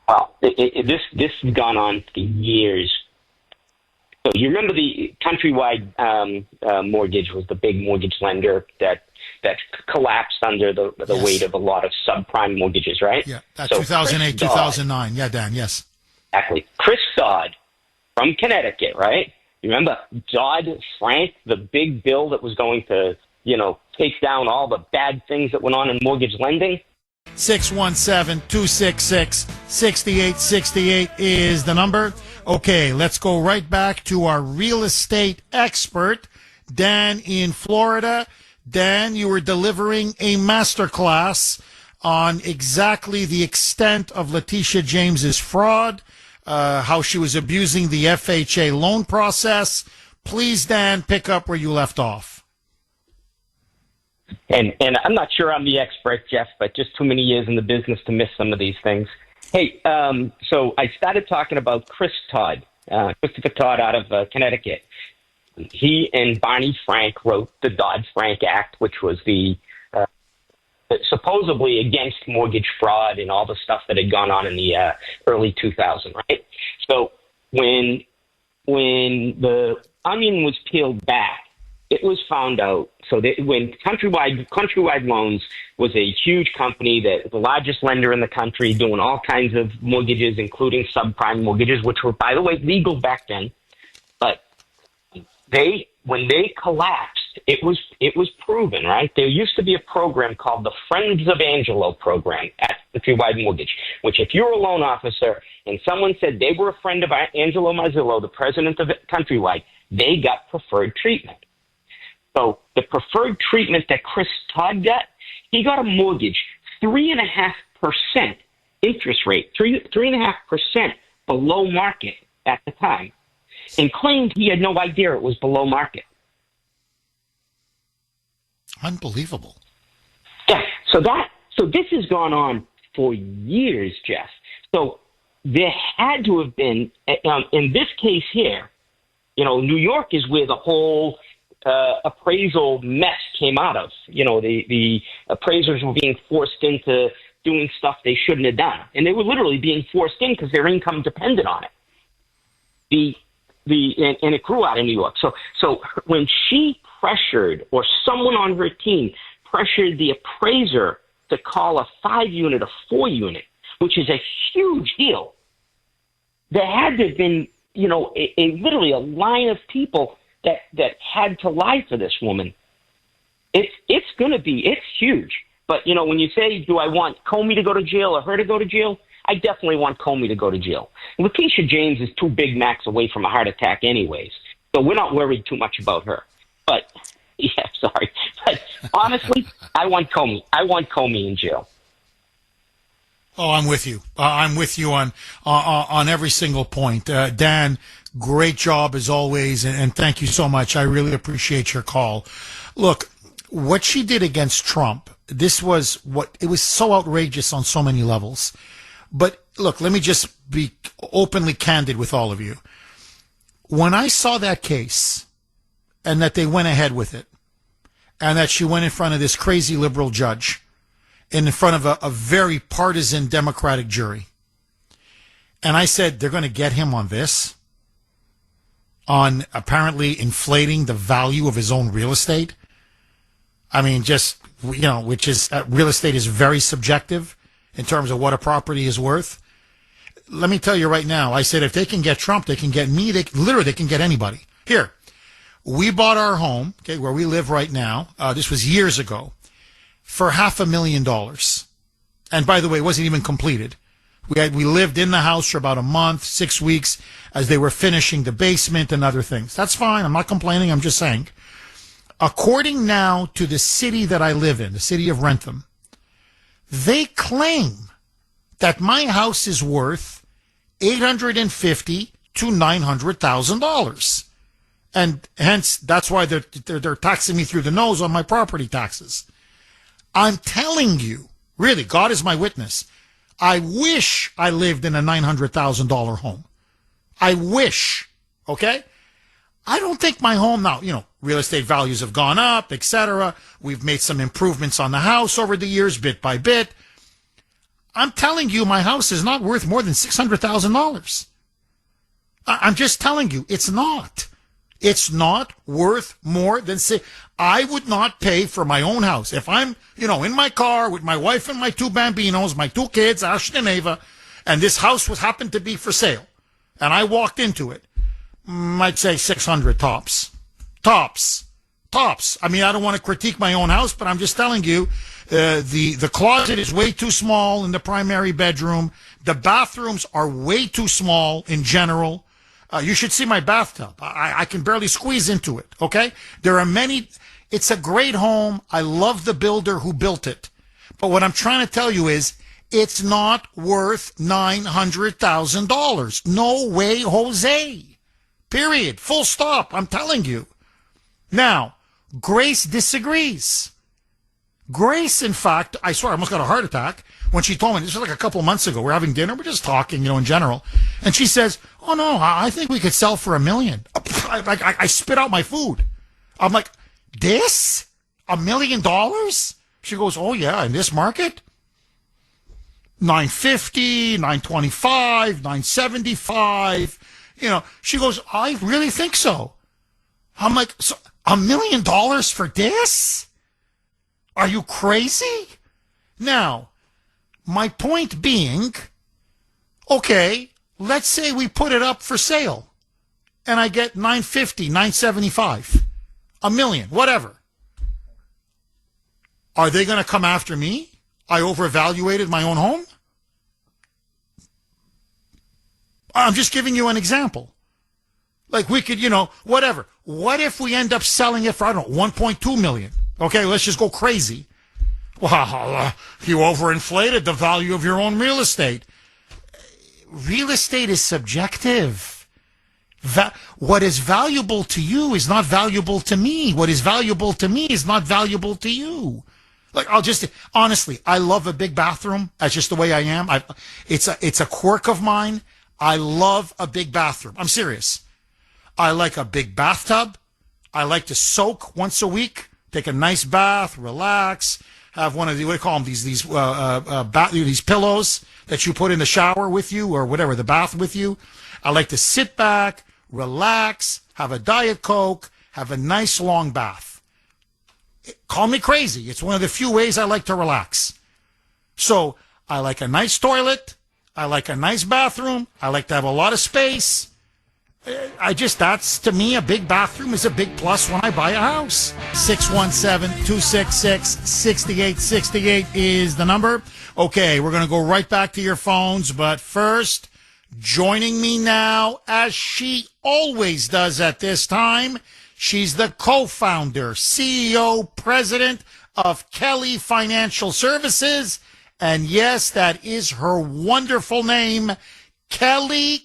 Well, this has gone on for years. So you remember the Countrywide mortgage was the big mortgage lender that collapsed under the weight of a lot of subprime mortgages, right? Yeah, so 2008, 2009. Yeah, Dan, yes. Exactly. Chris Dodd from Connecticut, right? You remember Dodd-Frank, the big bill that was going to, take down all the bad things that went on in mortgage lending? 617-266-6868 is the number. Okay, let's go right back to our real estate expert, Dan in Florida. Dan, you were delivering a masterclass on exactly the extent of Letitia James's fraud, how she was abusing the FHA loan process. Please, Dan, pick up where you left off. And I'm not sure I'm the expert, Jeff, but just too many years in the business to miss some of these things. Hey, so I started talking about Christopher Todd out of Connecticut. He and Barney Frank wrote the Dodd-Frank Act, which was the supposedly against mortgage fraud and all the stuff that had gone on in the early 2000s, right? So when the onion was peeled back, it was found out. So that when Countrywide Loans was a huge company, that the largest lender in the country, doing all kinds of mortgages, including subprime mortgages, which were, by the way, legal back then. But when they collapsed, it was proven, right? There used to be a program called the Friends of Angelo program at Countrywide Mortgage, which if you were a loan officer and someone said they were a friend of Angelo Mazzillo, the president of Countrywide, they got preferred treatment. So the preferred treatment that Chris Todd got, he got a mortgage, 3.5% interest rate, 3.5% below market at the time, and claimed he had no idea it was below market. Unbelievable. Yeah. So this has gone on for years, Jeff. So there had to have been, in this case here, New York is where the whole appraisal mess came out of. The appraisers were being forced into doing stuff they shouldn't have done. And they were literally being forced in because their income depended on it. And it grew out in New York. So when she pressured, or someone on her team pressured the appraiser to call a 5-unit a 4-unit, which is a huge deal, there had to have been, literally a line of people that had to lie for this woman. It's huge. But, when you say, do I want Comey to go to jail or her to go to jail? I definitely want Comey to go to jail. Letitia James is 2 Big Macs away from a heart attack anyways, so we're not worried too much about her. But, yeah, sorry. But honestly, I want Comey. I want Comey in jail. Oh, I'm with you. I'm with you on every single point. Dan, great job as always, and thank you so much. I really appreciate your call. Look, what she did against Trump, it was so outrageous on so many levels. But look, let me just be openly candid with all of you. When I saw that case and that they went ahead with it and that she went in front of this crazy liberal judge in front of a very partisan Democratic jury, and I said, they're going to get him on this, on apparently inflating the value of his own real estate. I mean, which is, real estate is very subjective in terms of what a property is worth. Let me tell you right now, I said, if they can get Trump, they can get me, they can get anybody. Here, we bought our home, okay, where we live right now. This was years ago, for $500,000. And by the way, it wasn't even completed. We lived in the house for about a month, 6 weeks, as they were finishing the basement and other things. That's fine. I'm not complaining. I'm just saying. According now to the city that I live in, the city of Rentham, they claim that my house is worth $850,000 to $900,000. And hence, that's why they're taxing me through the nose on my property taxes. I'm telling you, really, God is my witness, I wish I lived in a $900,000 home. I wish, okay? I don't think my home now, real estate values have gone up, etc. We've made some improvements on the house over the years, bit by bit. I'm telling you, my house is not worth more than $600,000. I'm just telling you, it's not. It's not worth more than I would not pay for my own house. If I'm, in my car with my wife and my 2 Bambinos, my 2 kids, Ashton and Ava, and this house happened to be for sale, and I walked into it, I'd say 600 tops. Tops. I mean, I don't want to critique my own house, but I'm just telling you, the closet is way too small in the primary bedroom. The bathrooms are way too small in general. You should see my bathtub. I can barely squeeze into it, okay? There are many. It's a great home. I love the builder who built it. But what I'm trying to tell you is, it's not worth $900,000. No way, Jose. Period. Full stop. I'm telling you. Now, Grace disagrees. Grace, in fact, I swear I almost got a heart attack when she told me, this was like a couple of months ago, we're having dinner, we're just talking, in general, and she says, oh no, I think we could sell for $1 million. I spit out my food. I'm like, this? $1 million? She goes, oh yeah, in this market? 950, 925, 975. She goes, I really think so. I'm like, so $1 million for this? Are you crazy? Now, my point being, okay, let's say we put it up for sale and I get 950, 975, $1 million, whatever. Are they going to come after me? I overvaluated my own home? I'm just giving you an example. Like we could, whatever. What if we end up selling it for, I don't know, 1.2 million? Okay, let's just go crazy. Well, you overinflated the value of your own real estate. Real estate is subjective. What is valuable to you is not valuable to me. What is valuable to me is not valuable to you. Like, honestly, I love a big bathroom. That's just the way I am. It's a quirk of mine. I love a big bathroom. I'm serious. I like a big bathtub. I like to soak once a week, take a nice bath, relax, have one of the, what do you call them? These pillows that you put in the shower with you or whatever, the bath with you. I like to sit back, relax, have a Diet Coke, have a nice long bath. Call me crazy. It's one of the few ways I like to relax. So I like a nice toilet. I like a nice bathroom. I like to have a lot of space. That's, to me, a big bathroom is a big plus when I buy a house. 617-266-6868 is the number. Okay, we're going to go right back to your phones. But first, joining me now, as she always does at this time, she's the co-founder, CEO, president of Kelly Financial Services. And yes, that is her wonderful name, Kelly,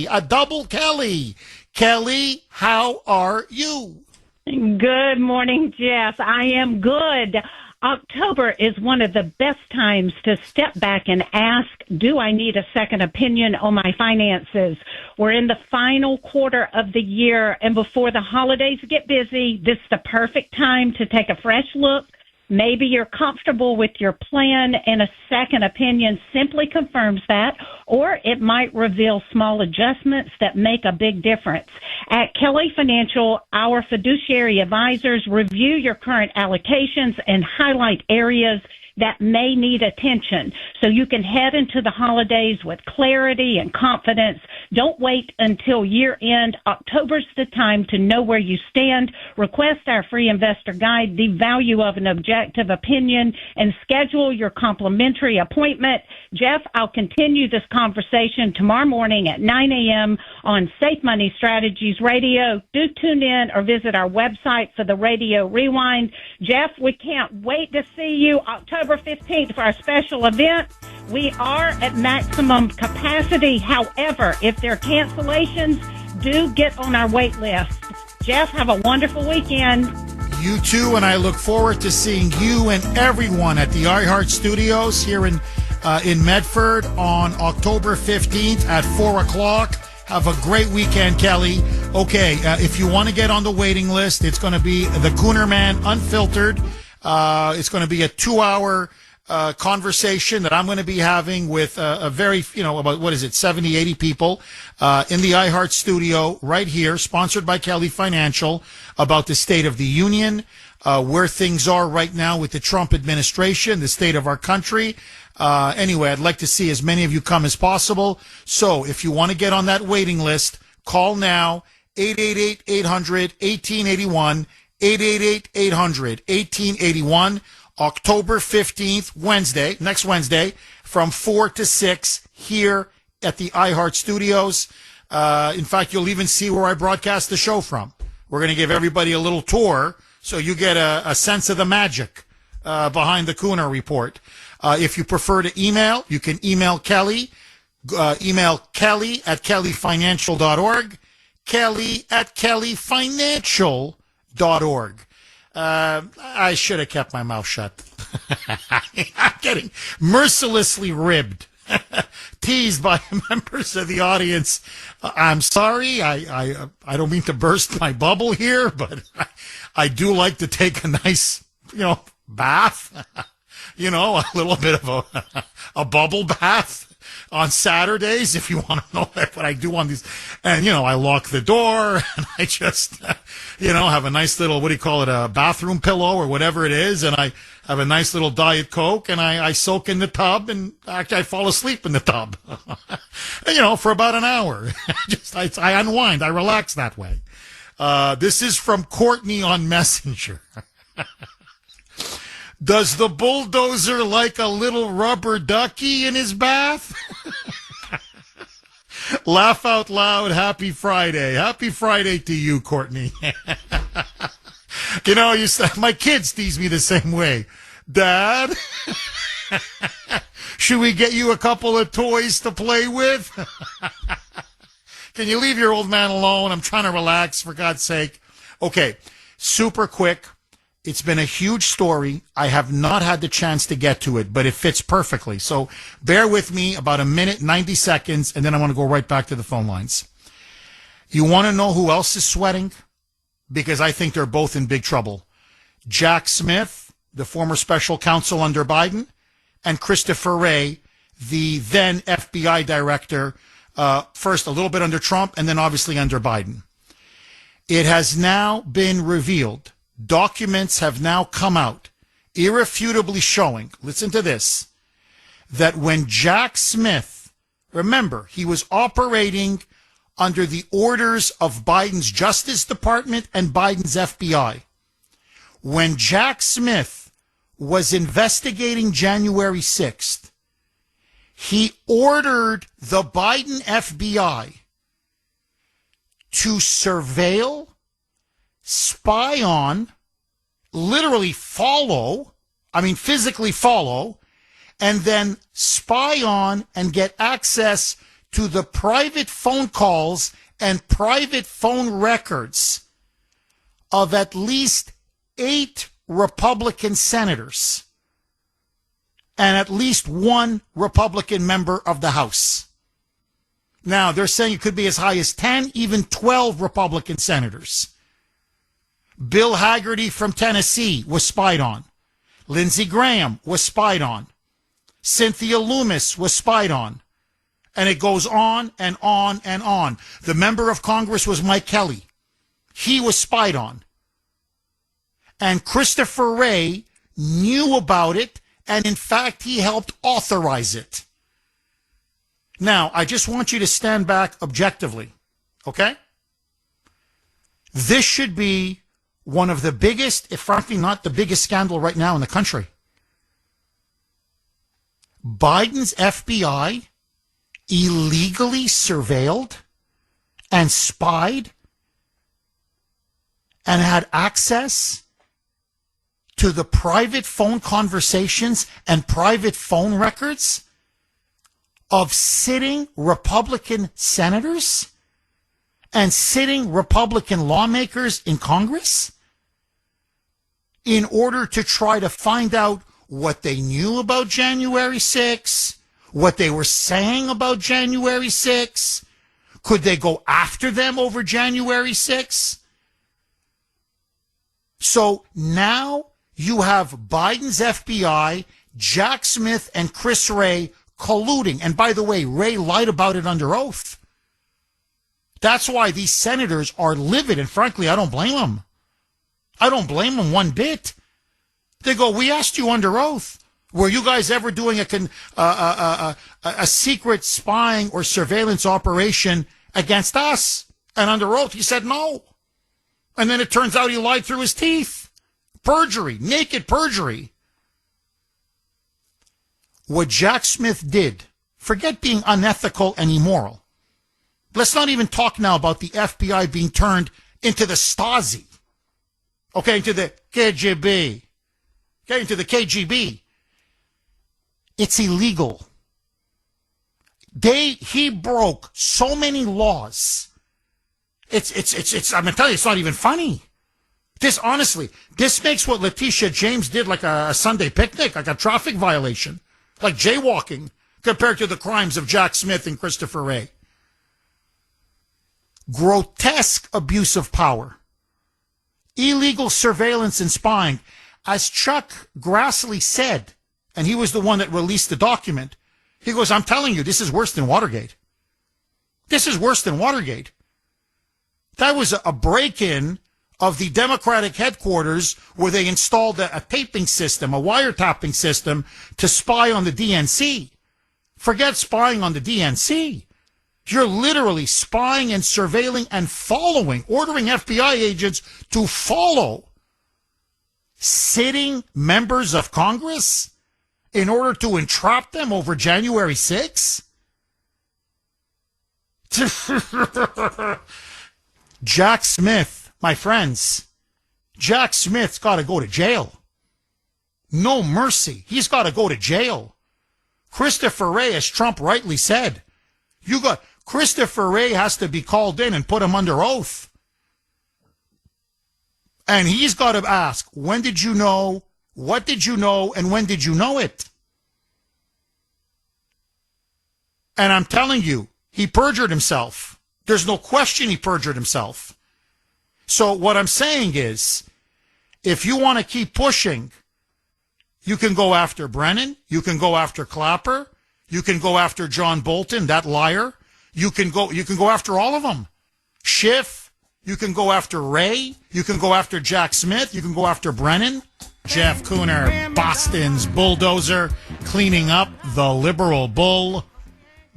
a double Kelly. Kelly, how are you? Good morning, Jeff. I am good. October is one of the best times to step back and ask, do I need a second opinion on my finances? We're in the final quarter of the year, and before the holidays get busy, this is the perfect time to take a fresh look. Maybe you're comfortable with your plan, and a second opinion simply confirms that, or it might reveal small adjustments that make a big difference. At Kelly Financial, our fiduciary advisors review your current allocations and highlight areas that may need attention so you can head into the holidays with clarity and confidence. Don't wait until year end. October's the time to know where you stand. Request our free investor guide, The Value of an Objective Opinion, and schedule your complimentary appointment. Jeff, I'll continue this conversation tomorrow morning at 9 a.m. on Safe Money Strategies Radio. Do tune in or visit our website for the radio rewind. Jeff, we can't wait to see you October 15th for our special event. We are at maximum capacity. However, if there are cancellations, do get on our wait list. Jeff, have a wonderful weekend. You too, and I look forward to seeing you and everyone at the iHeart Studios here in Medford on October 15th at 4 o'clock. Have a great weekend, Kelly. Okay, if you want to get on the waiting list, it's going to be the Kuhner Man Unfiltered. It's going to be a 2-hour conversation that I'm going to be having with a very, about, 70, 80 people in the iHeart studio right here, sponsored by Kelly Financial, about the State of the Union, where things are right now with the Trump administration, the state of our country. Anyway, I'd like to see as many of you come as possible. So if you want to get on that waiting list, call now, 888-800-1881, 888-800-1881, October 15th, next Wednesday, from 4 to 6 here at the iHeart Studios. In fact, you'll even see where I broadcast the show from. We're going to give everybody a little tour so you get a sense of the magic behind the Kuhner Report. If you prefer to email, you can email Kelly. Email Kelly at kellyfinancial.org. Kelly at kellyfinancial.org. I should have kept my mouth shut. I'm getting mercilessly ribbed, teased by members of the audience. I'm sorry. I don't mean to burst my bubble here, but I do like to take a nice, bath, a little bit of a bubble bath on Saturdays, if you want to know what I do on these. And, I lock the door and I just, have a nice little, a bathroom pillow or whatever it is. And I have a nice little Diet Coke and I soak in the tub and actually I fall asleep in the tub, for about an hour. I unwind. I relax that way. This is from Courtney on Messenger. Does the bulldozer like a little rubber ducky in his bath? Laugh out loud. Happy Friday. Happy Friday to you, Courtney. My kids tease me the same way. Dad, should we get you a couple of toys to play with? Can you leave your old man alone? I'm trying to relax, for God's sake. Okay, super quick. It's been a huge story. I have not had the chance to get to it, but it fits perfectly. So bear with me about a minute, 90 seconds, and then I want to go right back to the phone lines. You want to know who else is sweating? Because I think they're both in big trouble. Jack Smith, the former special counsel under Biden, and Christopher Wray, the then FBI director, first a little bit under Trump and then obviously under Biden. It has now been revealed. Documents have now come out, irrefutably showing, listen to this, that when Jack Smith, remember, he was operating under the orders of Biden's Justice Department and Biden's FBI. When Jack Smith was investigating January 6th, he ordered the Biden FBI to surveil, spy on, literally follow, physically follow, and then spy on and get access to the private phone calls and private phone records of at least 8 Republican senators and at least 1 Republican member of the House. Now, they're saying it could be as high as 10, even 12 Republican senators. Bill Hagerty from Tennessee was spied on. Lindsey Graham was spied on. Cynthia Loomis was spied on. And it goes on and on and on. The member of Congress was Mike Kelly. He was spied on. And Christopher Wray knew about it, and in fact, he helped authorize it. Now, I just want you to stand back objectively, okay? This should be one of the biggest, if frankly not the biggest scandal right now in the country. Biden's FBI illegally surveilled and spied and had access to the private phone conversations and private phone records of sitting Republican senators and sitting Republican lawmakers in Congress in order to try to find out what they knew about January 6th, what they were saying about January 6th. Could they go after them over January 6th? So now you have Biden's FBI, Jack Smith, and Chris Wray colluding. And by the way, Wray lied about it under oath. That's why these senators are livid. And frankly, I don't blame them. I don't blame them one bit. They go, we asked you under oath. Were you guys ever doing a secret spying or surveillance operation against us? And under oath, he said no. And then it turns out he lied through his teeth. Perjury, naked perjury. What Jack Smith did, forget being unethical and immoral. Let's not even talk now about the FBI being turned into the Stasi. Okay, into the KGB. Okay, into the KGB. It's illegal. He broke so many laws. I'm going to tell you, it's not even funny. Honestly, this makes what Letitia James did like a Sunday picnic, like a traffic violation, like jaywalking, compared to the crimes of Jack Smith and Christopher Wray. Grotesque abuse of power. Illegal surveillance and spying. As Chuck Grassley said, and he was the one that released the document, he goes, I'm telling you, this is worse than Watergate. This is worse than Watergate. That was a break-in of the Democratic headquarters where they installed a taping system, a wiretapping system to spy on the DNC. Forget spying on the DNC. You're literally spying and surveilling and following, ordering FBI agents to follow sitting members of Congress in order to entrap them over January 6th? Jack Smith, my friends, Jack Smith's got to go to jail. No mercy. He's got to go to jail. Christopher Wray, as Trump rightly said, Christopher Wray has to be called in and put him under oath. And he's got to ask, when did you know, what did you know, and when did you know it? And I'm telling you, he perjured himself. There's no question he perjured himself. So what I'm saying is, if you want to keep pushing, you can go after Brennan, you can go after Clapper, you can go after John Bolton, that liar. You can go after all of them. Schiff, you can go after Ray, you can go after Jack Smith, you can go after Brennan. Jeff Kuhner, Boston's bulldozer, cleaning up the liberal bull.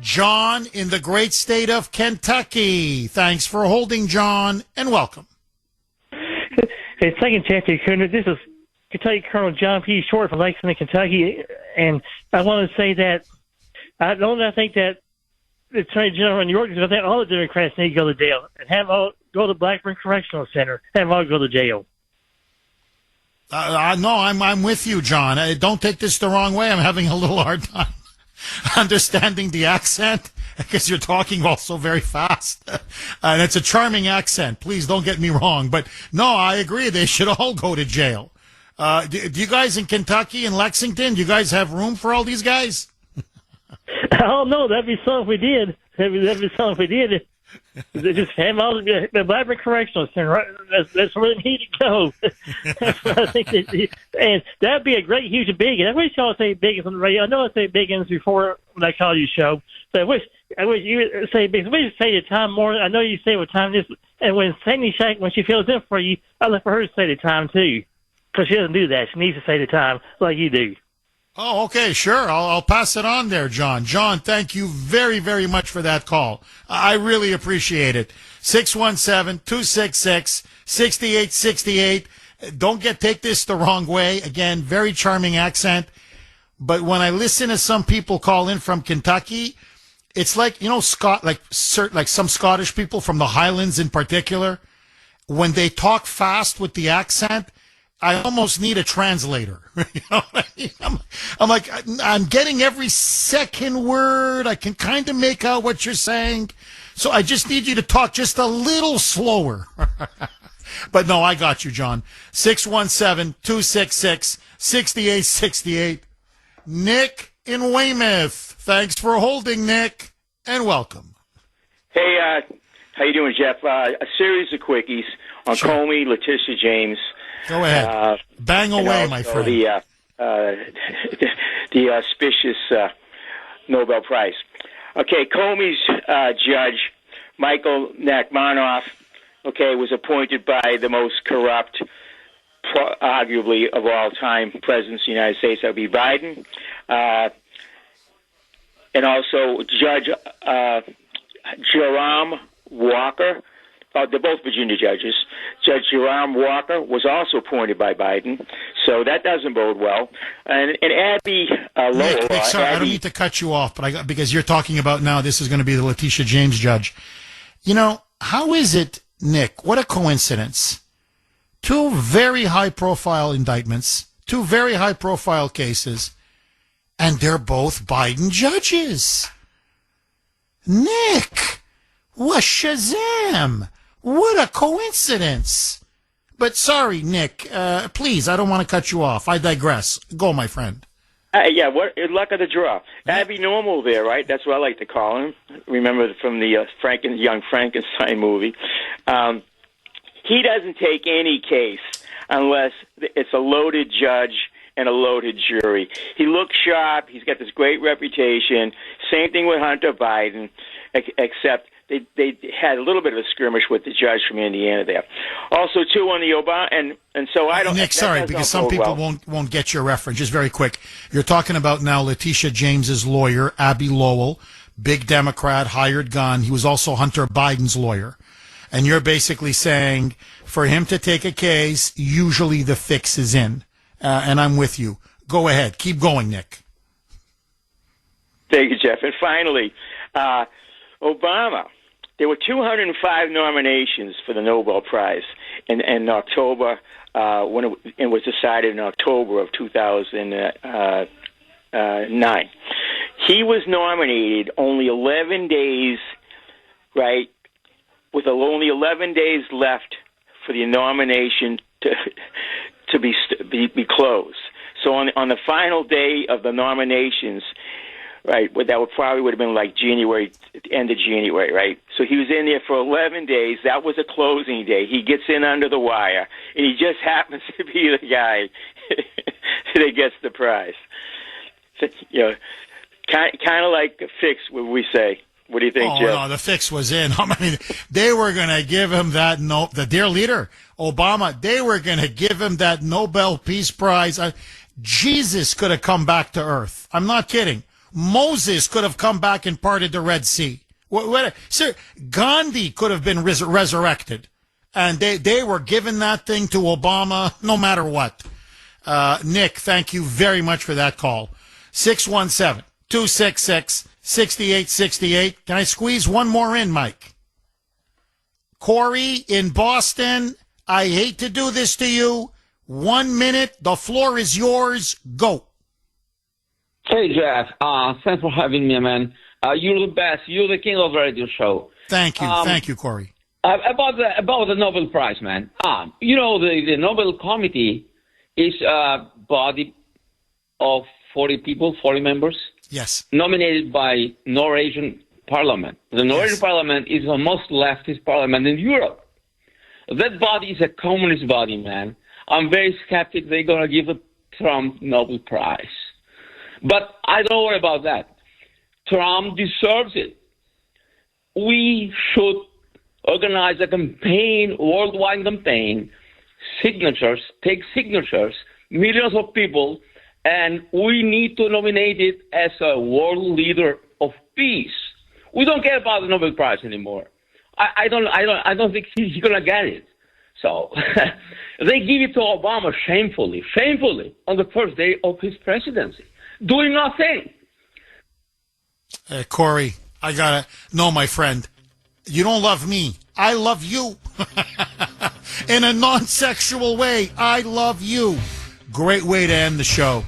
John in the great state of Kentucky. Thanks for holding, John, and welcome. Hey, second champion, Kuhner. This is Kentucky Colonel John P. Short from Lexington, Kentucky, and I want to say that I think that the Attorney General in New York is going to think all the Democrats need to go to jail and have them all go to Blackburn Correctional Center, have them all go to jail. No, I'm with you, John. Don't take this the wrong way. I'm having a little hard time understanding the accent because you're talking also very fast. And it's a charming accent. Please don't get me wrong. But no, I agree. They should all go to jail. Do you guys in Kentucky and Lexington, do you guys have room for all these guys? Oh, no, that'd be something if we did. That'd be something if we did. They just have them all the Blackburn Correctional Center. Right? That's where they need to go. That's what I think they do. And that'd be a great, huge Biggins. I wish y'all say Biggins on the radio. I know I say Biggins before when I call you show. But I wish you would say Biggins. We just say the time more. I know you say what time it is. And when Sandy Shack, when she fills in for you, I look for her to say the time too. Because she doesn't do that. She needs to say the time like you do. Oh, okay, sure. I'll pass it on there, John. John, thank you very, very much for that call. I really appreciate it. 617-266-6868. Don't take this the wrong way. Again, very charming accent. But when I listen to some people call in from Kentucky, it's like, you know, like some Scottish people from the Highlands in particular, when they talk fast with the accent, I almost need a translator. You know what I mean? I'm like, I'm getting every second word. I can kind of make out what you're saying. So I just need you to talk just a little slower. But no, I got you, John. 617-266-6868. Nick in Weymouth. Thanks for holding, Nick, and welcome. Hey, how you doing, Jeff? A series of quickies on Comey, Letitia James. Go ahead. Bang away, my friend. The auspicious Nobel Prize. Okay, Comey's judge, Michael Nachmanoff, was appointed by the most corrupt, arguably of all time, presidents of the United States. That would be Biden. And also Judge Jerome Walker. They're both Virginia judges. Judge Jerome Walker was also appointed by Biden, so that doesn't bode well. And Abby Lowell. Nick, sorry, I don't need to cut you off, but because you're talking about now, this is going to be the Letitia James judge. You know, how is it, Nick? What a coincidence! Two very high-profile indictments, two very high-profile cases, and they're both Biden judges. Nick, what Shazam! What a coincidence! But sorry, Nick, please, I don't want to cut you off. I digress. Go, my friend. What luck of the draw. Abby Normal there, right? That's what I like to call him. Remember from the Young Frankenstein movie. He doesn't take any case unless it's a loaded judge and a loaded jury. He looks sharp. He's got this great reputation. Same thing with Hunter Biden, except they had a little bit of a skirmish with the judge from Indiana there. Also, too, on the Obama, and so I don't... Nick, sorry, because some people won't get your reference. Just very quick. You're talking about now Letitia James's lawyer, Abby Lowell, big Democrat, hired gun. He was also Hunter Biden's lawyer. And you're basically saying for him to take a case, usually the fix is in. And I'm with you. Go ahead. Keep going, Nick. Thank you, Jeff. And finally, Obama. There were 205 nominations for the Nobel Prize in October, when it was decided in October of 2009. He was nominated only 11 days, right, with only 11 days left for the nomination to be closed. So on the final day of the nominations, right, that would have been like January, end of January, right? So he was in there for 11 days. That was a closing day. He gets in under the wire, and he just happens to be the guy that gets the prize. So, kind of like a fix, would we say? What do you think, Jeff? No, the fix was in. I mean, they were going to give him the dear leader, Obama, they were going to give him that Nobel Peace Prize. Jesus could have come back to earth. I'm not kidding. Moses could have come back and parted the Red Sea. Sir, Gandhi could have been resurrected. And they were giving that thing to Obama no matter what. Nick, thank you very much for that call. 617-266-6868. Can I squeeze one more in, Mike? Corey in Boston, I hate to do this to you. 1 minute. The floor is yours. Go. Hey, Jeff. Thanks for having me, man. You're the best. You're the king of the radio show. Thank you. Thank you, Corey. About the Nobel Prize, man. The Nobel Committee is a body of 40 people, 40 members. Yes. Nominated by Norwegian Parliament. The Norwegian Parliament is the most leftist parliament in Europe. That body is a communist body, man. I'm very skeptic they're going to give a Trump Nobel Prize. But I don't worry about that. Trump deserves it. We should organize a campaign, worldwide campaign, take signatures, millions of people, and we need to nominate it as a world leader of peace. We don't care about the Nobel Prize anymore. I don't think he's going to get it. So they give it to Obama shamefully, on the first day of his presidency, doing nothing. Corey, I gotta know, my friend, you don't love me. I love you. In a non-sexual way, I love you. Great way to end the show.